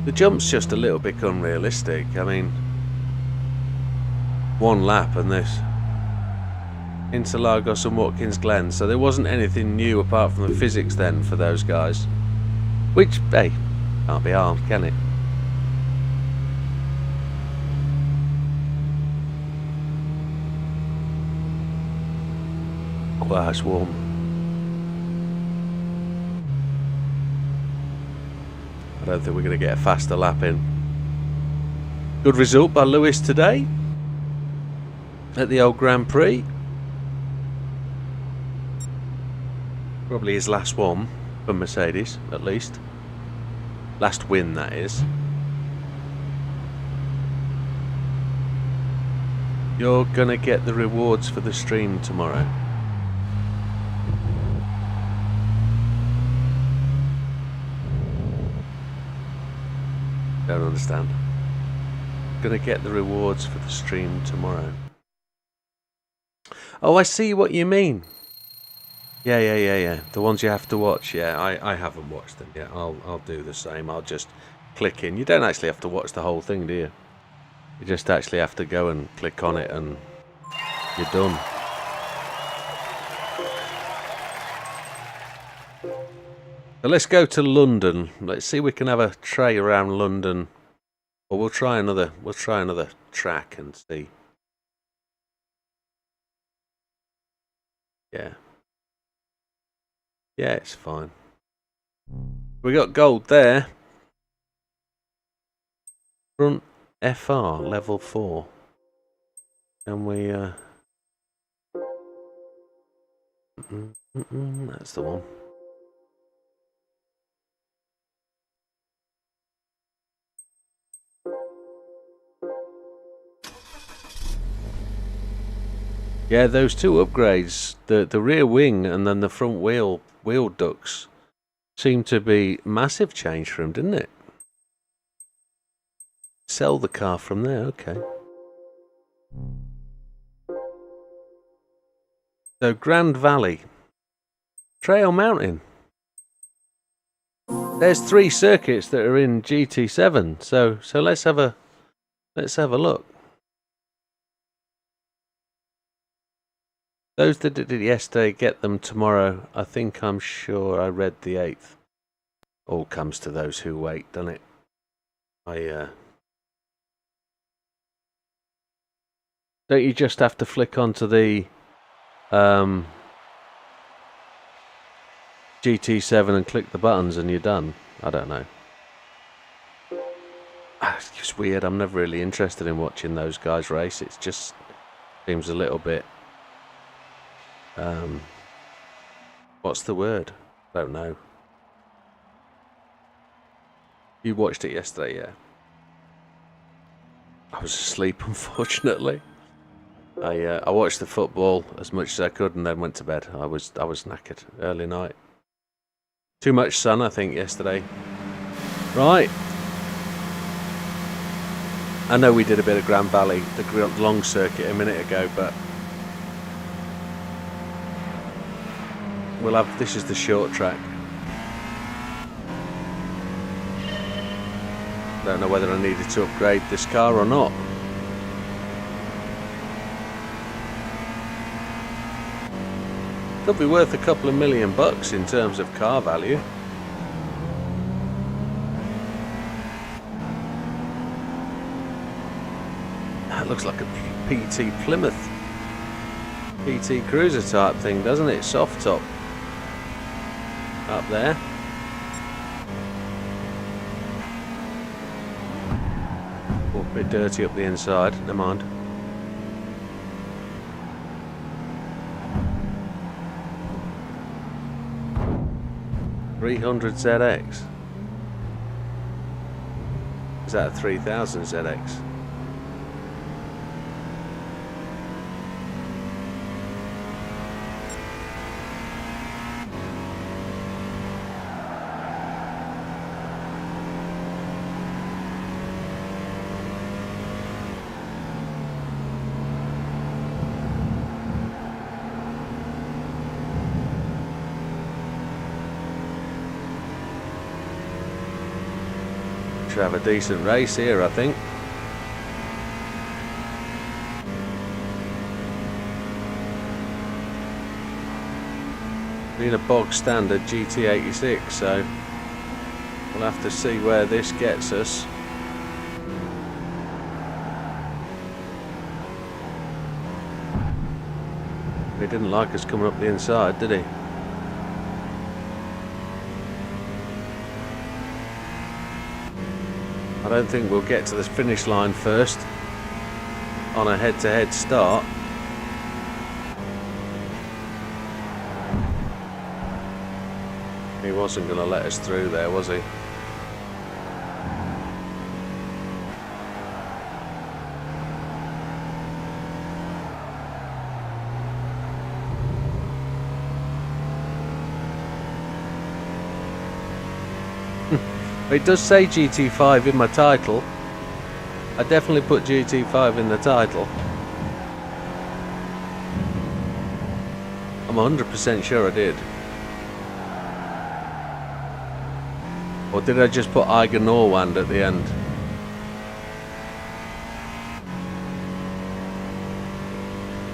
[SPEAKER 1] The jump's just a little bit unrealistic. I mean, one lap and this into Lagos and Watkins Glen, so there wasn't anything new apart from the physics then for those guys, which, hey, can't be harmed, can it? Wow, it's warm. I don't think we're going to get a faster lap in. Good result by Lewis today at the old Grand Prix. Probably his last one for Mercedes, at least. Last win, that is. You're going to get the rewards for the stream tomorrow. Don't understand. Gonna get the rewards for the stream tomorrow. Oh, I see what you mean. Yeah. The ones you have to watch. Yeah, I haven't watched them yet. I'll do the same. I'll just click in. You don't actually have to watch the whole thing, do you? You just actually have to go and click on it and you're done. So let's go to London. Let's see if we can have a tray around London. Or we'll try another track and see. Yeah. Yeah, it's fine. We got gold there. Front FR level 4. Can we that's the one. Yeah, those two upgrades, the rear wing and then the front wheel ducts, seemed to be massive change for him, didn't it? Sell the car from there, okay. So Grand Valley, Trail Mountain. There's 3 circuits that are in GT7, so let's have a look. Those that did it yesterday get them tomorrow. I'm sure I read the 8th. All comes to those who wait, doesn't it? Don't you just have to flick onto the GT7 and click the buttons and you're done? I don't know. It's just weird. I'm never really interested in watching those guys race. It just seems a little bit... what's the word? I don't know. You watched it yesterday, yeah? I was asleep, unfortunately. I watched the football as much as I could and then went to bed. I was knackered. Early night. Too much sun, I think, yesterday. Right. I know we did a bit of Grand Valley, the long circuit, a minute ago, but we'll have... This is the short track. Don't know whether I needed to upgrade this car or not. Could be worth a couple of $1,000,000 in terms of car value. That looks like a PT Plymouth, PT Cruiser type thing, doesn't it? Soft top up there. Bit dirty up the inside, never mind. $300ZX. Is that a 3000ZX? Should have a decent race here, I think. Being a bog standard GT86, so we'll have to see where this gets us. He didn't like us coming up the inside, did he? I don't think we'll get to the finish line first on a head-to-head start. He wasn't going to let us through there, was he? It does say GT5 in my title. I definitely put GT5 in the title. I'm 100% sure I did. Or did I just put Iger Norwand at the end?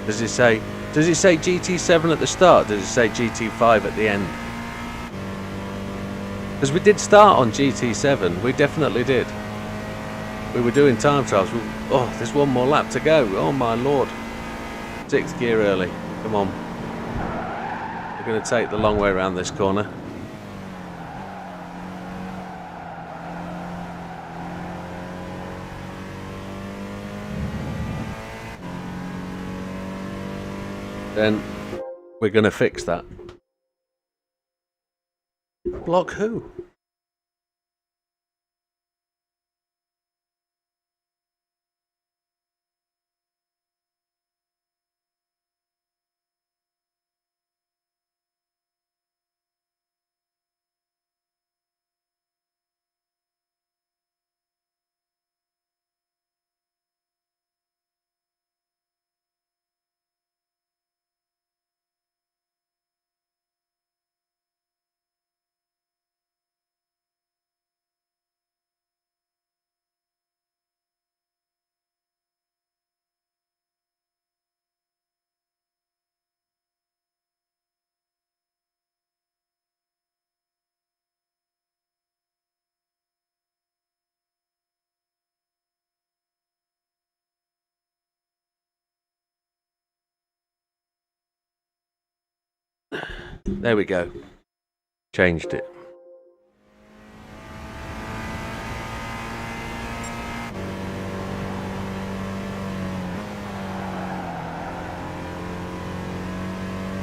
[SPEAKER 1] Does it say GT7 at the start? Does it say GT5 at the end? Because we did start on GT7, we definitely did. We were doing time trials. Oh, there's one more lap to go. Oh my lord. 6th gear early. Come on. We're going to take the long way around this corner. Then we're going to fix that. Block who? There we go. Changed it.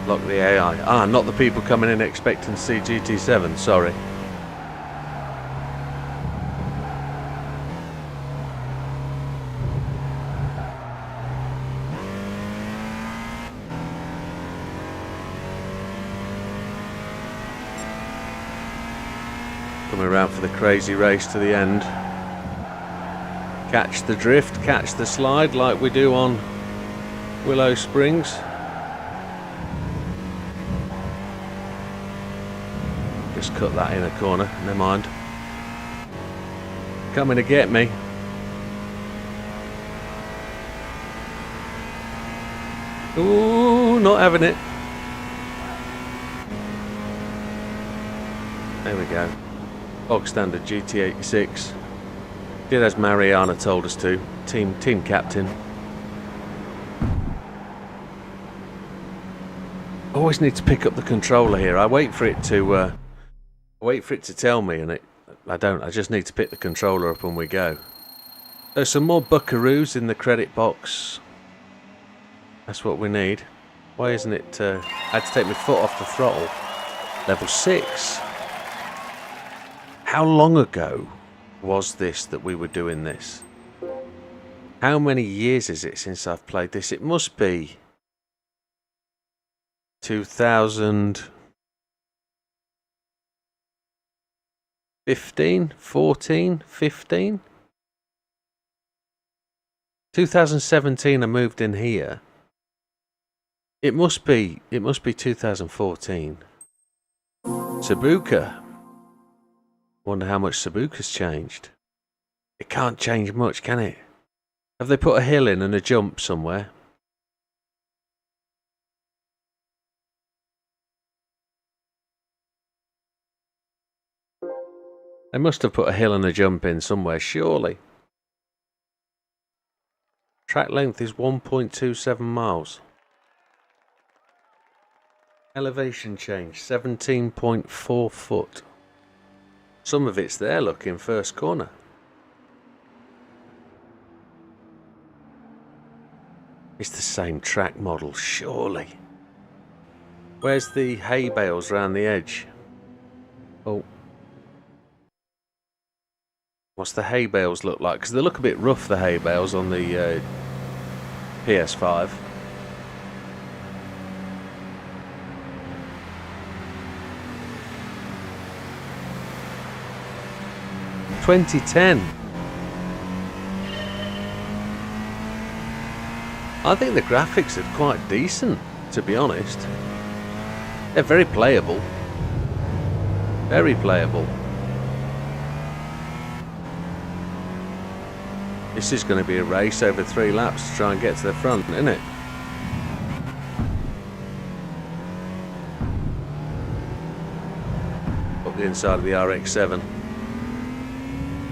[SPEAKER 1] Lock the AI. Ah, not the people coming in expecting to see GT7, sorry. Coming around for the crazy race to the end. Catch the drift, catch the slide like we do on Willow Springs. Just cut that in a corner, never mind. Coming to get me. Ooh, not having it. There we go. Bog standard GT86. Did as Mariana told us to. Team captain. Always need to pick up the controller here. I wait for it to tell me, and I don't. I just need to pick the controller up and we go. There's some more buckaroos in the credit box. That's what we need. Why isn't it... I had to take my foot off the throttle. Level 6. How long ago was this that we were doing this? How many years is it since I've played this? It must be 2015, 14, 15? 2017 I moved in here. It must be 2014. Sabuka. Wonder how much Sabuka's changed. It can't change much, can it? Have they put a hill in and a jump somewhere? They must have put a hill and a jump in somewhere, surely. Track length is 1.27 miles. Elevation change, 17.4 foot. Some of it's there, look, in first corner. It's the same track model, surely. Where's the hay bales round the edge? Oh. What's the hay bales look like? Because they look a bit rough, the hay bales on the PS5. ...2010. I think the graphics are quite decent, to be honest. They're very playable. Very playable. This is going to be a race over 3 laps to try and get to the front, isn't it? Up the inside of the RX-7.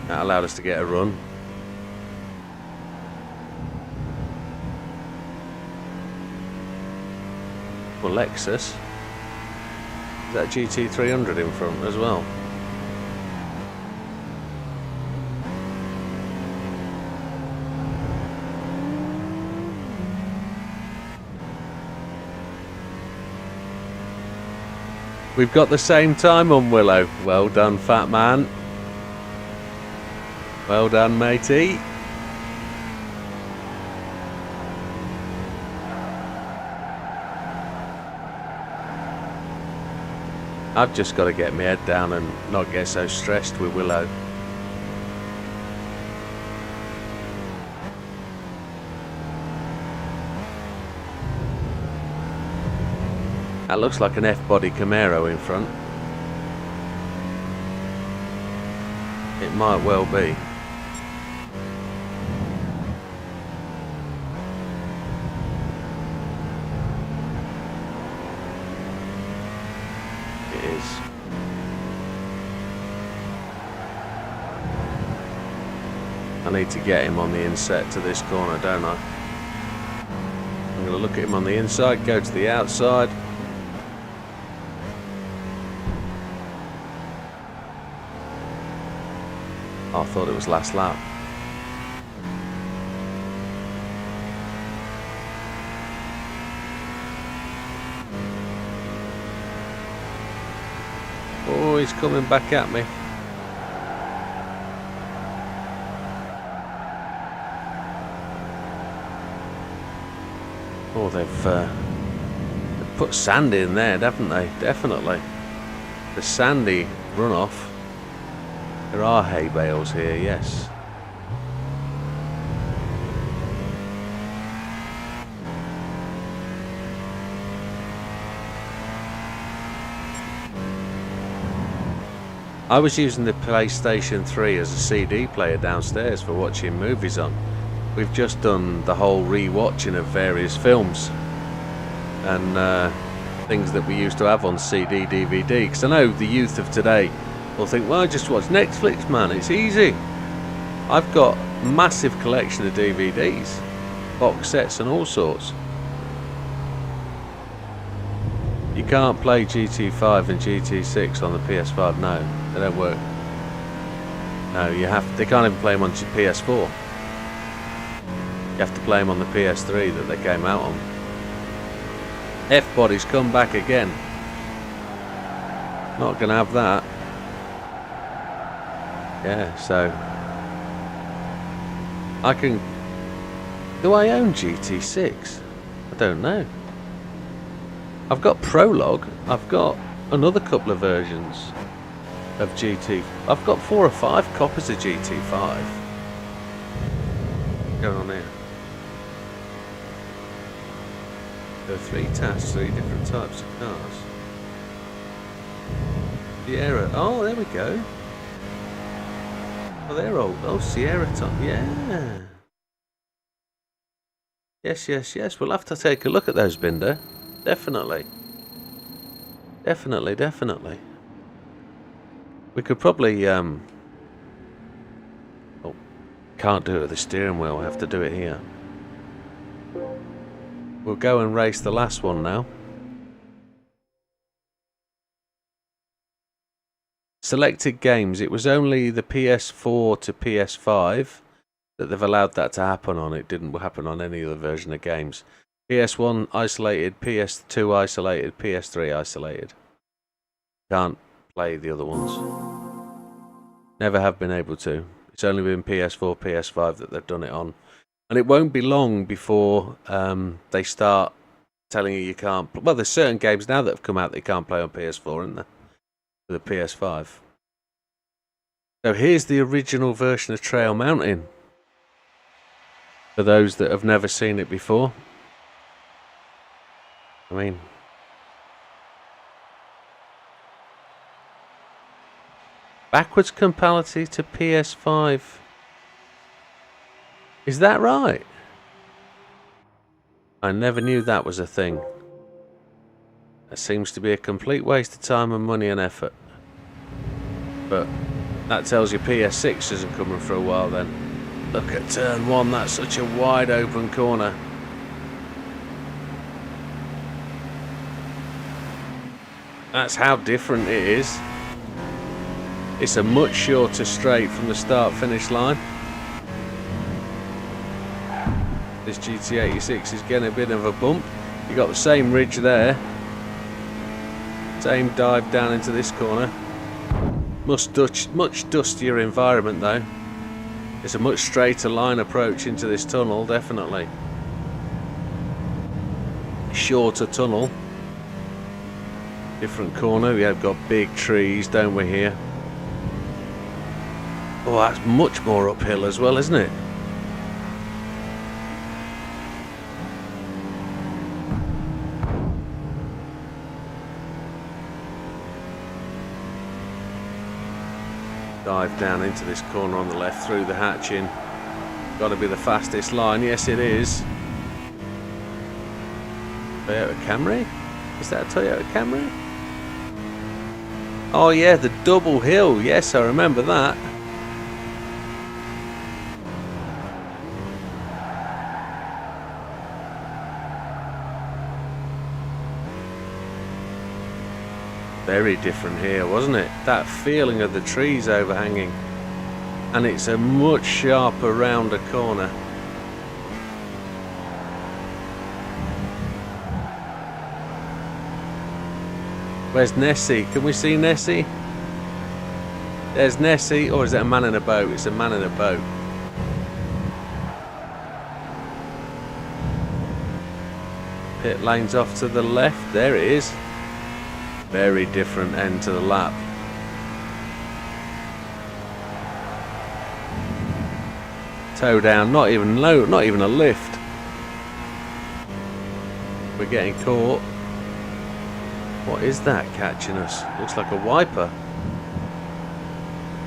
[SPEAKER 1] That allowed us to get a run. Well, Lexus. Is that GT300 in front as well? We've got the same time on Willow. Well done, fat man. Well done, matey. I've just got to get my head down and not get so stressed with Willow. That looks like an F-body Camaro in front. It might well be. It is. I need to get him on the inset to this corner, don't I? I'm going to look at him on the inside, go to the outside. I thought it was last lap. Oh, he's coming back at me. Oh, they've put sand in there, haven't they? Definitely. The sandy runoff. There are hay bales here, yes. I was using the PlayStation 3 as a CD player downstairs for watching movies on. We've just done the whole re-watching of various films and things that we used to have on CD, DVD. Because I know the youth of today will think, well, just watch Netflix, man, it's easy. I've got a massive collection of DVDs, box sets and all sorts. You can't play GT5 and GT6 on the PS5, no, they don't work. No, you have. They can't even play them on PS4. You have to play them on the PS3 that they came out on. F-body's come back again. Not gonna have that. Yeah, so I can. Do I own GT6? I don't know. I've got Prologue. I've got another couple of versions of GT. I've got 4 or 5 copies of GT5. What's going on here? There are 3 tasks, 3 different types of cars. Sierra. Oh, there we go. Oh, they're old. Oh, Sierra top. Yeah. Yes, yes, yes. We'll have to take a look at those, Binder. Definitely. Definitely, definitely. We could probably, oh, can't do it with the steering wheel. We have to do it here. We'll go and race the last one now. Selected games. It was only the PS4 to PS5 that they've allowed that to happen on. It didn't happen on any other version of games. PS1 isolated, PS2 isolated, PS3 isolated. Can't play the other ones. Never have been able to. It's only been PS4, PS5 that they've done it on. And it won't be long before they start telling you can't... Well, there's certain games now that have come out that you can't play on PS4, isn't there? For the PS5. So here's the original version of Trail Mountain. For those that have never seen it before. I mean... Backwards compatibility to PS5. Is that right? I never knew that was a thing. That seems to be a complete waste of time and money and effort. But that tells you PS6 isn't coming for a while then. Look at turn 1, that's such a wide open corner. That's how different it is. It's a much shorter straight from the start-finish line. This GT86 is getting a bit of a bump. You got the same ridge there. Same dive down into this corner. Much dustier environment though. It's a much straighter line approach into this tunnel, definitely. Shorter tunnel. Different corner. We have got big trees, don't we, here? Oh, that's much more uphill as well, isn't it? Dive down into this corner on the left through the hatching. Got to be the fastest line. Yes, it is. Toyota Camry? Is that a Toyota Camry? Oh yeah, the double hill. Yes, I remember that. Very different here, wasn't it? That feeling of the trees overhanging. And it's a much sharper, rounder corner. Where's Nessie? Can we see Nessie? There's Nessie. Or is it a man in a boat? It's a man in a boat. Pit lane's off to the left. There it is. Very different end to the lap. Toe down, not even low, not even a lift. We're getting caught. What is that catching us? Looks like a wiper.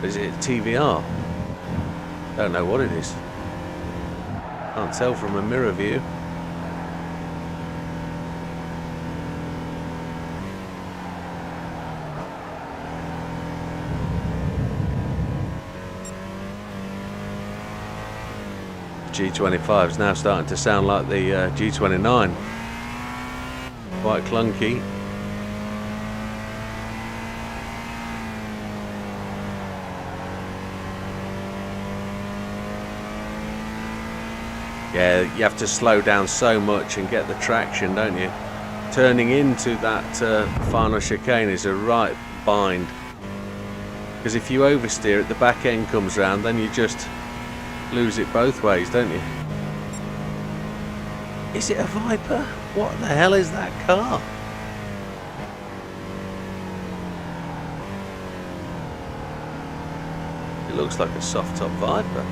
[SPEAKER 1] Is it TVR? Don't know what it is. Can't tell from a mirror view. G25 is now starting to sound like the G29. Quite clunky. Yeah, you have to slow down so much and get the traction, don't you? Turning into that final chicane is a right bind. Because if you oversteer it, the back end comes round, then you just lose it both ways, don't you? Is it a Viper? What the hell is that car? It looks like a soft top Viper.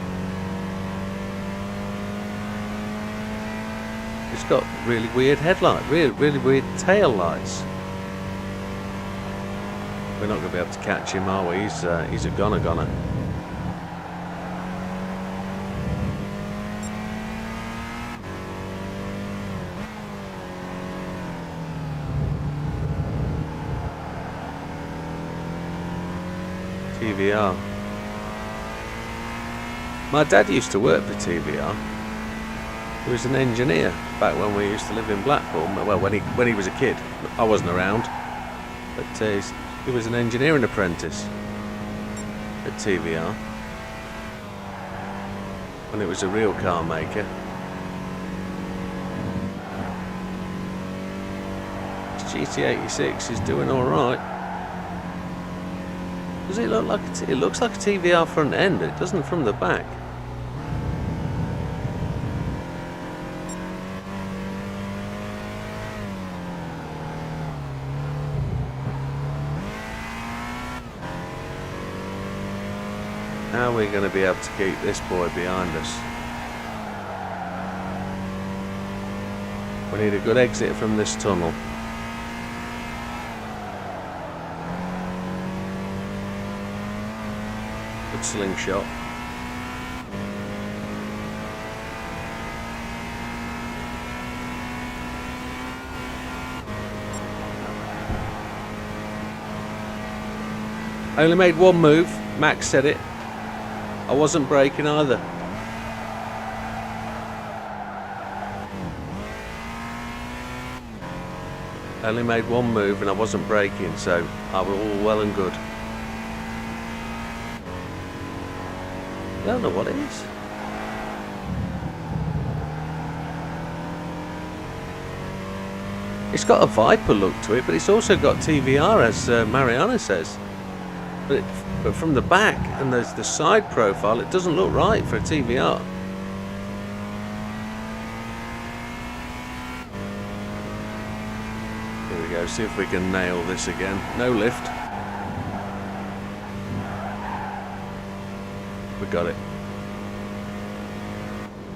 [SPEAKER 1] It's got really weird headlight, really weird tail lights. We're not going to be able to catch him, are we? He's a goner. TVR. My dad used to work for TVR. He was an engineer back when we used to live in Blackpool. Well, when he was a kid, I wasn't around, but he was an engineering apprentice at TVR when it was a real car maker. GT86 is doing all right. Does it look like it looks like a TVR front end? It doesn't from the back. How are we going to be able to keep this boy behind us? We need a good exit from this tunnel. Good slingshot. I only made one move. Max said it. I wasn't braking either. I only made one move and I wasn't braking, so I was all well and good. I don't know what it is. It's got a Viper look to it, but it's also got TVR, as Mariana says. But from the back and there's the side profile, it doesn't look right for a TVR. Here we go, see if we can nail this again. No lift. We got it.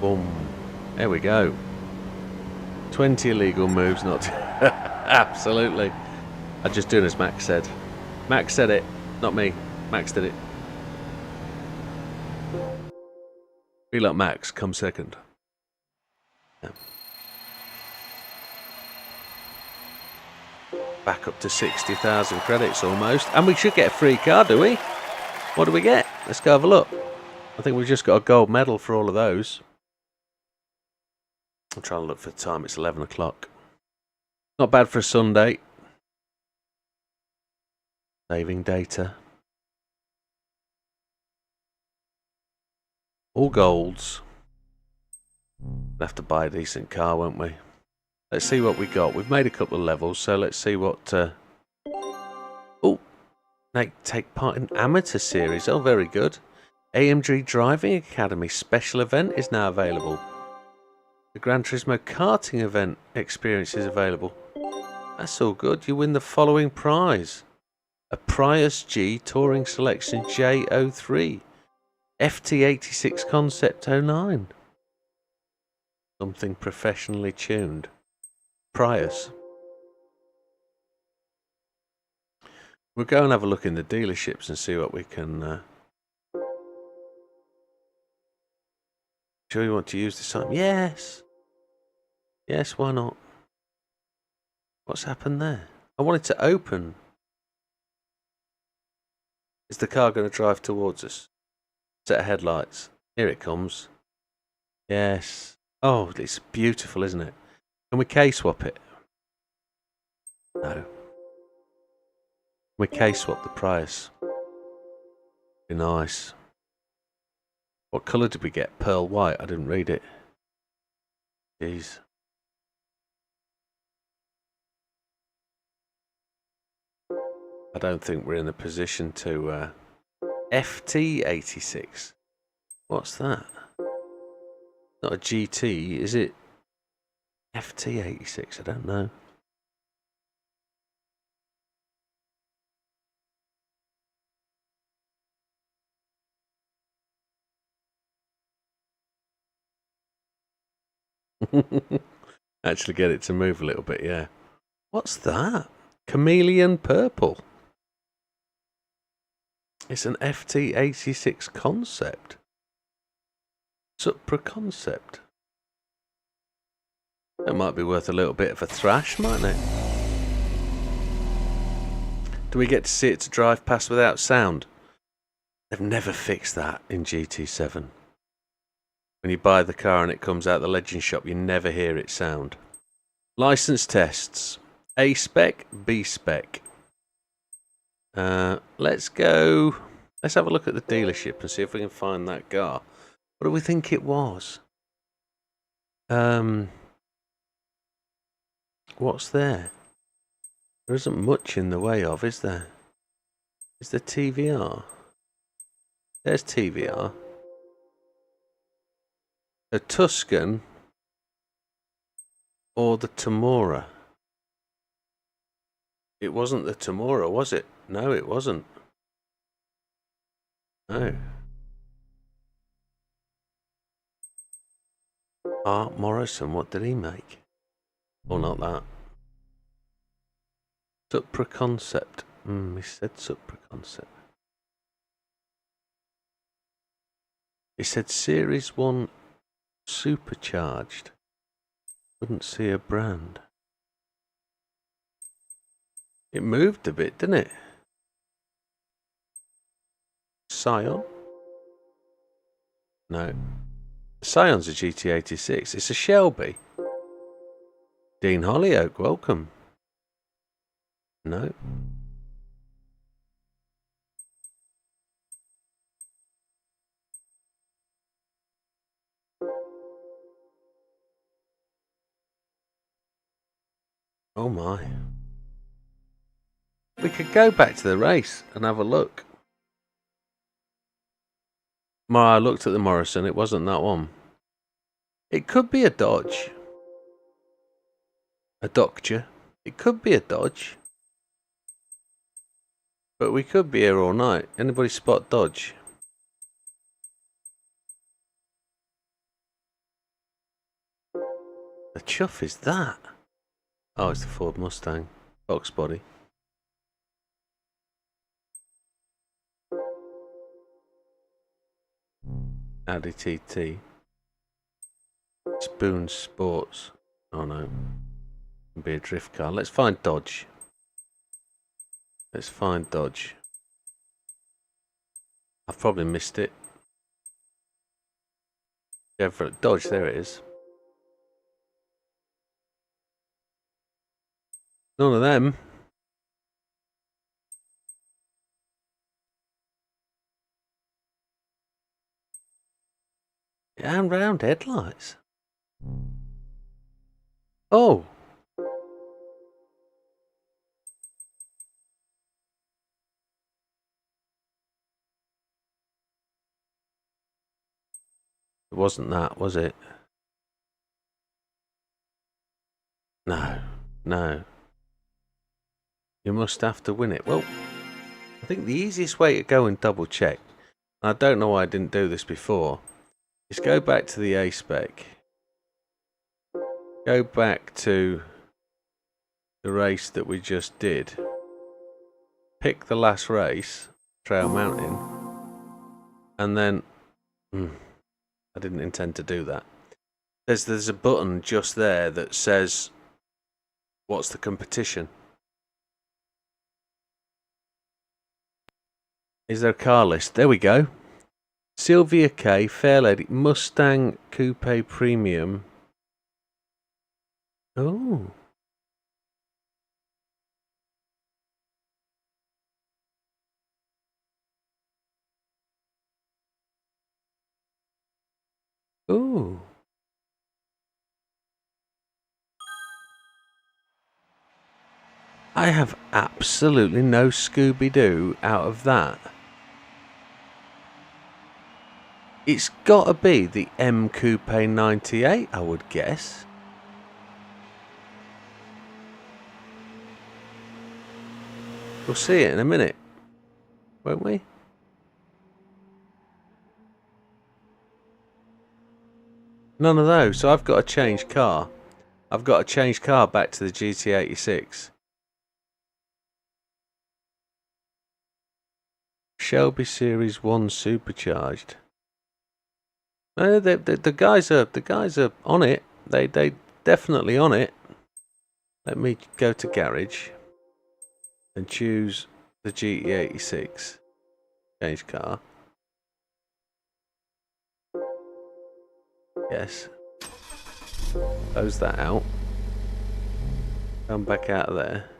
[SPEAKER 1] Boom. There we go. 20 illegal moves, not absolutely. I'm just doing as Max said. Max said it, not me. Max did it. Be like Max, come second. Yeah. Back up to 60,000 credits almost. And we should get a free car, do we? What do we get? Let's go have a look. I think we've just got a gold medal for all of those. I'm trying to look for the time. It's 11 o'clock. Not bad for a Sunday. Saving data. All golds. We'll have to buy a decent car, won't we? Let's see what we got. We've made a couple of levels, so let's see what... Oh! Take part in amateur series. Oh, very good. AMG Driving Academy special event is now available. The Gran Turismo karting event experience is available. That's all good. You win the following prize. A Prius G Touring Selection J03. FT86 Concept 09. Something professionally tuned. Prius. We'll go and have a look in the dealerships and see what we can... Sure you want to use this time? Yes. Yes, why not? What's happened there? I want it to open. Is the car going to drive towards us? Set of headlights. Here it comes. Yes. Oh, it's beautiful, isn't it? Can we K-swap it? No. Can we K-swap the Prius? Be nice. What colour did we get? Pearl white. I didn't read it. Jeez. I don't think we're in a position to... FT86. What's that? Not a GT, is it? FT86, I don't know. Actually get it to move a little bit, yeah. What's that? Chameleon purple. It's an FT86 concept. Supra concept. That might be worth a little bit of a thrash, mightn't it? Do we get to see it to drive past without sound? They've never fixed that in GT7. When you buy the car and it comes out the legend shop, you never hear it sound. License tests. A spec, B spec. Let's go... Let's have a look at the dealership and see if we can find that car. What do we think it was? What's there? There isn't much in the way of, is there? Is there TVR? There's TVR. The Tuscan or the Tamora? It wasn't the Tamora, was it? No, it wasn't. No. Art Morrison, what did he make? Oh, not that. Supra concept. He said Supra concept. He said Series 1 supercharged. Couldn't see a brand. It moved a bit, didn't it? Scion? No. Scion's a GT86. It's a Shelby. Dean Hollyoak, welcome. No. Oh my. We could go back to the race and have a look. I looked at the Morrison, it wasn't that one. It could be a Dodge. A Doctor. It could be a Dodge. But we could be here all night. Anybody spot Dodge? The chuff is that? Oh, it's the Ford Mustang. Box body. Audi TT. Spoon Sports. Oh no. It'd be a drift car. Let's find Dodge. Let's find Dodge. I've probably missed it. Chevrolet Dodge, there it is. None of them. And round headlights. Oh. It wasn't that, was it? No. No. You must have to win it. Well, I think the easiest way to go and double check, and I don't know why I didn't do this before, is go back to the A-spec. Go back to the race that we just did. Pick the last race, Trail Mountain, and then... I didn't intend to do that. There's a button just there that says, what's the competition? Is there a car list? There we go. Sylvia K, Fair Lady, Mustang Coupe Premium. Oh. Ooh. I have absolutely no Scooby-Doo out of that. It's got to be the M Coupe 98, I would guess. We'll see it in a minute, won't we? None of those. So I've got to change car. I've got to change car back to the GT86. Shelby Series 1 Supercharged. No, the guys are on it. They definitely on it. Let me go to garage and choose the GT86. Change car. Yes. Close that out. Come back out of there.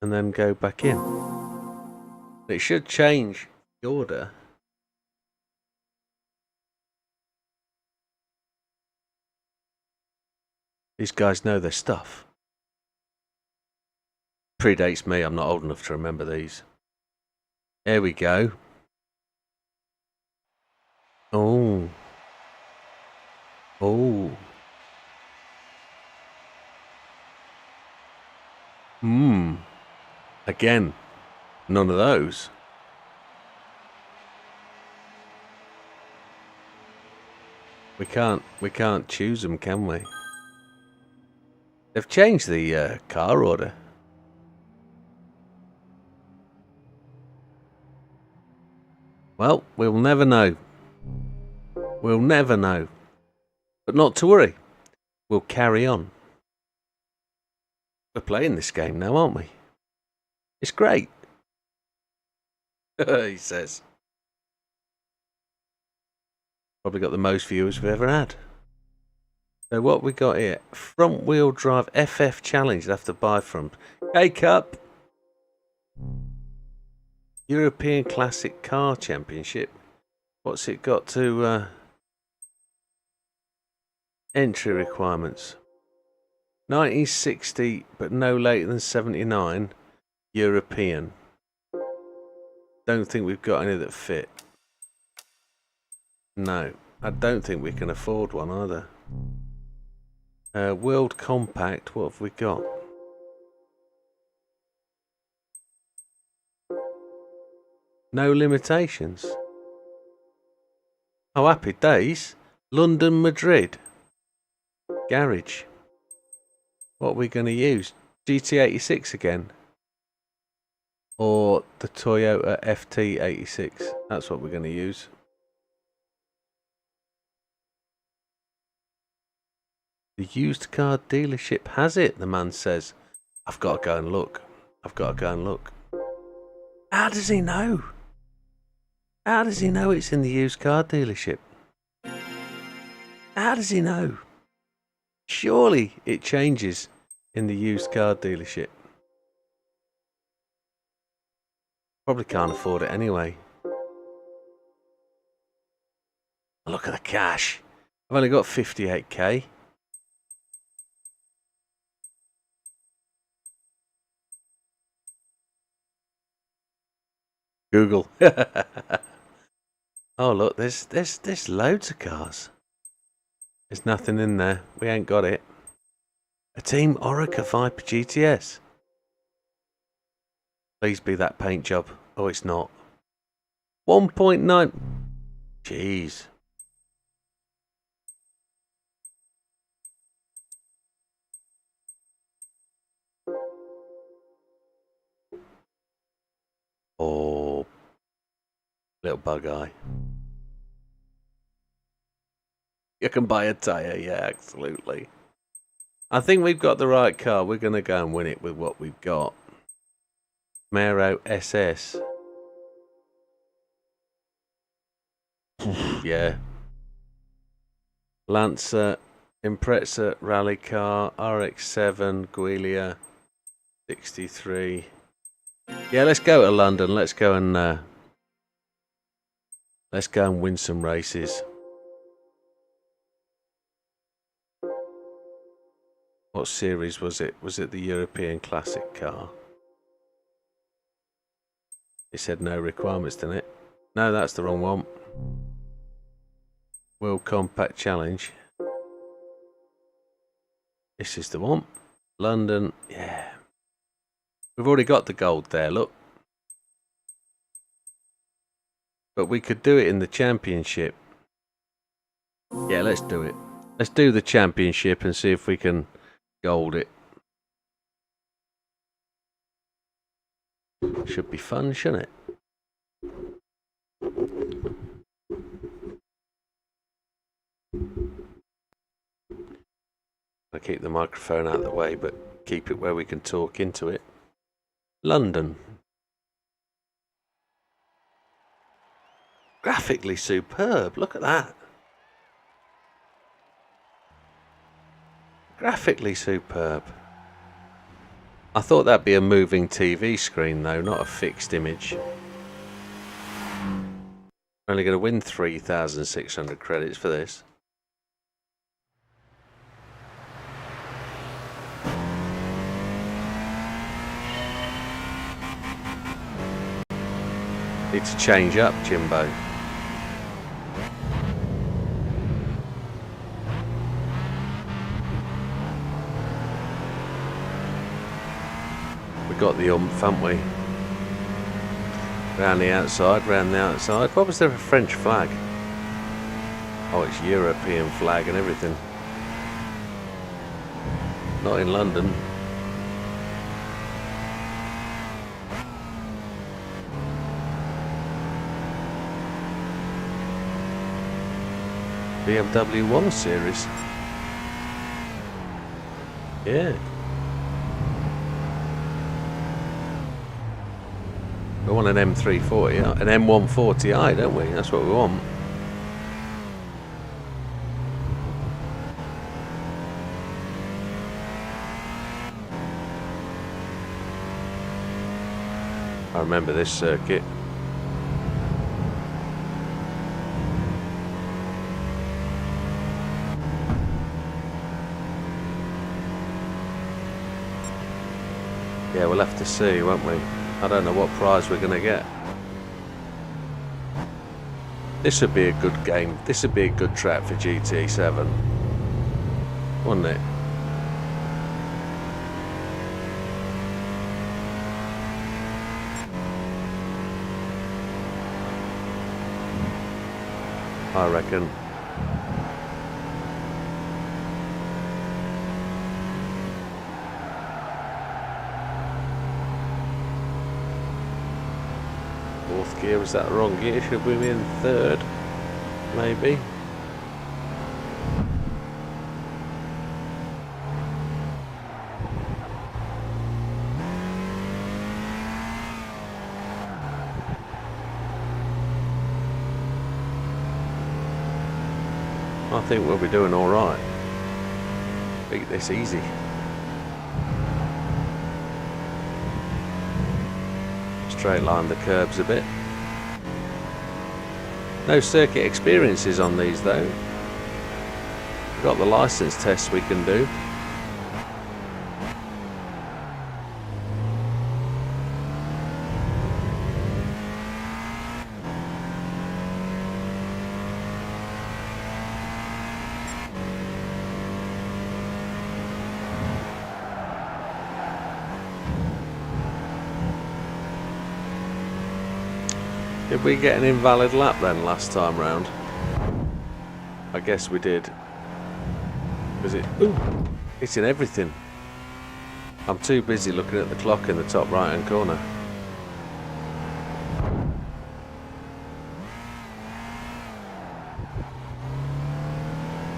[SPEAKER 1] And then go back in. It should change the order. These guys know their stuff. Predates me, I'm not old enough to remember these. There we go. Oh. Oh. Again, none of those. We can't choose them, can we? They've changed the car order. Well, we'll never know. We'll never know. But not to worry. We'll carry on. We're playing this game now, aren't we? It's great. He says. Probably got the most viewers we've ever had. So what we got here? Front wheel drive FF Challenge. You'll have to buy from K-Cup. European Classic Car Championship. What's it got to entry requirements? 1960 but no later than 79. European. Don't think we've got any that fit. No, I don't think we can afford one either. World Compact, what have we got? No limitations. Oh, happy days. London, Madrid. Garage. What are we going to use? GT86 again? Or the Toyota FT86? That's what we're going to use. The used car dealership has it, the man says. I've got to go and look. I've got to go and look. How does he know? How does he know it's in the used car dealership? How does he know? Surely it changes in the used car dealership. Probably can't afford it anyway. Look at the cash. I've only got 58k. Google. Oh look, there's loads of cars. There's nothing in there. We ain't got it. A Team Orica Viper GTS. Please be that paint job. Oh, it's not. 1.9. Jeez. Oh, little bug eye. You can buy a tyre, yeah, absolutely. I think we've got the right car. We're going to go and win it with what we've got. Mero SS. Yeah. Lancer, Impreza Rally Car, RX-7, Giulia, 63. Yeah, let's go to London. Let's go and win some races. What series was it? Was it the European Classic car? It said no requirements, didn't it? No, that's the wrong one. World Compact Challenge. This is the one. London, yeah. We've already got the gold there, look. But we could do it in the championship. Yeah, let's do it. Let's do the championship and see if we can gold it. Should be fun, shouldn't it? I'll keep the microphone out of the way, but keep it where we can talk into it. London. Graphically superb, look at that. Graphically superb. I thought that'd be a moving TV screen though, not a fixed image. We're only going to win 3,600 credits for this. Need to change up, Jimbo. We got the oomph, haven't we? Round the outside, round the outside. What was there, a French flag? Oh, it's European flag and everything. Not in London. BMW 1 Series. Yeah. We want an M340, an M140i, don't we? That's what we want. I remember this circuit. Yeah, we'll have to see, won't we? I don't know what prize we're going to get. This would be a good game. This would be a good track for GT7. Wouldn't it? I reckon. Fourth gear, was that the wrong gear? Should we be in third? Maybe. I think we'll be doing alright. Beat this easy. Straight line the curbs a bit. No circuit experiences on these though. We've got the license tests we can do. Did we get an invalid lap then last time round? I guess we did. Was it? Ooh, it's in everything. I'm too busy looking at the clock in the top right hand corner.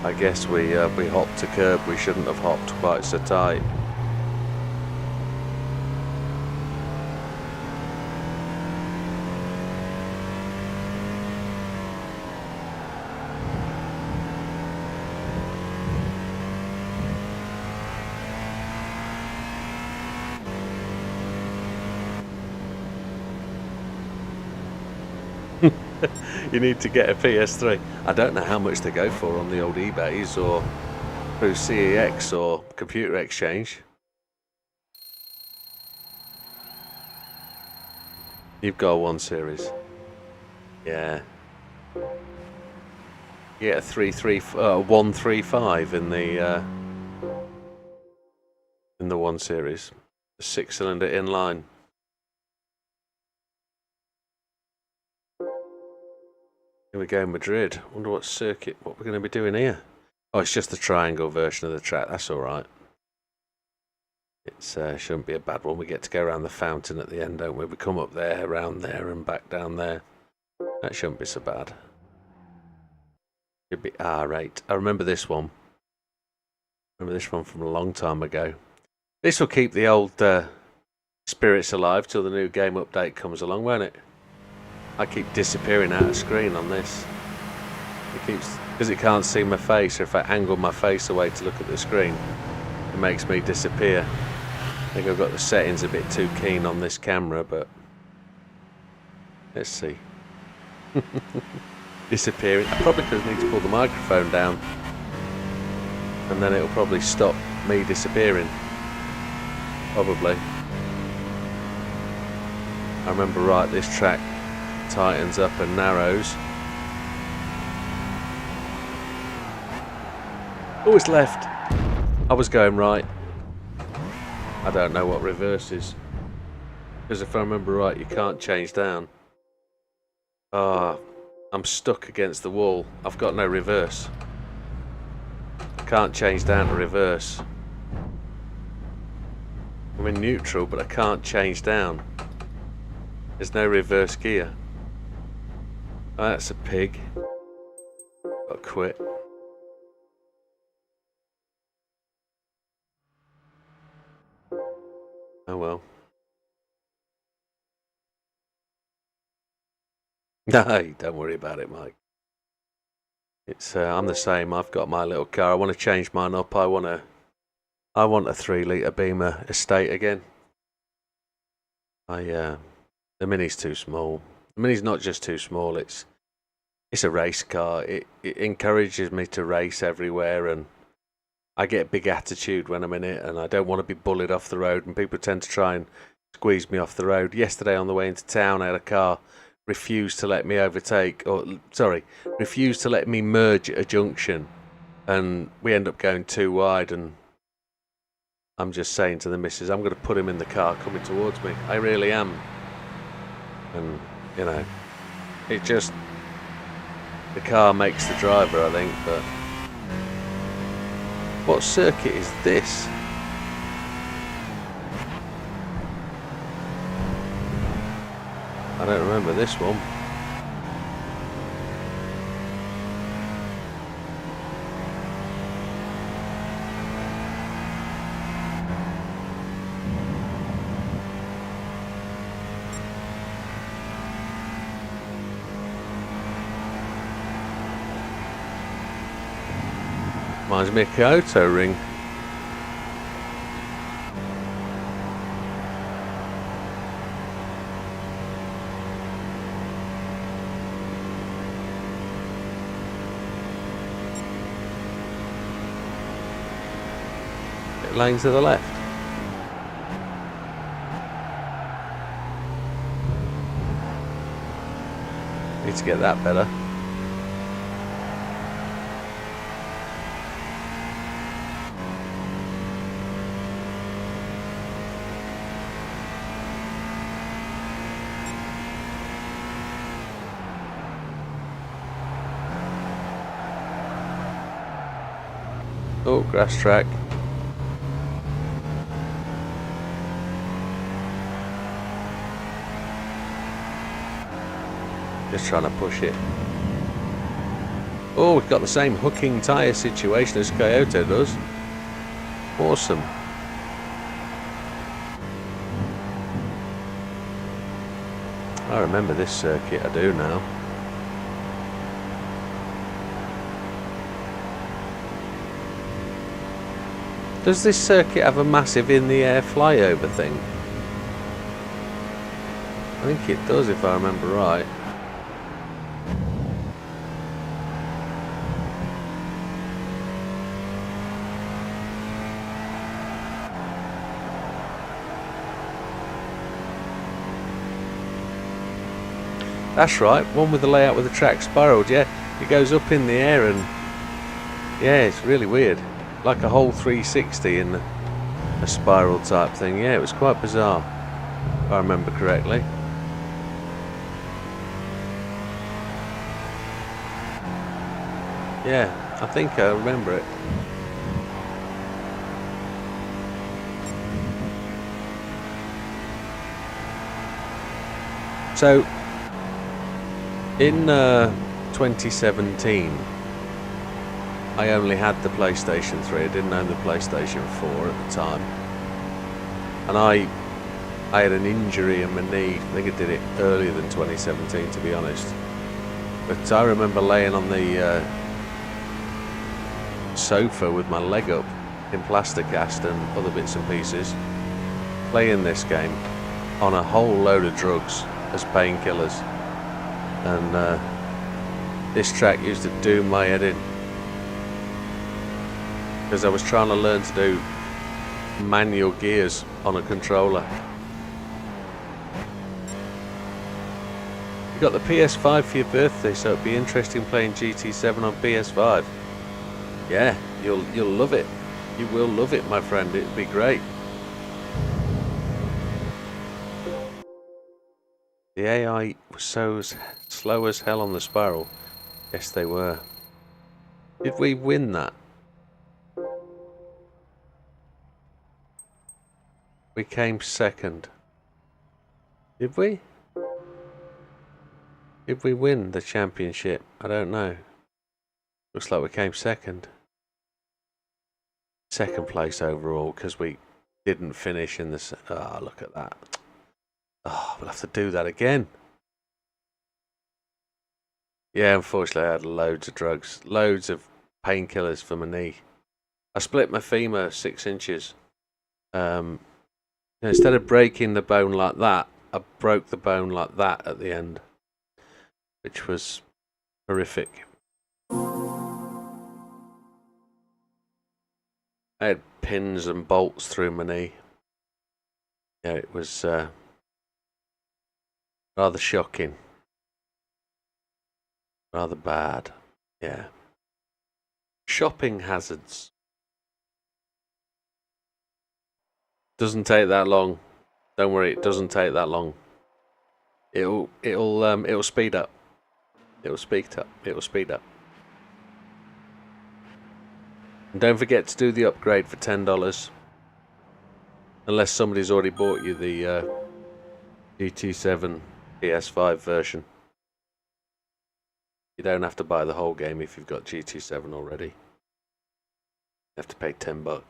[SPEAKER 1] I guess we hopped a curb we shouldn't have hopped quite so tight. You need to get a PS3. I don't know how much they go for on the old eBays or through CEX or Computer Exchange. You've got a 1 Series. Yeah. You get a 135 in the 1 Series. A 6-cylinder inline. Here we go, Madrid. Wonder what circuit, what we're going to be doing here. Oh, it's just the triangle version of the track. That's all right. It shouldn't be a bad one. We get to go around the fountain at the end, don't we? We come up there, around there, and back down there. That shouldn't be so bad. Should be R8. I remember this one. Remember this one from a long time ago. This will keep the old spirits alive till the new game update comes along, won't it? I keep disappearing out of screen on this. It keeps, because it can't see my face, or if I angle my face away to look at the screen, it makes me disappear. I think I've got the settings a bit too keen on this camera, but let's see. Disappearing. I probably could need to pull the microphone down, and then it'll probably stop me disappearing. Probably. I remember right, this track tightens up and narrows. Oh, it's left. I was going right. I don't know what reverse is, because if I remember right, you can't change down. Ah, I'm stuck against the wall. I've got no reverse. I can't change down to reverse. I'm in neutral, but I can't change down. There's no reverse gear. Oh, that's a pig. Got to quit. Oh well. No, don't worry about it, Mike. It's I'm the same. I've got my little car. I want to change mine up. I want a 3-litre Beamer estate again. The Mini's too small. The Mini's not just too small. It's a race car. It encourages me to race everywhere, and I get big attitude when I'm in it, and I don't want to be bullied off the road, and people tend to try and squeeze me off the road. Yesterday on the way into town, I had a car refused to let me overtake, refused to let me merge at a junction, and we end up going too wide, and I'm just saying to the missus, I'm going to put him in the car coming towards me. I really am. And, you know, it just, the car makes the driver, I think, but what circuit is this? I don't remember this one. Reminds me of Kyoto Ring. Lanes to the left. Need to get that better. Oh, grass track. Just trying to push it. Oh, we've got the same hooking tyre situation as Kyoto does. Awesome. I remember this circuit, I do now. Does this circuit have a massive in-the-air flyover thing? I think it does, if I remember right. That's right, one with the layout with the track spiraled, yeah. It goes up in the air and yeah, it's really weird. Like a whole 360 in a spiral type thing. Yeah, it was quite bizarre, if I remember correctly. Yeah, I think I remember it. So, in 2017, I only had the PlayStation 3. I didn't own the PlayStation 4 at the time. And I had an injury in my knee. I think I did it earlier than 2017, to be honest. But I remember laying on the sofa with my leg up in plastic cast and other bits and pieces, playing this game on a whole load of drugs as painkillers. And this track used to do my head in. Because I was trying to learn to do manual gears on a controller. You got the PS5 for your birthday, so it'd be interesting playing GT7 on PS5. Yeah, you'll love it. You will love it, my friend. It'd be great. The AI was so slow as hell on the spiral. Yes, they were. Did we win that? We came second. Did we? Did we win the championship? I don't know. Looks like we came second. Second place overall because we didn't finish in the... Oh, look at that. Oh, we'll have to do that again. Yeah, unfortunately I had loads of drugs. Loads of painkillers for my knee. I split my femur 6 inches. Instead of breaking the bone like that, I broke the bone like that at the end. Which was horrific. I had pins and bolts through my knee. Yeah, it was rather shocking. Rather bad. Yeah. Shopping hazards. Doesn't take that long. Don't worry, it doesn't take that long. It'll speed up. It'll speed up. It'll speed up. And don't forget to do the upgrade for $10. Unless somebody's already bought you the GT7 PS5 version. You don't have to buy the whole game if you've got GT7 already. You have to pay $10. What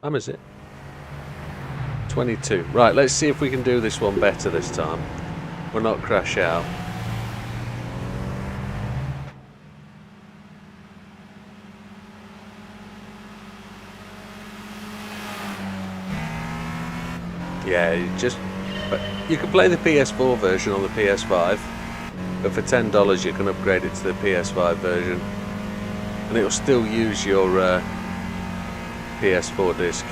[SPEAKER 1] time is it? 22. Right, let's see if we can do this one better this time. We'll not crash out. Yeah, you can play the PS4 version on the PS5, but for $10 you can upgrade it to the PS5 version, and it'll still use your PS4 disc.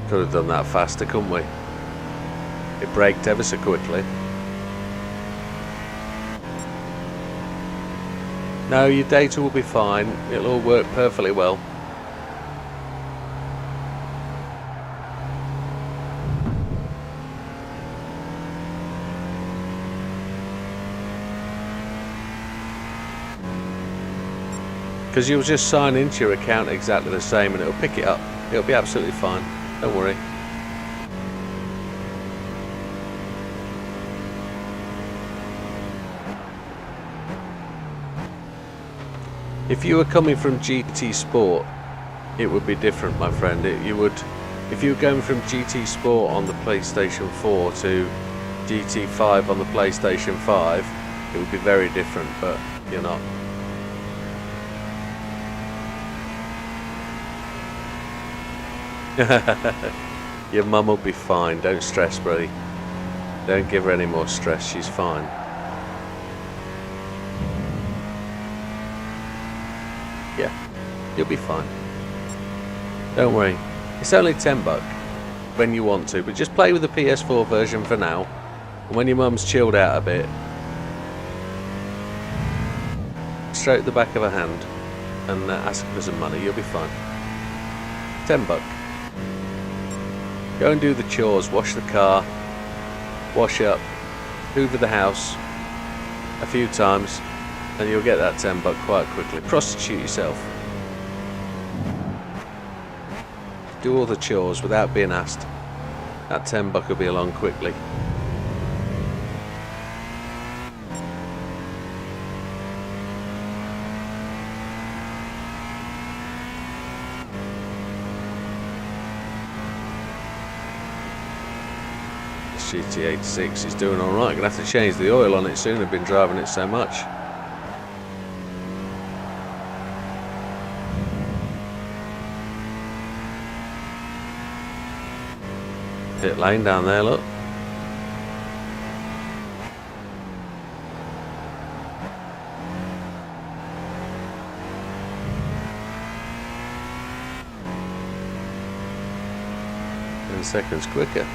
[SPEAKER 1] Could have done that faster, couldn't we? It braked ever so quickly. No, your data will be fine. It'll all work perfectly well. Because you'll just sign into your account exactly the same and it'll pick it up. It'll be absolutely fine. Don't worry. If you were coming from GT Sport, it would be different, my friend. You would If you're going from GT Sport on the PlayStation 4 to GT5 on the PlayStation 5, it would be very different, but you're not. Your mum will be fine, don't stress, buddy. Don't give her any more stress, she's fine. Yeah, you'll be fine. Don't worry. It's only $10 when you want to, but just play with the PS4 version for now. And when your mum's chilled out a bit, stroke the back of her hand and ask for some money, you'll be fine. $10. Go and do the chores, wash the car, wash up, hoover the house a few times, and you'll get that $10 quite quickly. Prostitute yourself. Do all the chores without being asked. That $10 will be along quickly. This GT86 is doing alright. Gonna have to change the oil on it soon. I've been driving it so much. Pit lane down there, look. Seconds quicker.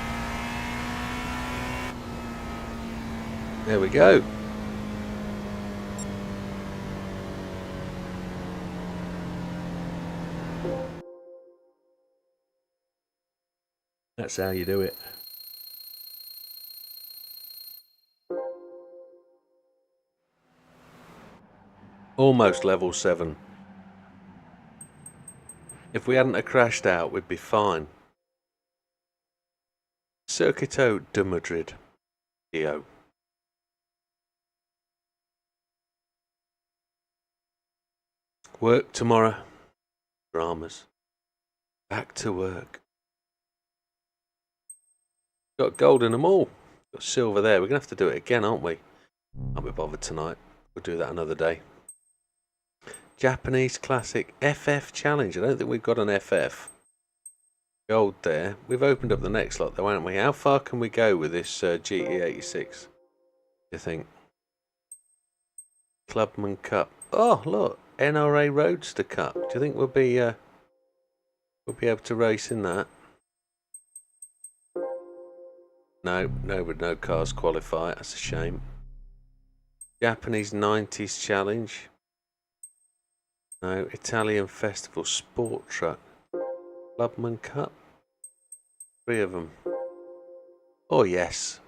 [SPEAKER 1] There we go. That's how you do it. Almost level 7. If we hadn't have crashed out, we'd be fine. Circuito de Madrid. Dio. Work tomorrow. Dramas. Back to work. Got gold in them all. Got silver there. We're going to have to do it again, aren't we? I'll be bothered tonight. We'll do that another day. Japanese Classic FF Challenge. I don't think we've got an FF. Gold there. We've opened up the next lot though, haven't we? How far can we go with this GT86? Do you think? Clubman Cup. Oh, look. NRA Roadster Cup. Do you think we'll be able to race in that? No cars qualify. That's a shame. Japanese 90s Challenge. No. Italian Festival Sport Truck. Clubman Cup. 3 of them. Oh yes.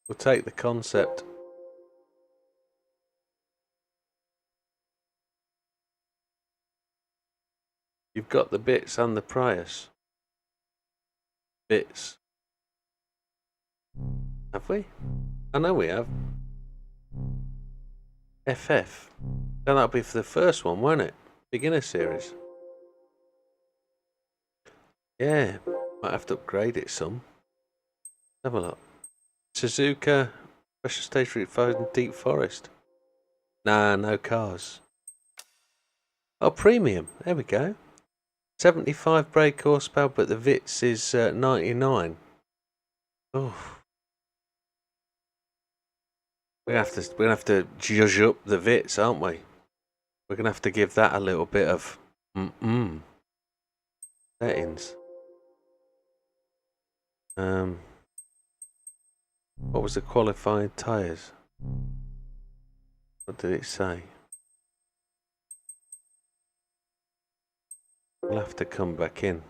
[SPEAKER 1] We'll take the concept. You've got the bits and the Prius. Bits. Have we? I know we have. FF. Then that'll be for the first one, won't it? Beginner series. Yeah, might have to upgrade it some. Have a look. Suzuka Special Stage Route 5 in Deep Forest. Nah, no cars. Oh, premium. There we go. 75 brake horsepower, but the Vitz is 99. Oh. We're gonna have to judge up the Vitz, aren't we? We're gonna have to give that a little bit of settings. What was the qualifying tyres? What did it say? We'll have to come back in.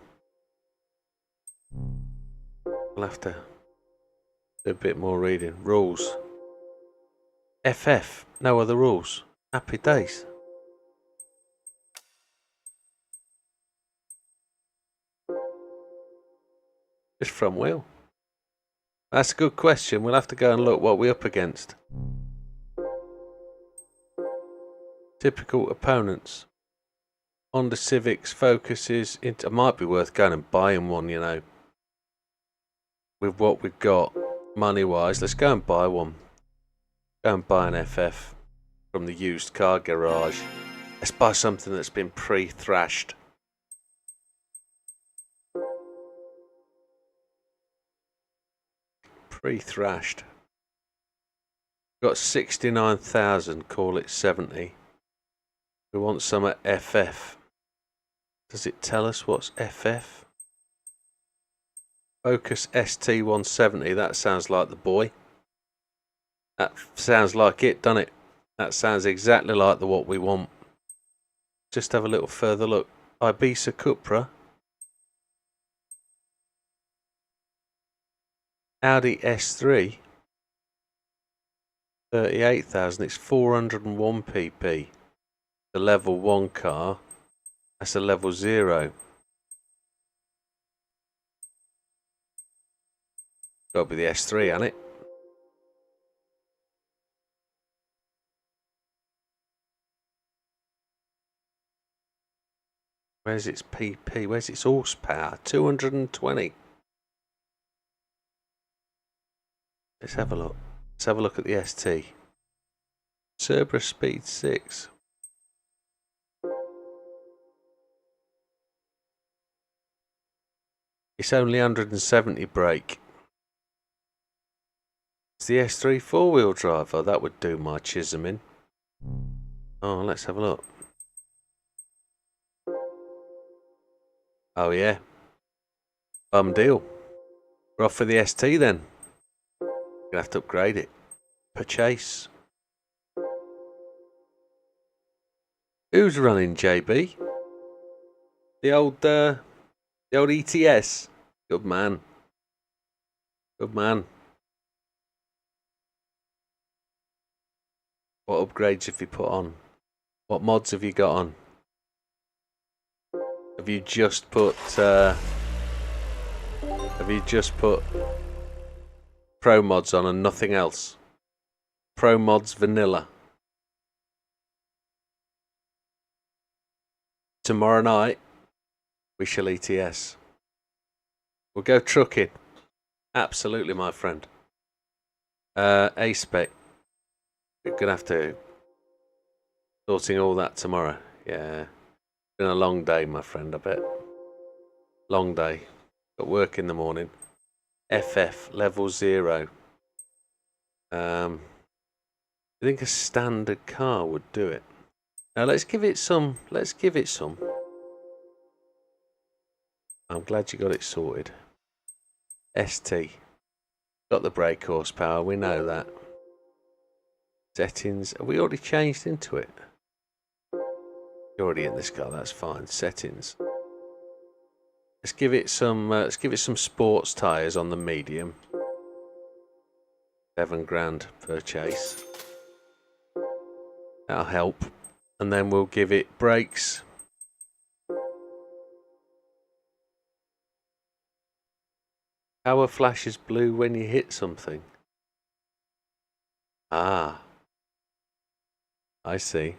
[SPEAKER 1] We'll have to do a bit more reading. Rules. FF. No other rules. Happy days. Just front wheel. That's a good question. We'll have to go and look what we're up against. Typical opponents. Honda Civics focuses. It might be worth going and buying one, you know. With what we've got, money-wise, let's go and buy one. Go and buy an FF from the used car garage. Let's buy something that's been pre-thrashed. Pre-thrashed. Got 69,000, call it 70. We want some at FF. Does it tell us what's FF? Focus ST170, that sounds like the boy. That sounds like it, doesn't it? That sounds exactly like the what we want. Just have a little further look. Ibiza Cupra. Audi S3. 38,000, it's 401 pp. The level 1 car. That's a level 0. Got to be the S3, hasn't it? Where's its PP? Where's its horsepower? 220. Let's have a look. Let's have a look at the ST. Cerberus Speed 6. It's only 170 brake. It's the S3 four-wheel drive. Oh, that would do my Chisholming. Oh, let's have a look. Oh, yeah. Bum deal. We're off for the ST then. Gonna have to upgrade it. Purchase. Who's running, JB? The old ETS. Good man. Good man. What upgrades have you put on? What mods have you got on? Have you just put Pro mods on and nothing else? Pro mods vanilla. Tomorrow night we shall ETS. We'll go trucking. Absolutely, my friend. A-spec. We're gonna have to sorting all that tomorrow. Yeah. Been a long day, my friend, I bet. Long day. Got work in the morning. FF level 0. I think a standard car would do it. Now let's give it some. I'm glad you got it sorted. ST. Got the brake horsepower, we know that. Settings. Have we already changed into it? You're already in this car, that's fine. Settings. Let's give it some sports tyres on the medium. 7 grand purchase. That'll help. And then we'll give it brakes. Power flashes blue when you hit something. Ah. I see.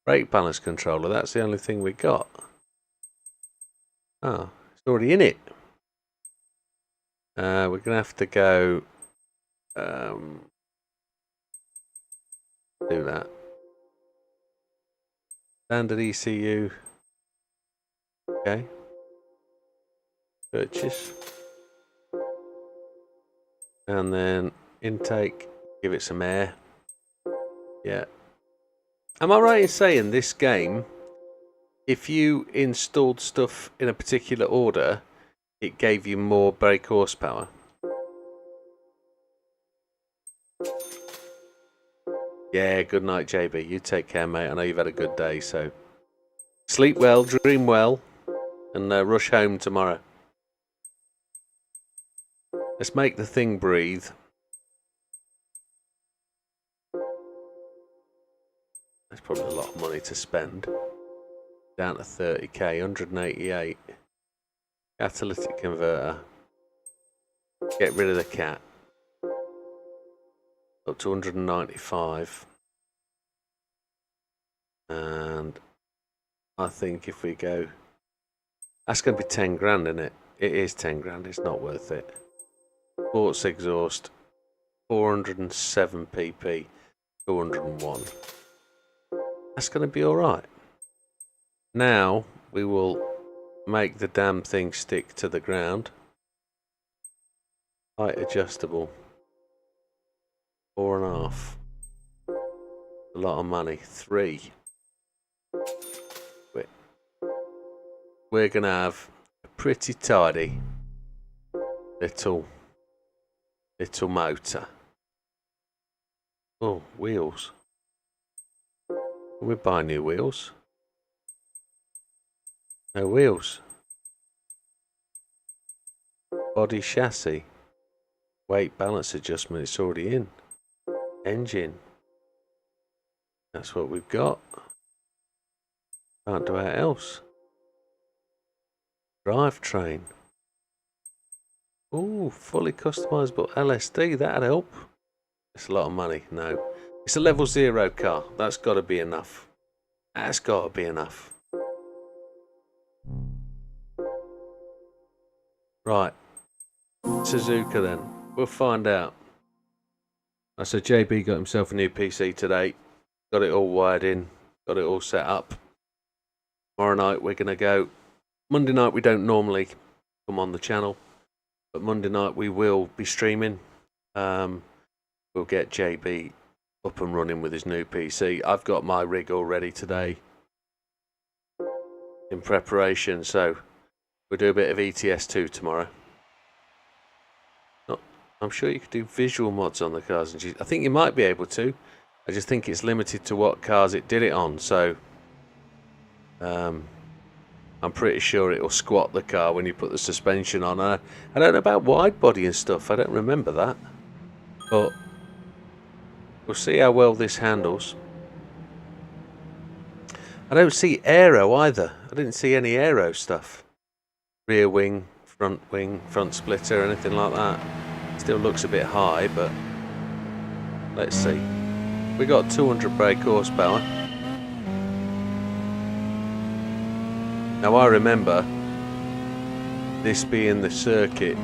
[SPEAKER 1] Brake balance controller, that's the only thing we got. Oh, it's already in it. We're going to have to go do that. Standard ECU. Okay. Purchase. And then intake. Give it some air. Yeah. Am I right in saying this game, if you installed stuff in a particular order, it gave you more brake horsepower? Yeah, good night, JB. You take care, mate. I know you've had a good day, so sleep well, dream well, and rush home tomorrow. Let's make the thing breathe. That's probably a lot of money to spend. Down to 30k, 188. Catalytic converter. Get rid of the cat. Up to 195. And I think if we go... That's going to be 10 grand, isn't it? It is 10 grand. It's not worth it. Sports exhaust, 407 pp, 201. That's going to be alright. Now we will make the damn thing stick to the ground. Height adjustable. 4.5. A lot of money. 3. We're going to have a pretty tidy little motor. Oh, wheels. We buy new wheels. No wheels. Body chassis. Weight balance adjustment, it's already in. Engine. That's what we've got. Can't do anything else. Drivetrain. Ooh, fully customizable LSD, that'd help. It's a lot of money. No. It's a level 0 car. That's got to be enough. That's got to be enough. Right. Suzuka then. We'll find out. So JB got himself a new PC today. Got it all wired in. Got it all set up. Tomorrow night we're going to go. Monday night we don't normally come on the channel. But Monday night we will be streaming. We'll get JB up and running with his new PC. I've got my rig all ready today in preparation, so we'll do a bit of ETS2 tomorrow. I'm sure you could do visual mods on the cars. I think you might be able to. I just think it's limited to what cars it did it on, so I'm pretty sure it'll squat the car when you put the suspension on. I don't know about wide body and stuff. I don't remember that. But we'll see how well this handles. I don't see aero either. I didn't see any aero stuff. Rear wing, front splitter, anything like that. Still looks a bit high, but let's see. We got 200 brake horsepower. Now I remember this being the circuit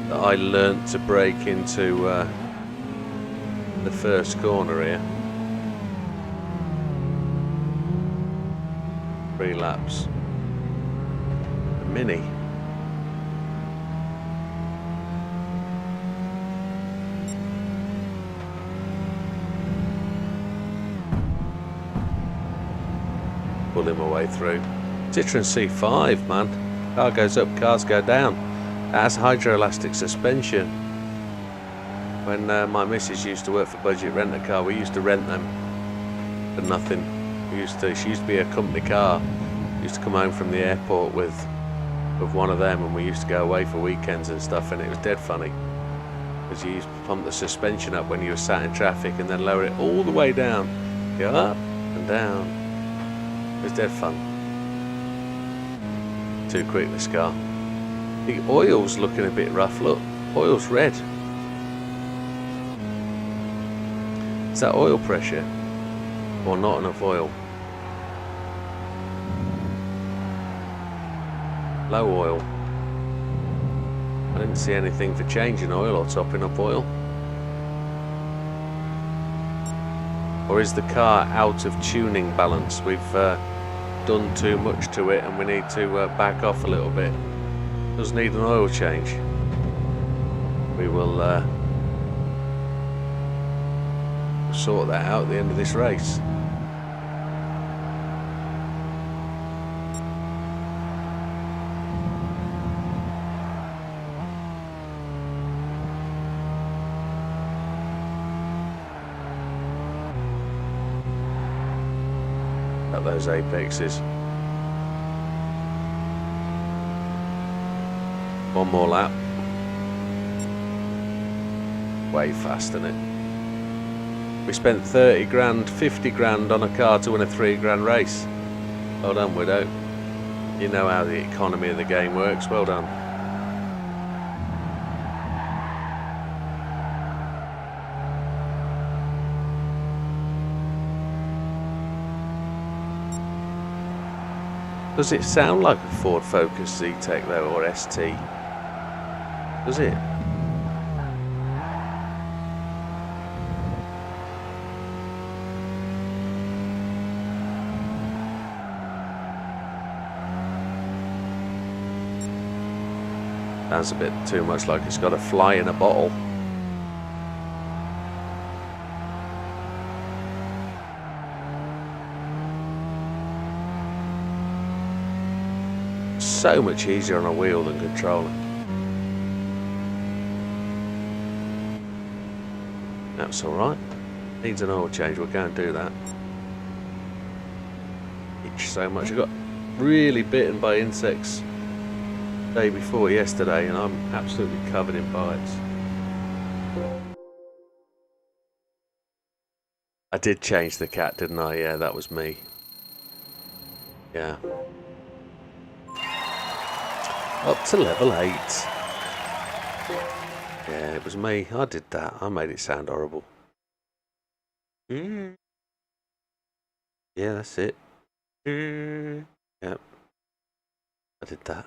[SPEAKER 1] that I learnt to brake into the first corner here. 3 laps. The Mini. Pulling my way through. Citroen C5, man. Car goes up, cars go down. It has hydroelastic suspension. When my missus used to work for Budget Rent-A-Car, we used to rent them for nothing. She used to be a company car. We used to come home from the airport with one of them, and we used to go away for weekends and stuff, and it was dead funny. Because you used to pump the suspension up when you were sat in traffic and then lower it all the way down. Go up and down. It was dead fun. Too quick, this car. The oil's looking a bit rough. Look, oil's red. Is that oil pressure? Or not enough oil? Low oil. I didn't see anything for changing oil or topping up oil. Or is the car out of tuning balance? We've done too much to it and we need to back off a little bit. Does need an oil change. We will sort that out at the end of this race. At those apexes. One more lap. Way fast, isn't it? We spent 30 grand, 50 grand on a car to win a 3 grand race. Well done, Widow. You know how the economy of the game works. Well done. Does it sound like a Ford Focus Z-Tech though, or ST? Does it? Sounds a bit too much like it's got a fly in a bottle. So much easier on a wheel than controlling. That's alright. Needs an oil change, we'll go and do that. Itch so much. I got really bitten by insects the day before yesterday and I'm absolutely covered in bites. I did change the cat, didn't I? Yeah, that was me. Yeah. Up to level 8. Yeah, it was me. I did that. I made it sound horrible. Yeah, that's it. Yep. I did that.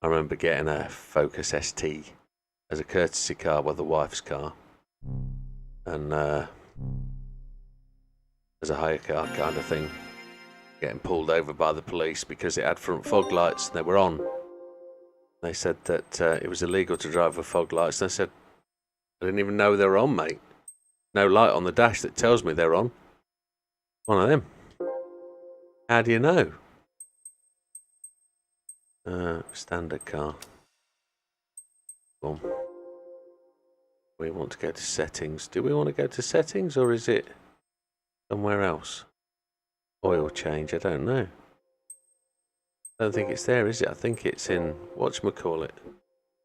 [SPEAKER 1] I remember getting a Focus ST as a courtesy car with the wife's car. And as a hire car kind of thing. Getting pulled over by the police because it had front fog lights and they were on. They said that it was illegal to drive with fog lights. And I said, I didn't even know they were on, mate. No light on the dash that tells me they're on. One of them. How do you know? Standard car. Boom. We want to go to settings. Do we want to go to settings or is it somewhere else? Oil change, I don't know. I don't think it's there, is it? I think it's in, whatchamacallit.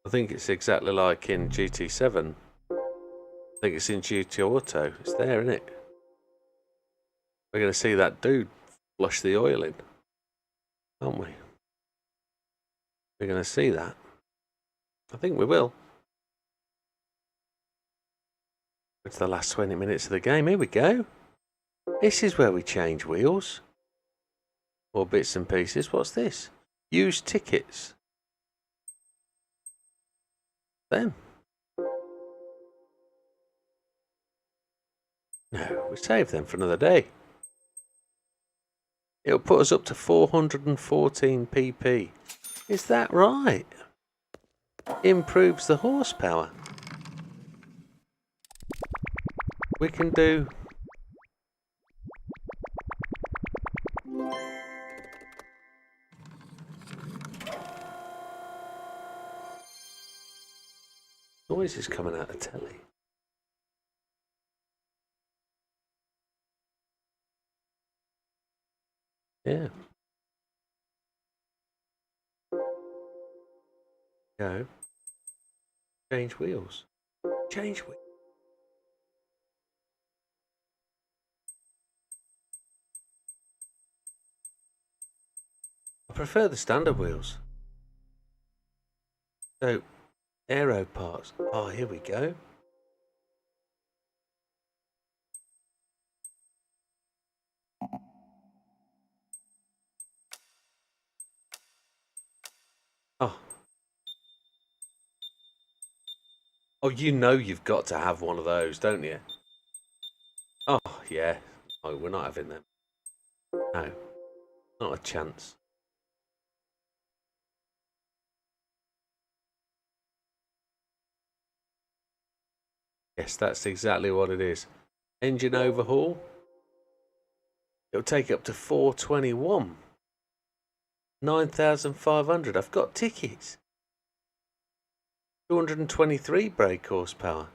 [SPEAKER 1] I think it's exactly like in GT7. I think it's in GT Auto. It's there, isn't it? We're going to see that dude flush the oil in, aren't we? We're going to see that. I think we will. It's the last 20 minutes of the game. Here we go. This is where we change wheels. Or bits and pieces. What's this? Use tickets. Them. No, we save them for another day. It'll put us up to 414 pp. Is that right? Improves the horsepower. We can do... Noise is coming out of the telly. Yeah. Go. Change wheels. Change wheels. I prefer the standard wheels. So, aero parts. Oh, here we go. Oh. Oh, you know you've got to have one of those, don't you? Oh, yeah. Oh, we're not having them. No. Not a chance. Yes, that's exactly what it is. Engine overhaul. It'll take up to 421. 9,500. I've got tickets. 223 brake horsepower.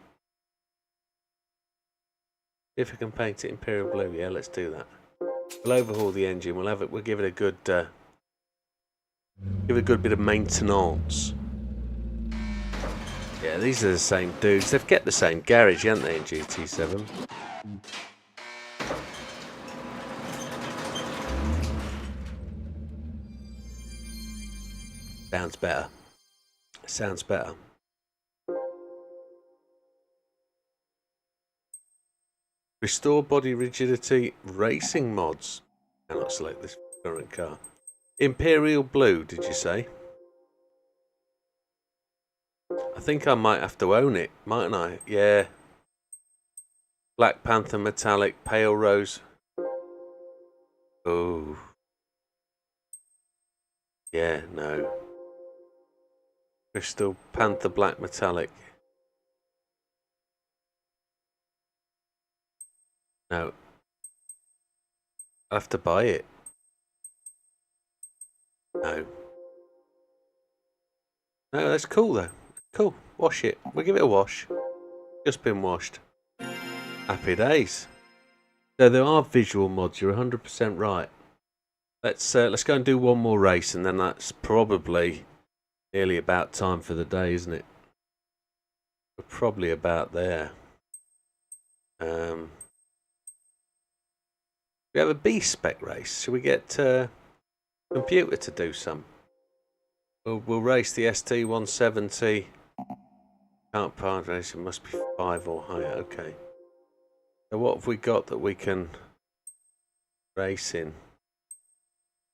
[SPEAKER 1] If I can paint it Imperial Blue, yeah, let's do that. We'll overhaul the engine. We'll have it. We'll give it a good, give it a good bit of maintenance. Yeah, these are the same dudes. They've kept the same garage, haven't they, in GT7? Sounds better. Sounds better. Restore body rigidity racing mods. Cannot select this current car. Imperial Blue, did you say? I think I might have to own it, mightn't I? Yeah. Black Panther Metallic, Pale Rose. Oh. Yeah, no. Crystal Panther Black Metallic. No. I'll have to buy it. No. No, that's cool though. Cool. Wash it. We'll give it a wash. Just been washed. Happy days. So there are visual mods. You're 100% right. Let's go and do one more race, and then that's probably nearly about time for the day, isn't it? We're probably about there. We have a B-spec race. Should we get computer to do some? We'll race the ST170. Can't part race. It must be 5 or higher. Okay. So what have we got that we can race in?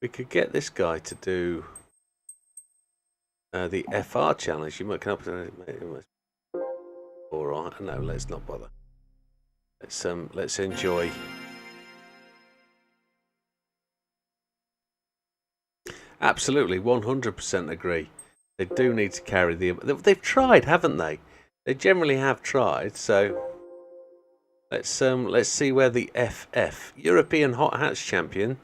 [SPEAKER 1] We could get this guy to do the FR challenge. You might come up with it. All right. No, let's not bother. Let's enjoy. Absolutely, 100% agree. They do need to carry the. They've tried, haven't they? They generally have tried. So let's see where the FF European Hot Hats Champion.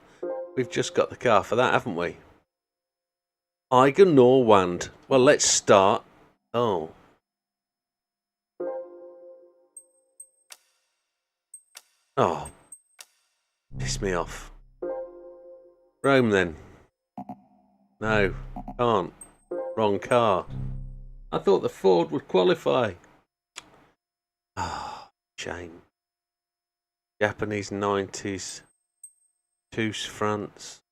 [SPEAKER 1] We've just got the car for that, haven't we? Iger Norwand. Well, let's start. Oh. Oh. Piss me off. Rome then. No, can't. Wrong car. I thought the Ford would qualify. Ah, shame. Japanese 90s. Tous France.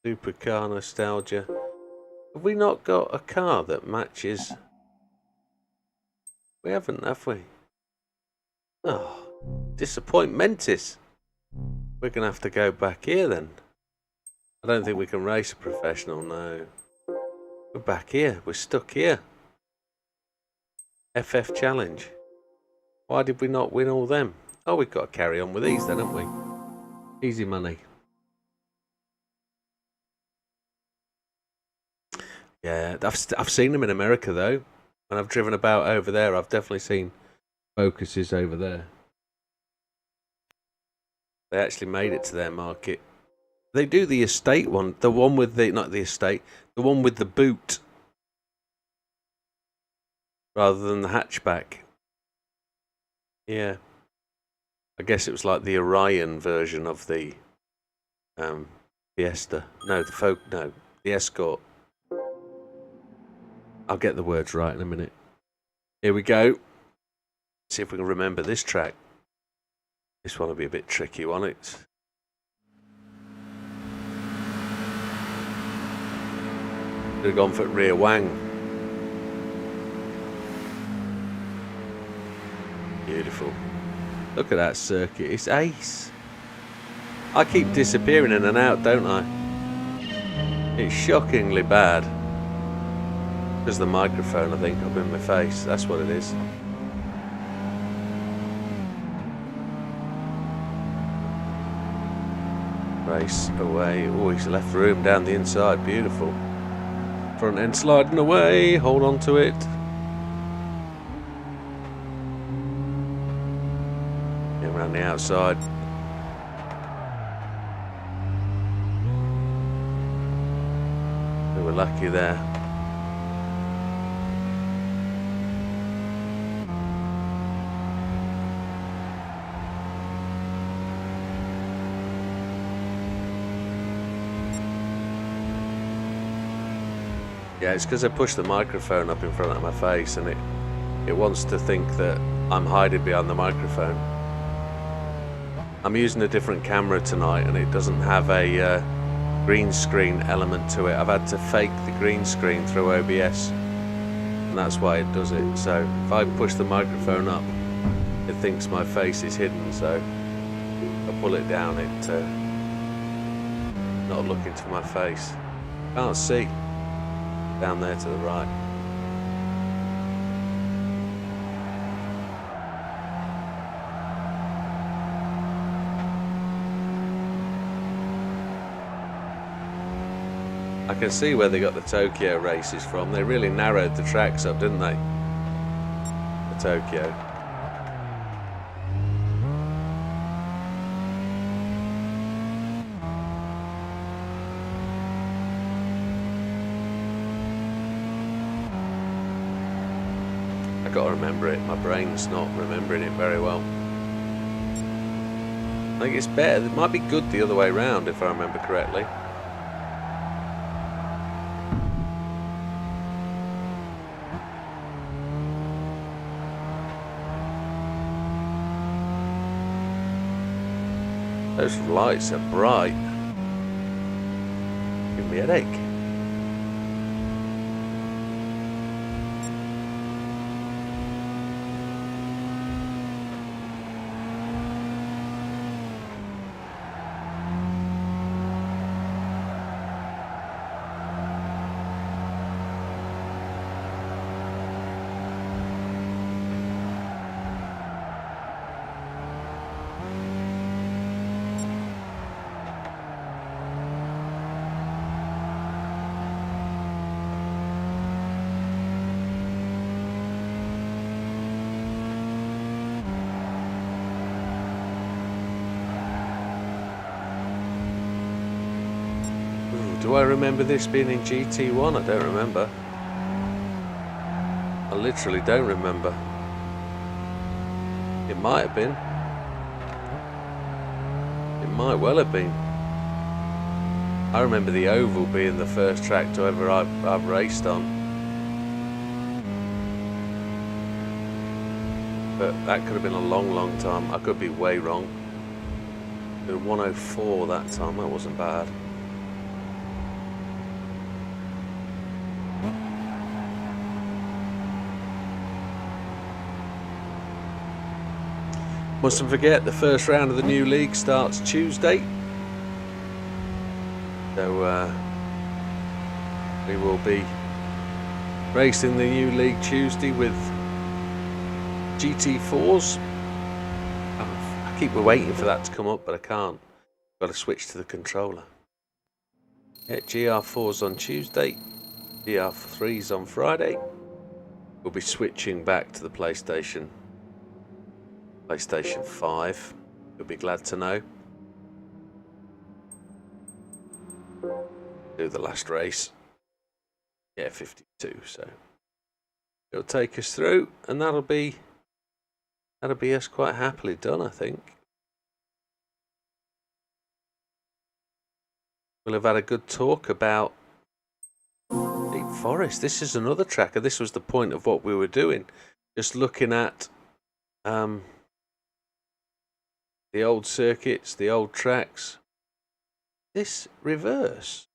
[SPEAKER 1] Supercar nostalgia. Have we not got a car that matches? We haven't, have we? Oh, disappointmentis. We're going to have to go back here then. I don't think we can race a professional, no. We're back here. We're stuck here. FF Challenge. Why did we not win all them? Oh, we've got to carry on with these then, haven't we? Easy money. Yeah, I've seen them in America though. When I've driven about over there, I've definitely seen Focuses over there. They actually made it to their market. They do the estate one, the one with the, not the estate, the one with the boot, rather than the hatchback. Yeah. I guess it was like the Orion version of the Fiesta. No, the Escort. I'll get the words right in a minute. Here we go. See if we can remember this track. This one will be a bit tricky, won't it? Could have gone for rear wang. Beautiful. Look at that circuit. It's ace. I keep disappearing in and out, don't I? It's shockingly bad. Because the microphone, I think, up in my face. That's what it is. Race away. Oh, he's left room down the inside. Beautiful. Front end sliding away. Hold on to it. Get around the outside. We were lucky there. Yeah, it's because I pushed the microphone up in front of my face and it wants to think that I'm hiding behind the microphone. I'm using a different camera tonight and it doesn't have a green screen element to it. I've had to fake the green screen through OBS and that's why it does it. So if I push the microphone up, it thinks my face is hidden, so I pull it down, it not looking to my face. Can't see down there to the right. I can see where they got the Tokyo races from. They really narrowed the tracks up, didn't they? The Tokyo. I gotta remember it. My brain's not remembering it very well. I think it's better. It might be good the other way around if I remember correctly. Those lights are bright. Give me a headache. Do I remember this being in GT1? I don't remember. I literally don't remember. It might have been. It might well have been. I remember the oval being the first track to ever I've raced on. But that could have been a long, long time. I could be way wrong. It was 104 that time. That wasn't bad. Mustn't forget, the first round of the new league starts Tuesday. So we will be racing the new league Tuesday with GT4s. I keep waiting for that to come up, but I can't. Got to switch to the controller. Yeah, GR4s on Tuesday, GR3s on Friday. We'll be switching back to the PlayStation 5. You'll be glad to know. Do the last race. Yeah, 52. So it'll take us through, and that'll be us quite happily done, I think. We'll have had a good talk about Deep Forest. This is another track, and this was the point of what we were doing. Just looking at the old circuits, the old tracks. This reverse.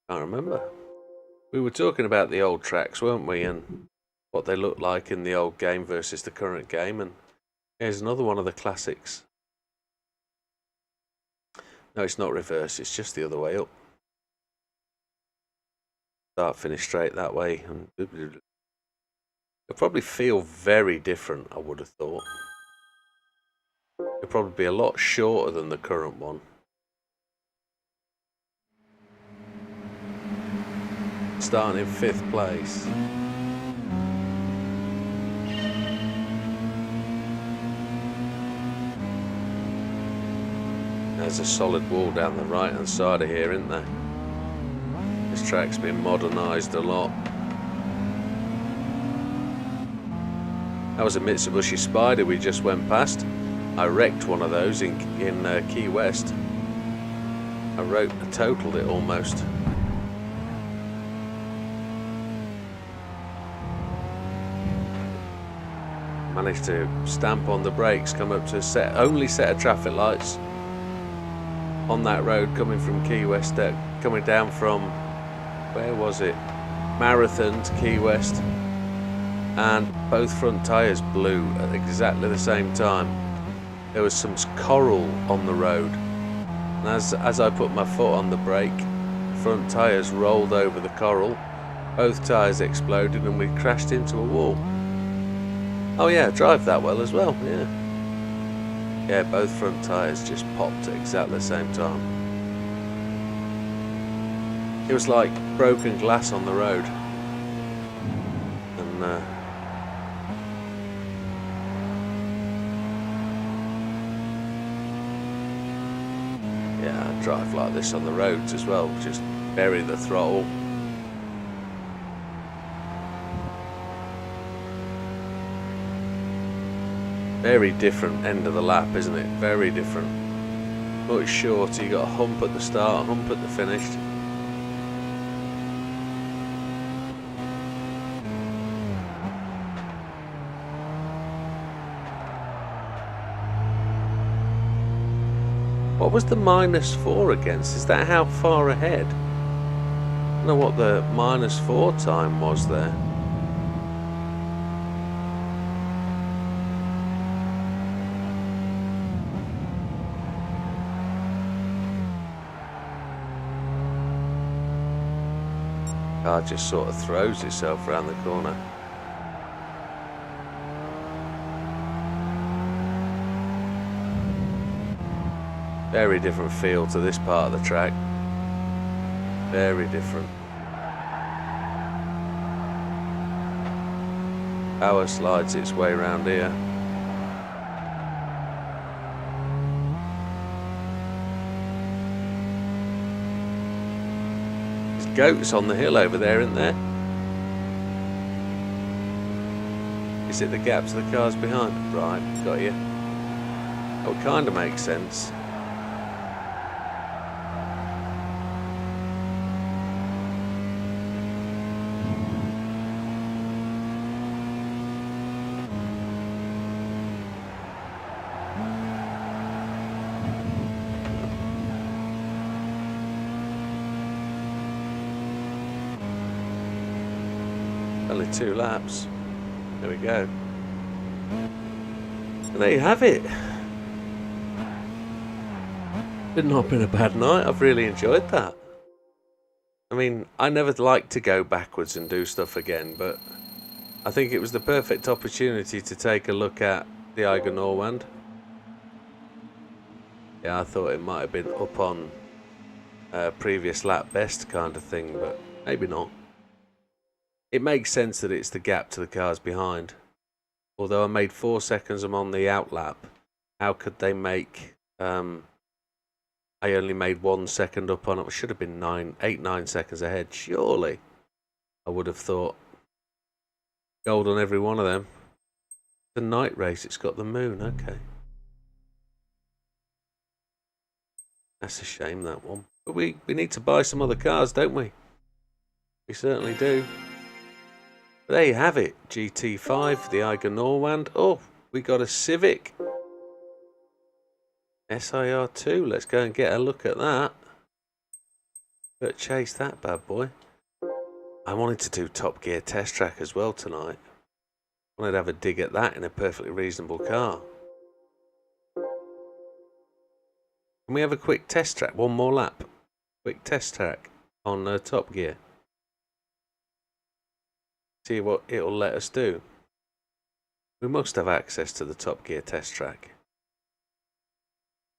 [SPEAKER 1] Can't remember. We were talking about the old tracks, weren't we? And what they look like in the old game versus the current game. And here's another one of the classics. No, it's not reverse. It's just the other way up. Start, finish straight that way. It'll probably feel very different, I would have thought. It'll probably be a lot shorter than the current one. Starting in 5th place. There's a solid wall down the right hand side of here, isn't there? This track's been modernised a lot. That was a Mitsubishi Spider we just went past. I wrecked one of those in Key West. I totaled it almost. Managed to stamp on the brakes, come up to a only set of traffic lights on that road coming from Key West, coming down from, where was it? Marathon to Key West. and both front tyres blew at exactly the same time. There was some coral on the road, and as I put my foot on the brake, the front tyres rolled over the coral, both tyres exploded, and we crashed into a wall. Oh yeah, drive that well as well, yeah. Yeah, both front tyres just popped at exactly the same time. It was like broken glass on the road. And yeah, I drive like this on the roads as well, just bury the throttle. Very different end of the lap, isn't it? Very different. Much shorter, you got a hump at the start, a hump at the finish. What was the -4 against? Is that how far ahead? I don't know what the -4 time was there. Car just sort of throws itself around the corner. Very different feel to this part of the track. Very different. Power slides its way around here. There's goats on the hill over there, isn't there? Is it the gap to the cars behind? Right, got you. That would kind of make sense. Only 2 laps. There we go. And there you have it. It's not been a bad night. I've really enjoyed that. I mean, I never like to go backwards and do stuff again, but I think it was the perfect opportunity to take a look at the Iger Norwand. Yeah, I thought it might have been up on previous lap best kind of thing, but maybe not. It makes sense that it's the gap to the cars behind. Although I made 4 seconds, I'm on the out lap. How could they make... I only made 1 second up on it. It should have been 8, 9 seconds ahead. Surely, I would have thought. Gold on every one of them. The night race, it's got the moon. Okay. That's a shame, that one. But we need to buy some other cars, don't we? We certainly do. But there you have it. GT5, the Iger Norwand. Oh, we got a Civic. SIR2. Let's go and get a look at that. But chase that bad boy. I wanted to do Top Gear test track as well tonight. I wanted to have a dig at that in a perfectly reasonable car. Can we have a quick test track? One more lap. Quick test track on Top Gear. See what it'll let us do. We must have access to the Top Gear test track.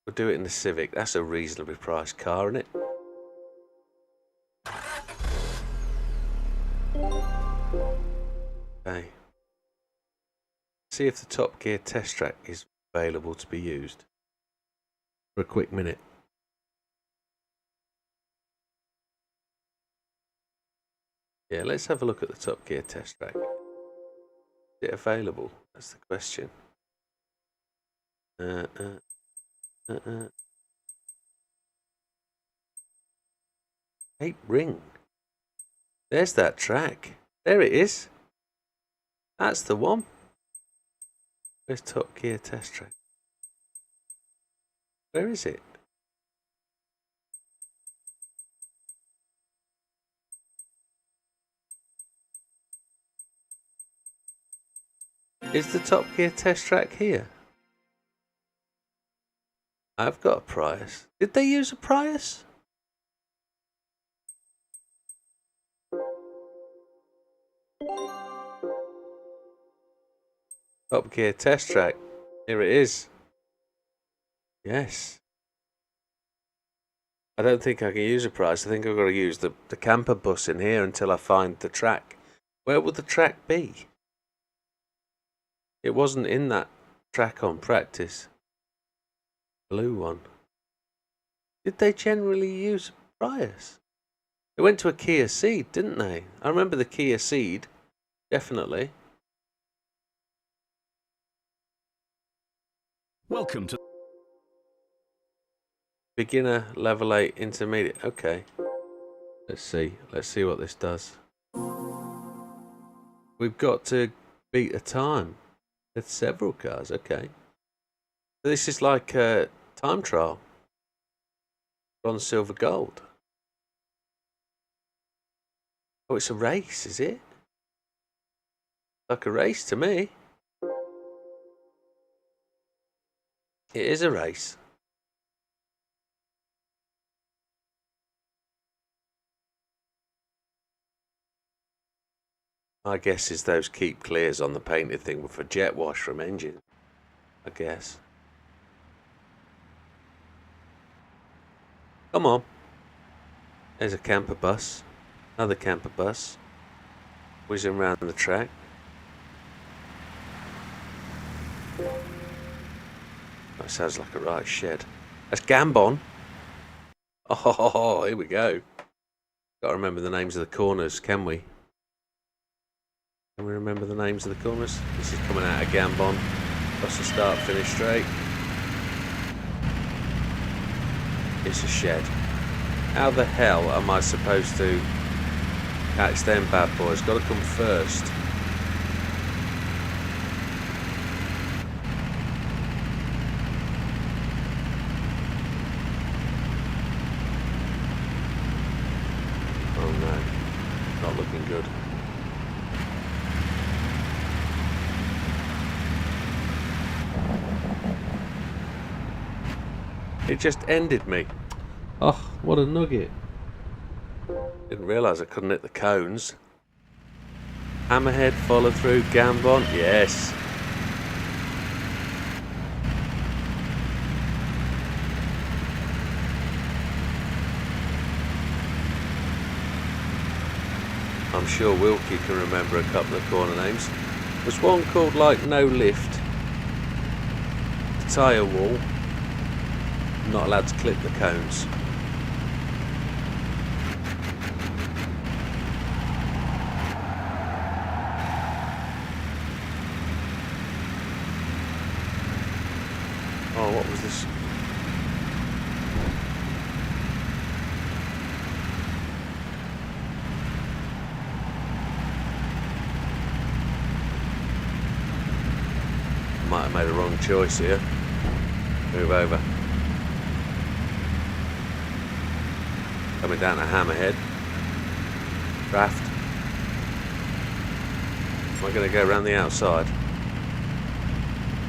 [SPEAKER 1] We'll do it in the Civic. That's a reasonably priced car, isn't it? Okay. See if the Top Gear test track is available to be used for a quick minute. Yeah, let's have a look at the Top Gear test track. Is it available? That's the question. Hey, ring. There's that track. There it is. That's the one. Where's Top Gear test track? Where is it? Is the Top Gear test track here? I've got a Prius. Did they use a Prius? Top Gear test track. Here it is. Yes. I don't think I can use a Prius. I think I've got to use the camper bus in here until I find the track. Where would the track be? It wasn't in that track on practice. Blue one. Did they generally use a Prius? They went to a Kia Ceed, didn't they? I remember the Kia Ceed. Definitely.
[SPEAKER 2] Welcome to
[SPEAKER 1] Beginner, level 8, intermediate. Okay. Let's see. Let's see what this does. We've got to beat a time. There's several cars. Okay. This is like a time trial. Bronze, silver, gold. Oh, it's a race, is it? Like a race to me. It is a race. My guess is those keep clears on the painted thing were for jet wash from engine. I guess. Come on. There's a camper bus. Another camper bus. Whizzing around the track. That sounds like a right shed. That's Gambon. Oh, here we go. Got to remember the names of the corners, can we? Can we remember the names of the corners? This is coming out of Gambon. Bus will start, finish straight. It's a shed. How the hell am I supposed to catch them bad boys? Got to come first. Oh no, not looking good. It just ended me. Oh, what a nugget. Didn't realise I couldn't hit the cones. Hammerhead, follow through, Gambon, yes. I'm sure Wilkie can remember a couple of corner names. There's one called like No Lift. Tyre wall. Not allowed to clip the cones. Oh, what was this? Might have made a wrong choice here. Move over. Coming down to Hammerhead. Draft. Am I going to go around the outside?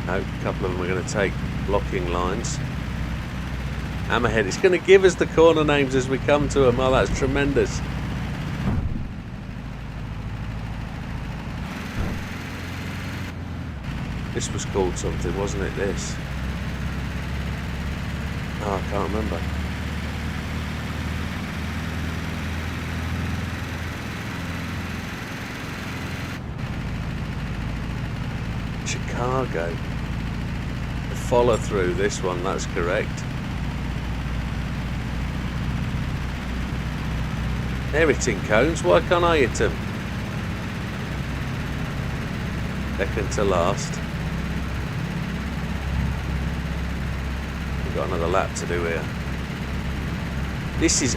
[SPEAKER 1] No, a couple of them are going to take blocking lines. Hammerhead. It's going to give us the corner names as we come to them. Oh, that's tremendous. This was called something, wasn't it, this? Oh, I can't remember. Chicago. The follow through, this one, that's correct. They're hitting cones, why can't I hit them? Second to last. We've got another lap to do here. This is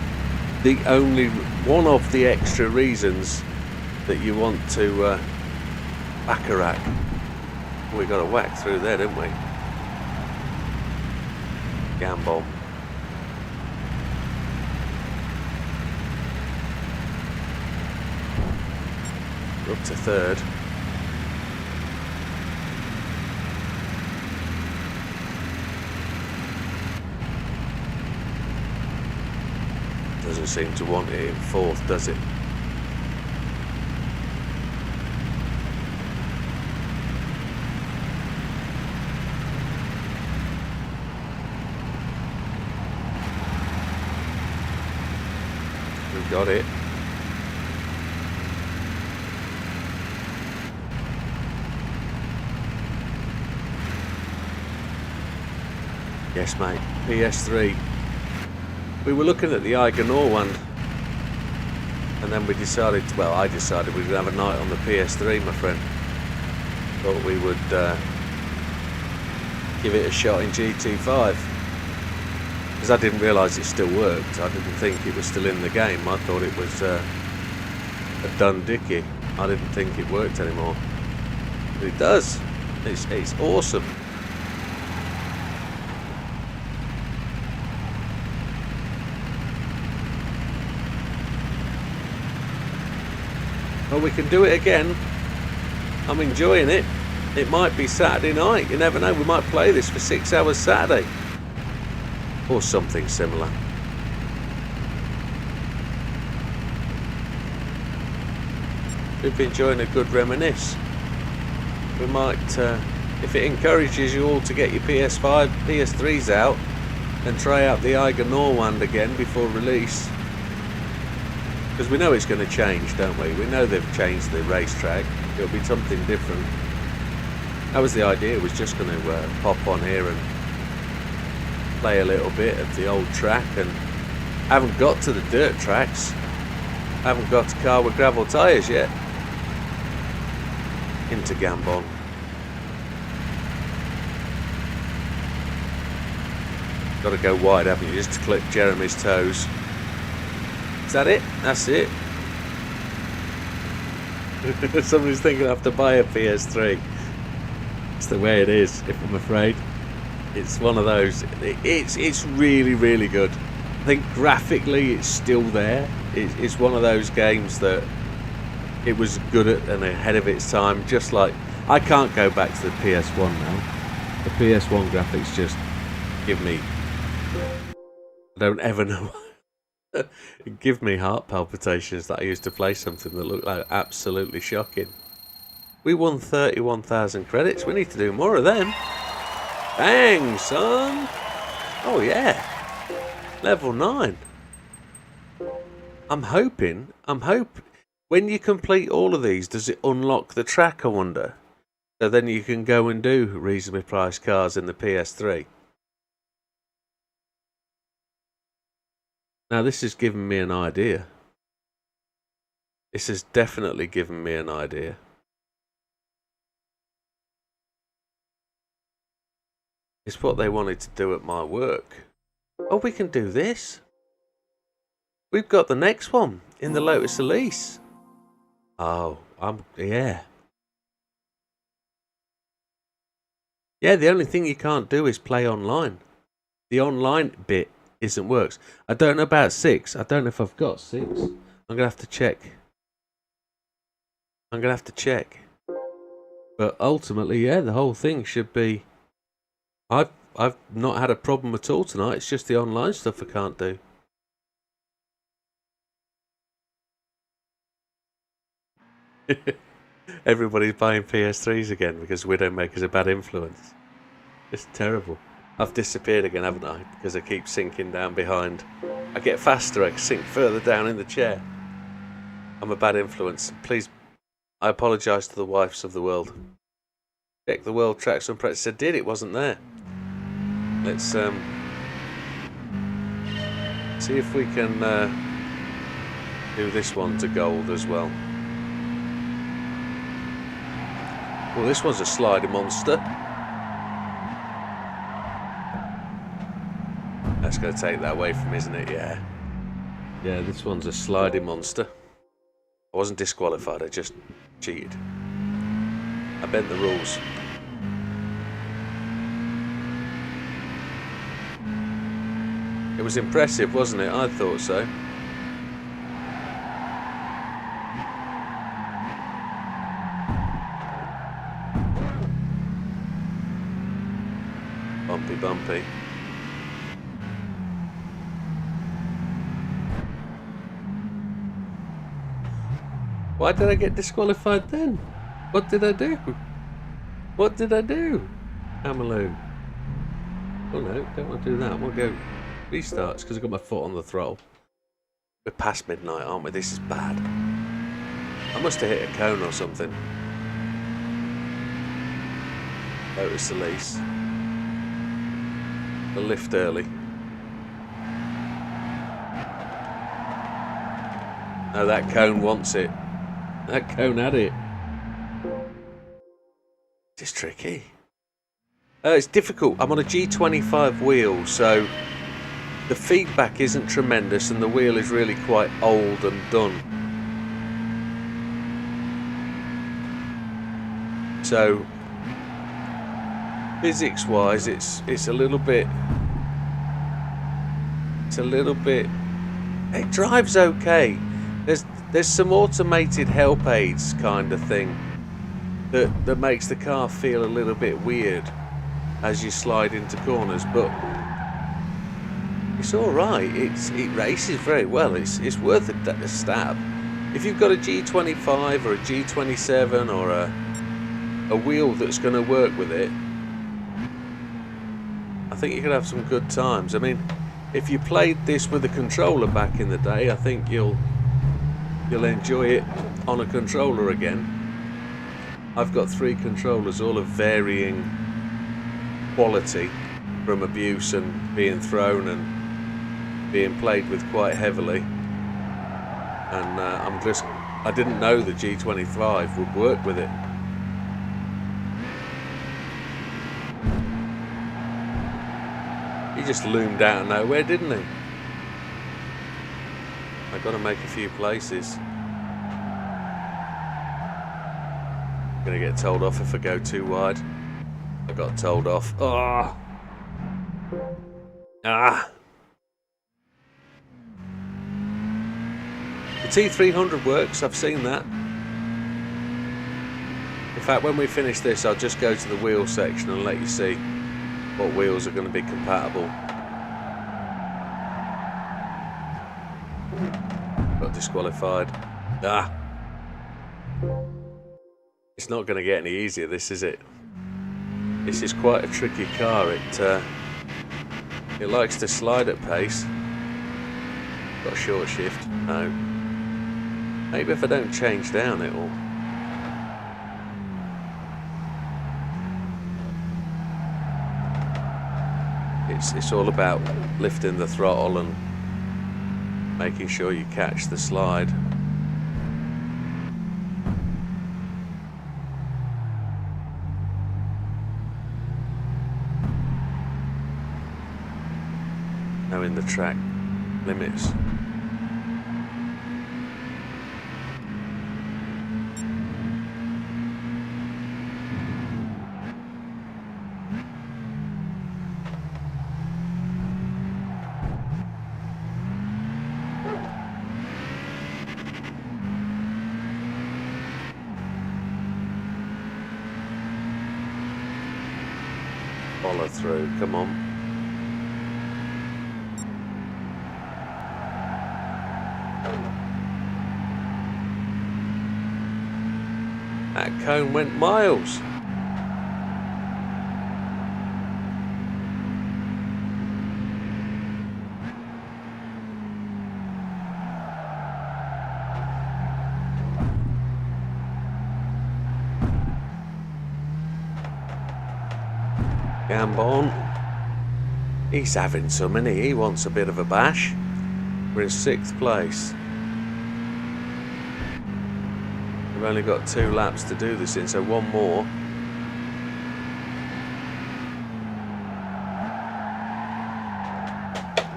[SPEAKER 1] the only one of the extra reasons that you want to Baccarat. We got a whack through there, didn't we? Gambol. We're up to third. Doesn't seem to want it in fourth, does it? We've got it. Yes, mate. PS3. We were looking at the Iger Norwand, and then we decided, well, I decided we would have a night on the PS3, my friend. Thought we would give it a shot in GT5. Because I didn't realise it still worked. I didn't think it was still in the game. I thought it was a done dicky. I didn't think it worked anymore. But it does. It's awesome. Well, we can do it again. I'm enjoying it. It might be Saturday night. You never know. We might play this for 6 hours Saturday. Or something similar. We've been enjoying a good reminisce. We might, if it encourages you all to get your PS5, PS3s out and try out the Iger Norwand again before release. Because we know it's going to change, don't we? We know they've changed the racetrack. It'll be something different. That was the idea. It was just going to pop on here and play a little bit of the old track. And I haven't got to the dirt tracks. I haven't got to car with gravel tyres yet. Into Gambon. Got to go wide, haven't you? Just to clip Jeremy's toes. Is that it? That's it. Somebody's thinking I have to buy a PS3. It's the way it is, if I'm afraid. It's one of those. It's really, really good. I think graphically it's still there. It's one of those games that it was good at and ahead of its time. Just like I can't go back to the PS1 now. The PS1 graphics just give me. I don't ever know. Give me heart palpitations that I used to play something that looked like absolutely shocking. We won 31,000 credits. We need to do more of them. Bang, son! Oh yeah, level 9. I'm hoping. When you complete all of these, does it unlock the track? I wonder. So then you can go and do reasonably priced cars in the PS3. Now this has given me an idea. This has definitely given me an idea. It's what they wanted to do at my work. Oh, we can do this. We've got the next one in the Lotus Elise. Oh, yeah. Yeah, the only thing you can't do is play online. The online bit isn't works. I don't know about 6. I don't know if I've got 6. I'm gonna have to check. But ultimately, yeah, the whole thing should be. I've not had a problem at all tonight. It's just the online stuff I can't do. Everybody's buying PS3s again because Widdowmaker's a bad influence. It's terrible. I've disappeared again, haven't I? Because I keep sinking down behind. I get faster, I sink further down in the chair. I'm a bad influence. Please, I apologise to the wives of the world. Check the world tracks on practice. I did, it wasn't there. Let's see if we can do this one to gold as well. Well, this one's a slider monster. That's going to take that away from, isn't it? Yeah. Yeah, this one's a sliding monster. I wasn't disqualified, I just cheated. I bent the rules. It was impressive, wasn't it? I thought so. Bumpy, bumpy. Why did I get disqualified then? What did I do? What did I do? Amaloo. Oh no, don't want to do that. We'll go restarts because I've got my foot on the throttle. We're past midnight, aren't we? This is bad. I must have hit a cone or something. Notice the lease. The lift early. No, that cone wants it. That cone had it. It's tricky. It's difficult. I'm on a G25 wheel, so the feedback isn't tremendous and the wheel is really quite old and done. So physics wise it's a little bit it drives okay. There's some automated help aids kind of thing that makes the car feel a little bit weird as you slide into corners, but it's alright. It races very well. It's worth a stab. If you've got a G25 or a G27 or a wheel that's going to work with it, I think you could have some good times. I mean, if you played this with a controller back in the day, I think you'll enjoy it on a controller again. I've got 3 controllers, all of varying quality, from abuse and being thrown and being played with quite heavily. And I didn't know the G25 would work with it. He just loomed out of nowhere, didn't he? I've got to make a few places. I'm going to get told off if I go too wide. I got told off. Oh. Ah. The T300 works, I've seen that. In fact, when we finish this, I'll just go to the wheel section and let you see what wheels are going to be compatible. Got disqualified. Ah. It's not going to get any easier, this, is it? This is quite a tricky car. It likes to slide at pace. Got a short shift. No. Maybe if I don't change down, it'll. It's all about lifting the throttle and making sure you catch the slide. Knowing the track limits. Follow through, come on. That cone went miles. Gambon. He's having some, isn't he? He wants a bit of a bash. We're in 6th place. We've only got 2 laps to do this in, so one more.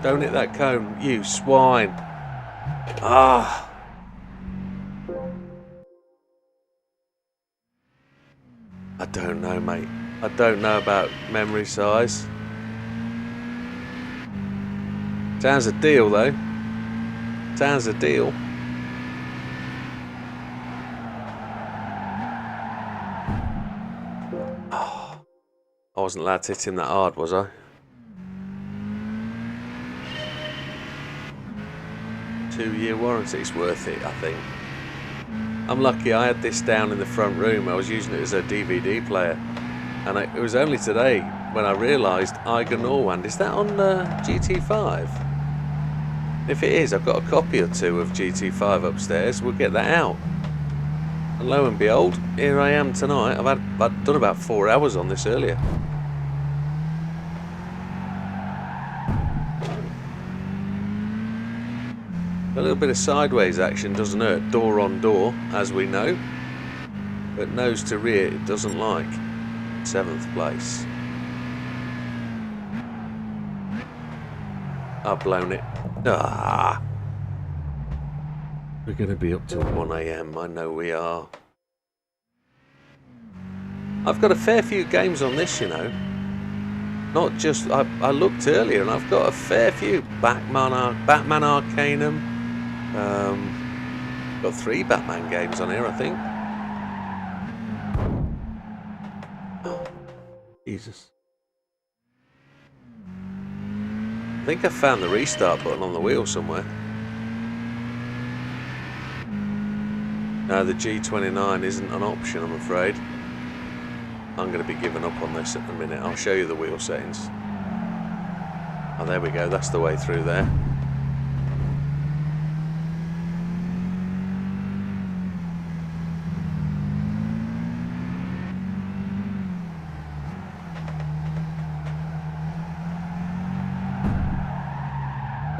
[SPEAKER 1] Don't hit that cone, you swine. Ah. I don't know, mate. I don't know about memory size. Sounds a deal, though. Sounds a deal. Oh, I wasn't allowed to hit him that hard, was I? 2-year warranty is worth it, I think. I'm lucky I had this down in the front room. I was using it as a DVD player. And it was only today when I realised Iger Norwand. Is that on GT5? If it is, I've got a copy or two of GT5 upstairs. We'll get that out. And lo and behold, here I am tonight. I'd done about 4 hours on this earlier. A little bit of sideways action doesn't hurt. Door on door, as we know. But nose to rear, it doesn't like. 7th place. I've blown it. Ah! We're going to be up till 1 AM. I know we are. I've got a fair few games on this, you know. Not just... I looked earlier and I've got a fair few. Batman Arcanum. Got 3 Batman games on here, I think. Jesus. I think I found the restart button on the wheel somewhere. No, the G29 isn't an option, I'm afraid. I'm going to be giving up on this in a minute. I'll show you the wheel settings. Oh, there we go. That's the way through there.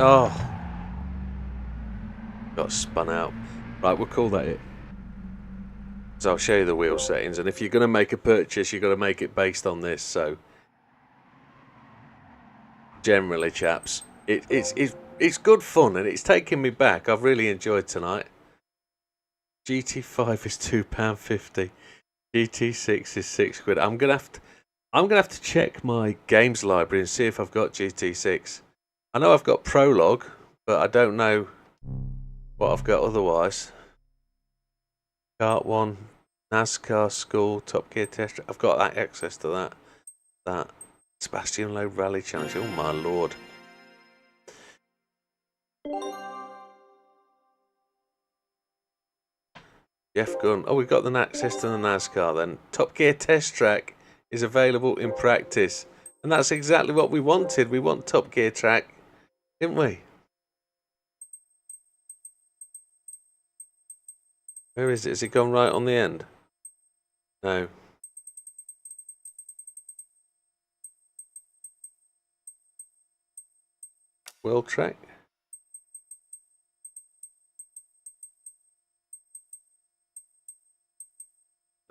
[SPEAKER 1] Oh, got spun out. Right, we'll call that it. So I'll show you the wheel settings, and if you're going to make a purchase, you've got to make it based on this. So generally, chaps, it's good fun, and it's taking me back. I've really enjoyed tonight. GT5 is £2.50. GT6 is £6. I'm gonna have to check my games library and see if I've got GT6. I know I've got Prologue, but I don't know what I've got otherwise. Kart 1, NASCAR School, Top Gear Test. I've got that access to that. Sebastian Loeb Rally Challenge. Oh my lord. Jeff Gunn. Oh, we've got the access to the NASCAR then. Top Gear Test Track is available in practice. And that's exactly what we wanted. We want Top Gear Track, didn't we? Where is it? Has it gone right on the end? No. World Track?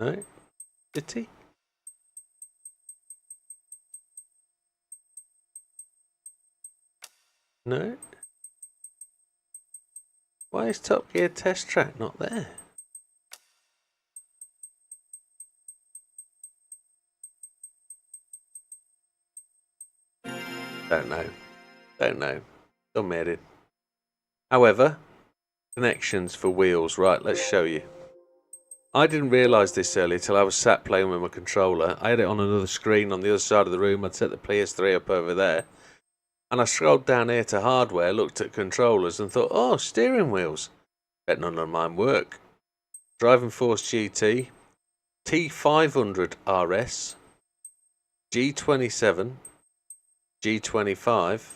[SPEAKER 1] No. City? No. Why is Top Gear Test Track not there? Don't know. Don't matter. However, connections for wheels. Right, let's show you. I didn't realise this earlier till I was sat playing with my controller. I had it on another screen on the other side of the room. I'd set the PS3 up over there. And I scrolled down here to hardware, looked at controllers and thought, oh, steering wheels. Bet none of mine work. Driving Force GT, T500 RS, G27, G25,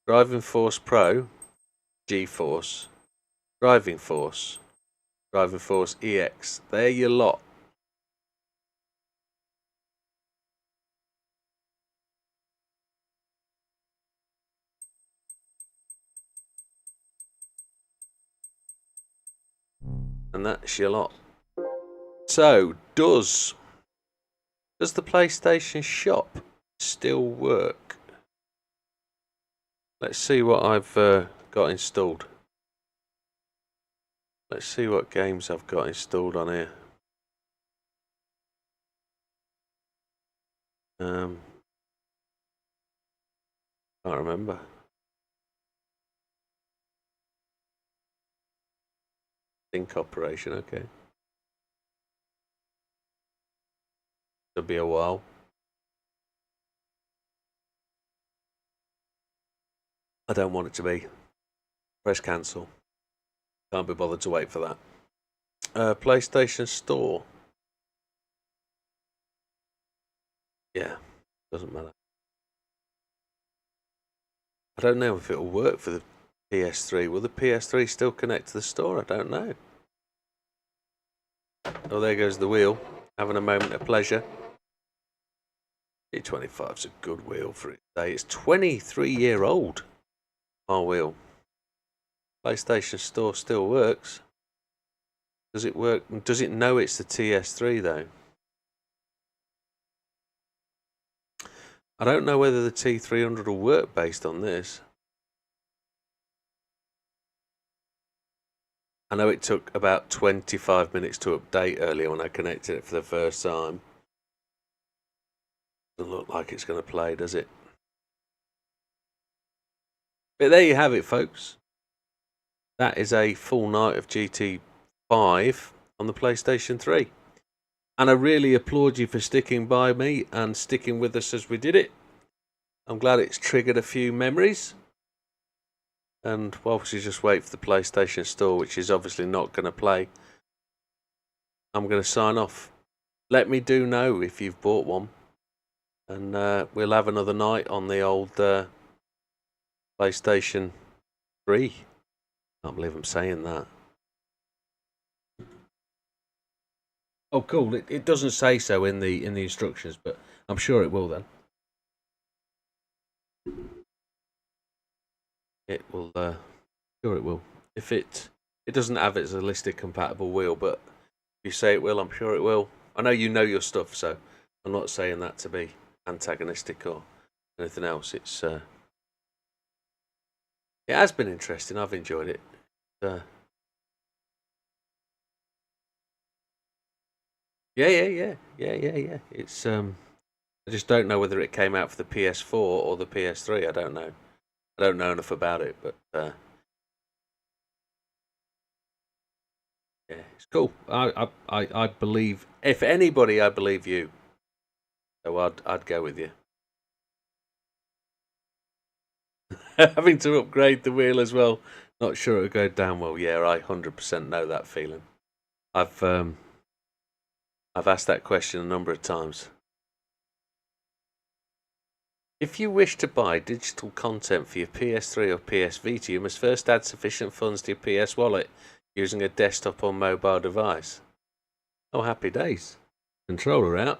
[SPEAKER 1] Driving Force Pro, G-Force, Driving Force EX. They're your lot. And that's your lot. So, does the PlayStation Shop still work? Let's see what I've got installed. Let's see what games I've got installed on here. Can't remember. Think Operation, okay. It'll be a while. I don't want it to be. Press cancel. Can't be bothered to wait for that. PlayStation Store. Yeah, doesn't matter. I don't know if it'll work for the PS3. Will the PS3 still connect to the store? I don't know. Oh, there goes the wheel. Having a moment of pleasure. G25's a good wheel for its day. It's 23-year-old. Our wheel. PlayStation Store still works. Does it work? Does it know it's the TS3 though? I don't know whether the T300 will work based on this. I know it took about 25 minutes to update earlier when I connected it for the first time. Doesn't look like it's going to play, does it? But there you have it, folks. That is a full night of GT5 on the PlayStation 3. And I really applaud you for sticking by me and sticking with us as we did it. I'm glad it's triggered a few memories. And whilst you just wait for the PlayStation Store, which is obviously not going to play, I'm going to sign off. Let me know if you've bought one. And we'll have another night on the old PlayStation 3. Can't believe I'm saying that. Oh, cool. It doesn't say so in the instructions, but I'm sure it will then. It will. Sure, it will. If it doesn't have it as a listed compatible wheel, but if you say it will, I'm sure it will. I know you know your stuff, so I'm not saying that to be antagonistic or anything else. It has been interesting. I've enjoyed it. Yeah. It's I just don't know whether it came out for the PS4 or the PS3. I don't know. I don't know enough about it, but yeah, it's cool. I believe, if anybody, I believe you. So I'd go with you. Having to upgrade the wheel as well. Not sure it'll go down well. Yeah, I 100% know that feeling. I've asked that question a number of times. If you wish to buy digital content for your PS3 or PS Vita, you must first add sufficient funds to your PS wallet using a desktop or mobile device. Oh, happy days. Controller out.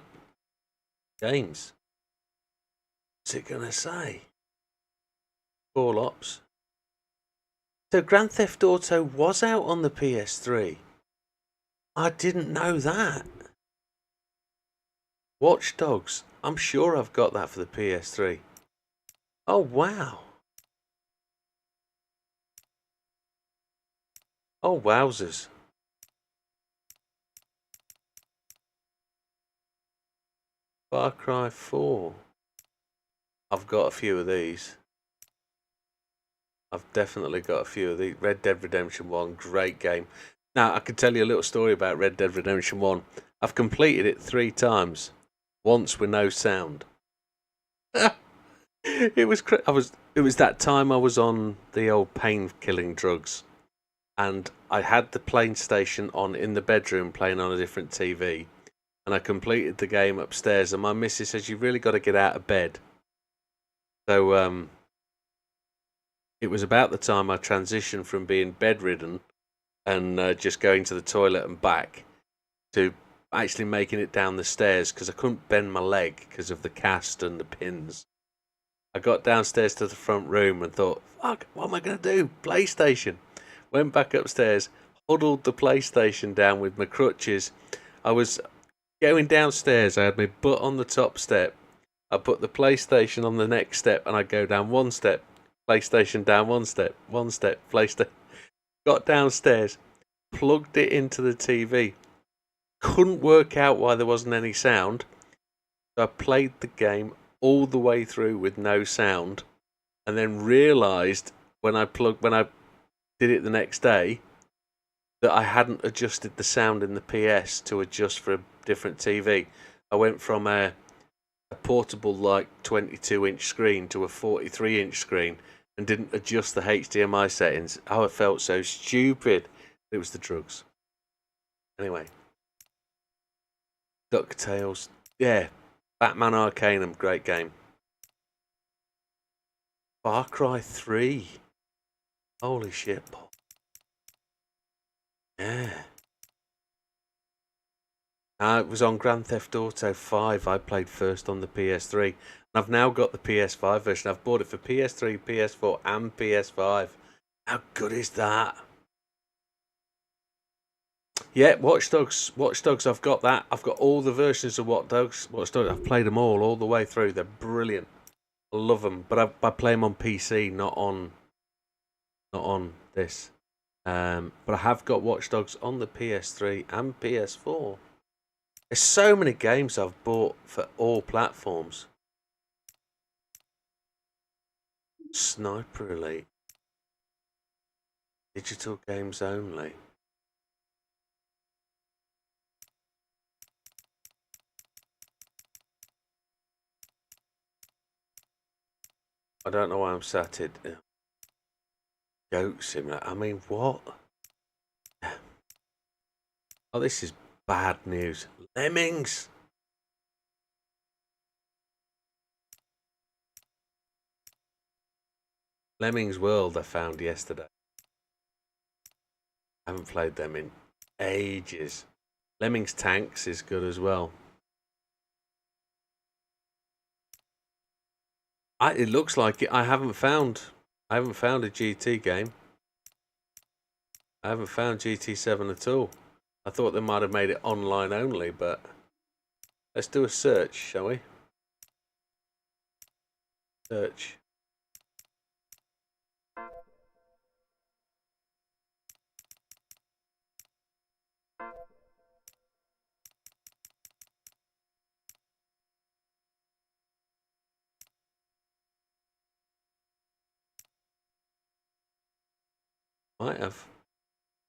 [SPEAKER 1] Games. What's it going to say? Call Ops. So Grand Theft Auto was out on the PS3. I didn't know that. Watch Dogs. I'm sure I've got that for the PS3. Oh, wow. Oh, wowzers. Far Cry 4. I've got a few of these. I've definitely got a few of these. Red Dead Redemption 1, great game. Now, I can tell you a little story about Red Dead Redemption 1. I've completed it 3 times. Once with no sound. It was that time I was on the old pain-killing drugs. And I had the PlayStation on in the bedroom playing on a different TV. And I completed the game upstairs. And my missus says, you've really got to get out of bed. So, it was about the time I transitioned from being bedridden and just going to the toilet and back to actually making it down the stairs because I couldn't bend my leg because of the cast and the pins. I got downstairs to the front room and thought, fuck, what am I going to do? PlayStation. Went back upstairs, huddled the PlayStation down with my crutches. I was going downstairs. I had my butt on the top step. I put the PlayStation on the next step and I go down 1 step. PlayStation down 1 step, PlayStation. Got downstairs, plugged it into the TV. Couldn't work out why there wasn't any sound. So I played the game all the way through with no sound, and then realised when I did it the next day that I hadn't adjusted the sound in the PS to adjust for a different TV. I went from a portable like 22-inch screen to a 43-inch screen and didn't adjust the HDMI settings. Oh, I felt so stupid. It was the drugs. Anyway. DuckTales. Yeah. Batman Arcanum. Great game. Far Cry 3. Holy shit, Paul. Yeah. It was on Grand Theft Auto 5. I played first on the PS3. And I've now got the PS5 version. I've bought it for PS3, PS4 and PS5. How good is that? Yeah, Watch Dogs. Watch Dogs, I've got that. I've got all the versions of Watch Dogs. I've played them all the way through. They're brilliant. I love them. But I play them on PC, not on this. But I have got Watch Dogs on the PS3 and PS4. There's so many games I've bought for all platforms. Sniper Elite. Digital games only. I don't know why I'm sat in Goat Simulator. I mean, what? Oh, this is bad news. Lemmings. Lemmings World I found yesterday. I haven't played them in ages. Lemmings Tanks is good as well. It looks like it. I haven't found a GT game. I haven't found GT7 at all. I thought they might have made it online only, but let's do a search, shall we? Search. Might have.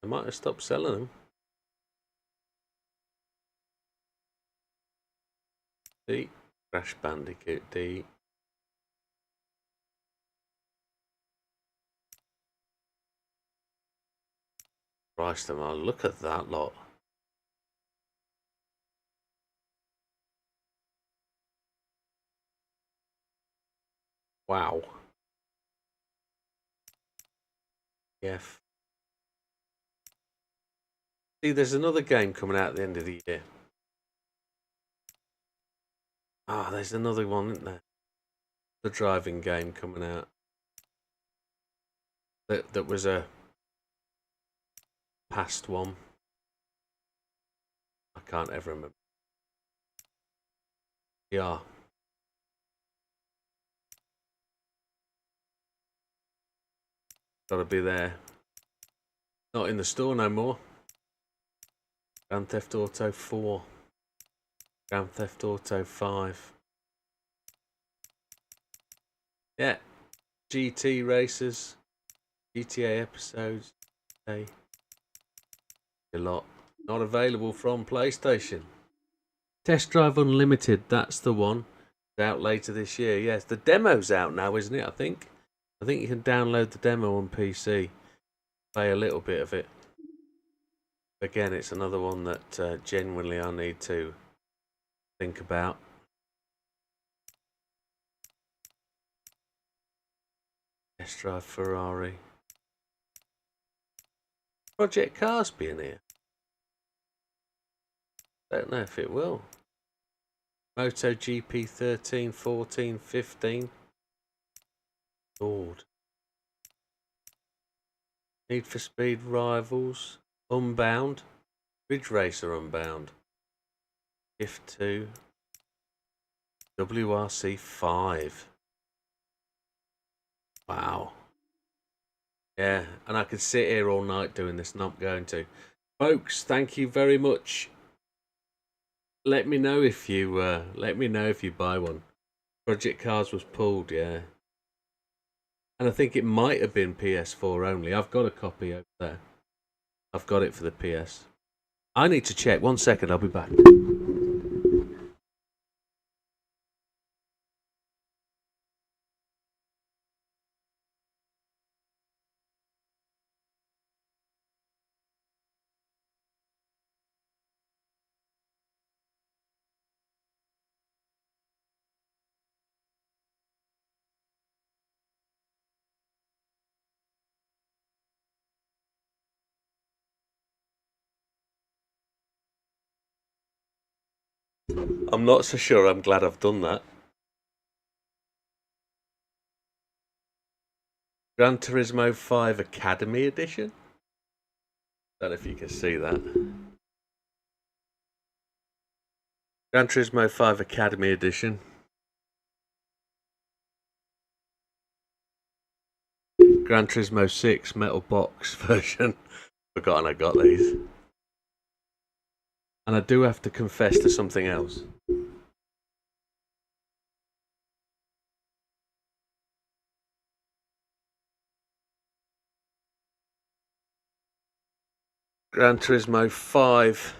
[SPEAKER 1] They might have stopped selling them. D. Crash Bandicoot D. Christ, look at that lot. Wow. Yeah. See, there's another game coming out at the end of the year. There's another one, isn't there? The driving game coming out. That was a past one. I can't ever remember. Yeah. Gotta be there. Not in the store no more. Grand Theft Auto 4. Grand Theft Auto 5. Yeah. GT races. GTA episodes. A lot. Not available from PlayStation. Test Drive Unlimited, that's the one. It's out later this year. Yes, the demo's out now, isn't it? I think you can download the demo on PC. Play a little bit of it. Again, it's another one that genuinely I need to think about. Test Drive Ferrari. Project Cars being here. Don't know if it will. MotoGP 13, 14, 15. Lord. Need for Speed Rivals. Unbound. Ridge Racer Unbound. Shift 2. WRC 5. Wow. Yeah, and I could sit here all night doing this, not going to. Folks, thank you very much. Let me know if you buy one. Project Cars was pulled, yeah. And I think it might have been PS4 only. I've got a copy over there. I've got it for the PS. I need to check. 1 second, I'll be back. I'm not so sure I'm glad I've done that. Gran Turismo 5 Academy Edition? Don't know if you can see that. Gran Turismo 5 Academy Edition. Gran Turismo 6 metal box version. Forgotten I got these. And I do have to confess to something else. Gran Turismo 5.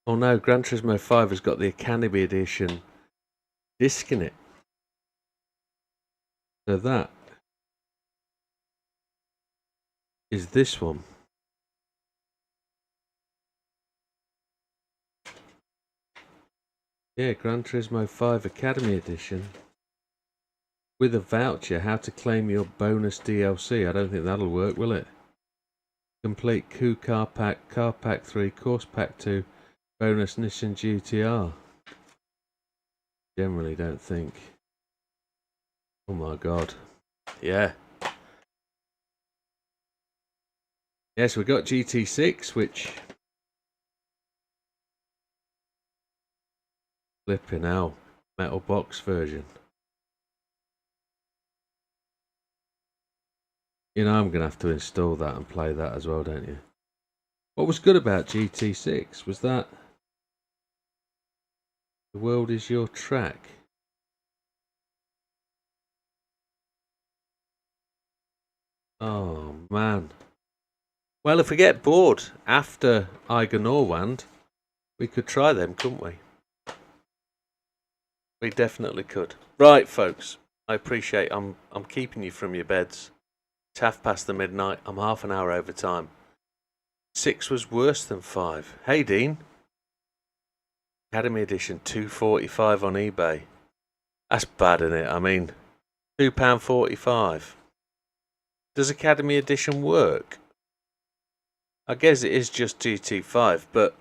[SPEAKER 1] Oh no, Gran Turismo 5 has got the Academy Edition disc in it. So that is this one. Yeah, Gran Turismo 5 Academy Edition. With a voucher, how to claim your bonus DLC. I don't think that'll work, will it? Complete Coup Car Pack 3, Course Pack 2, bonus Nissan GTR. Generally don't think. Oh my god. Yeah. Yes, we got GT6, which... Flipping out. Metal box version. You know I'm going to have to install that and play that as well, don't you? What was good about GT6 was that the world is your track. Oh man. Well, if we get bored after Iger Norwand, we could try them, couldn't we? We definitely could. Right, folks. I appreciate I'm keeping you from your beds. It's midnight. I'm half an hour over time. 6 was worse than 5. Hey, Dean. Academy Edition 245 on eBay. That's bad, isn't it? I mean, £2.45. Does Academy Edition work? I guess it is just GT5, but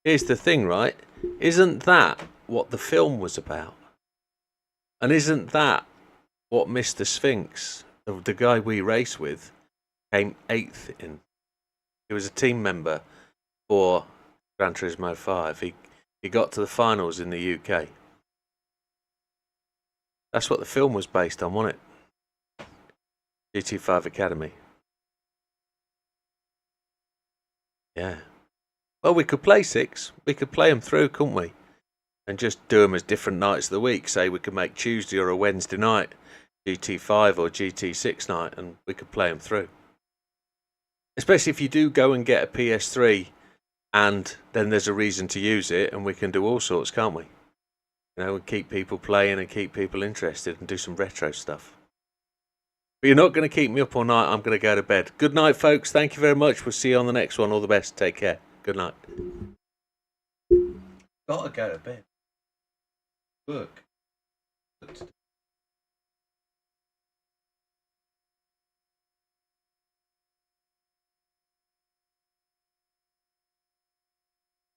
[SPEAKER 1] here's the thing, right? Isn't that what the film was about? And isn't that what Mr. Sphinx, the guy we race with, came 8th in? He was a team member for Gran Turismo 5. He got to the finals in the UK. That's what the film was based on, wasn't it? GT5 Academy. Yeah. Well, we could play 6. We could play them through, couldn't we? And just do them as different nights of the week. Say we could make Tuesday or a Wednesday night GT5 or GT6 night, and we could play them through. Especially if you do go and get a PS3 and then there's a reason to use it, and we can do all sorts, can't we? You know, and keep people playing and keep people interested and do some retro stuff. But you're not going to keep me up all night. I'm going to go to bed. Good night, folks. Thank you very much. We'll see you on the next one. All the best. Take care. Good night. Gotta go to bed. Work.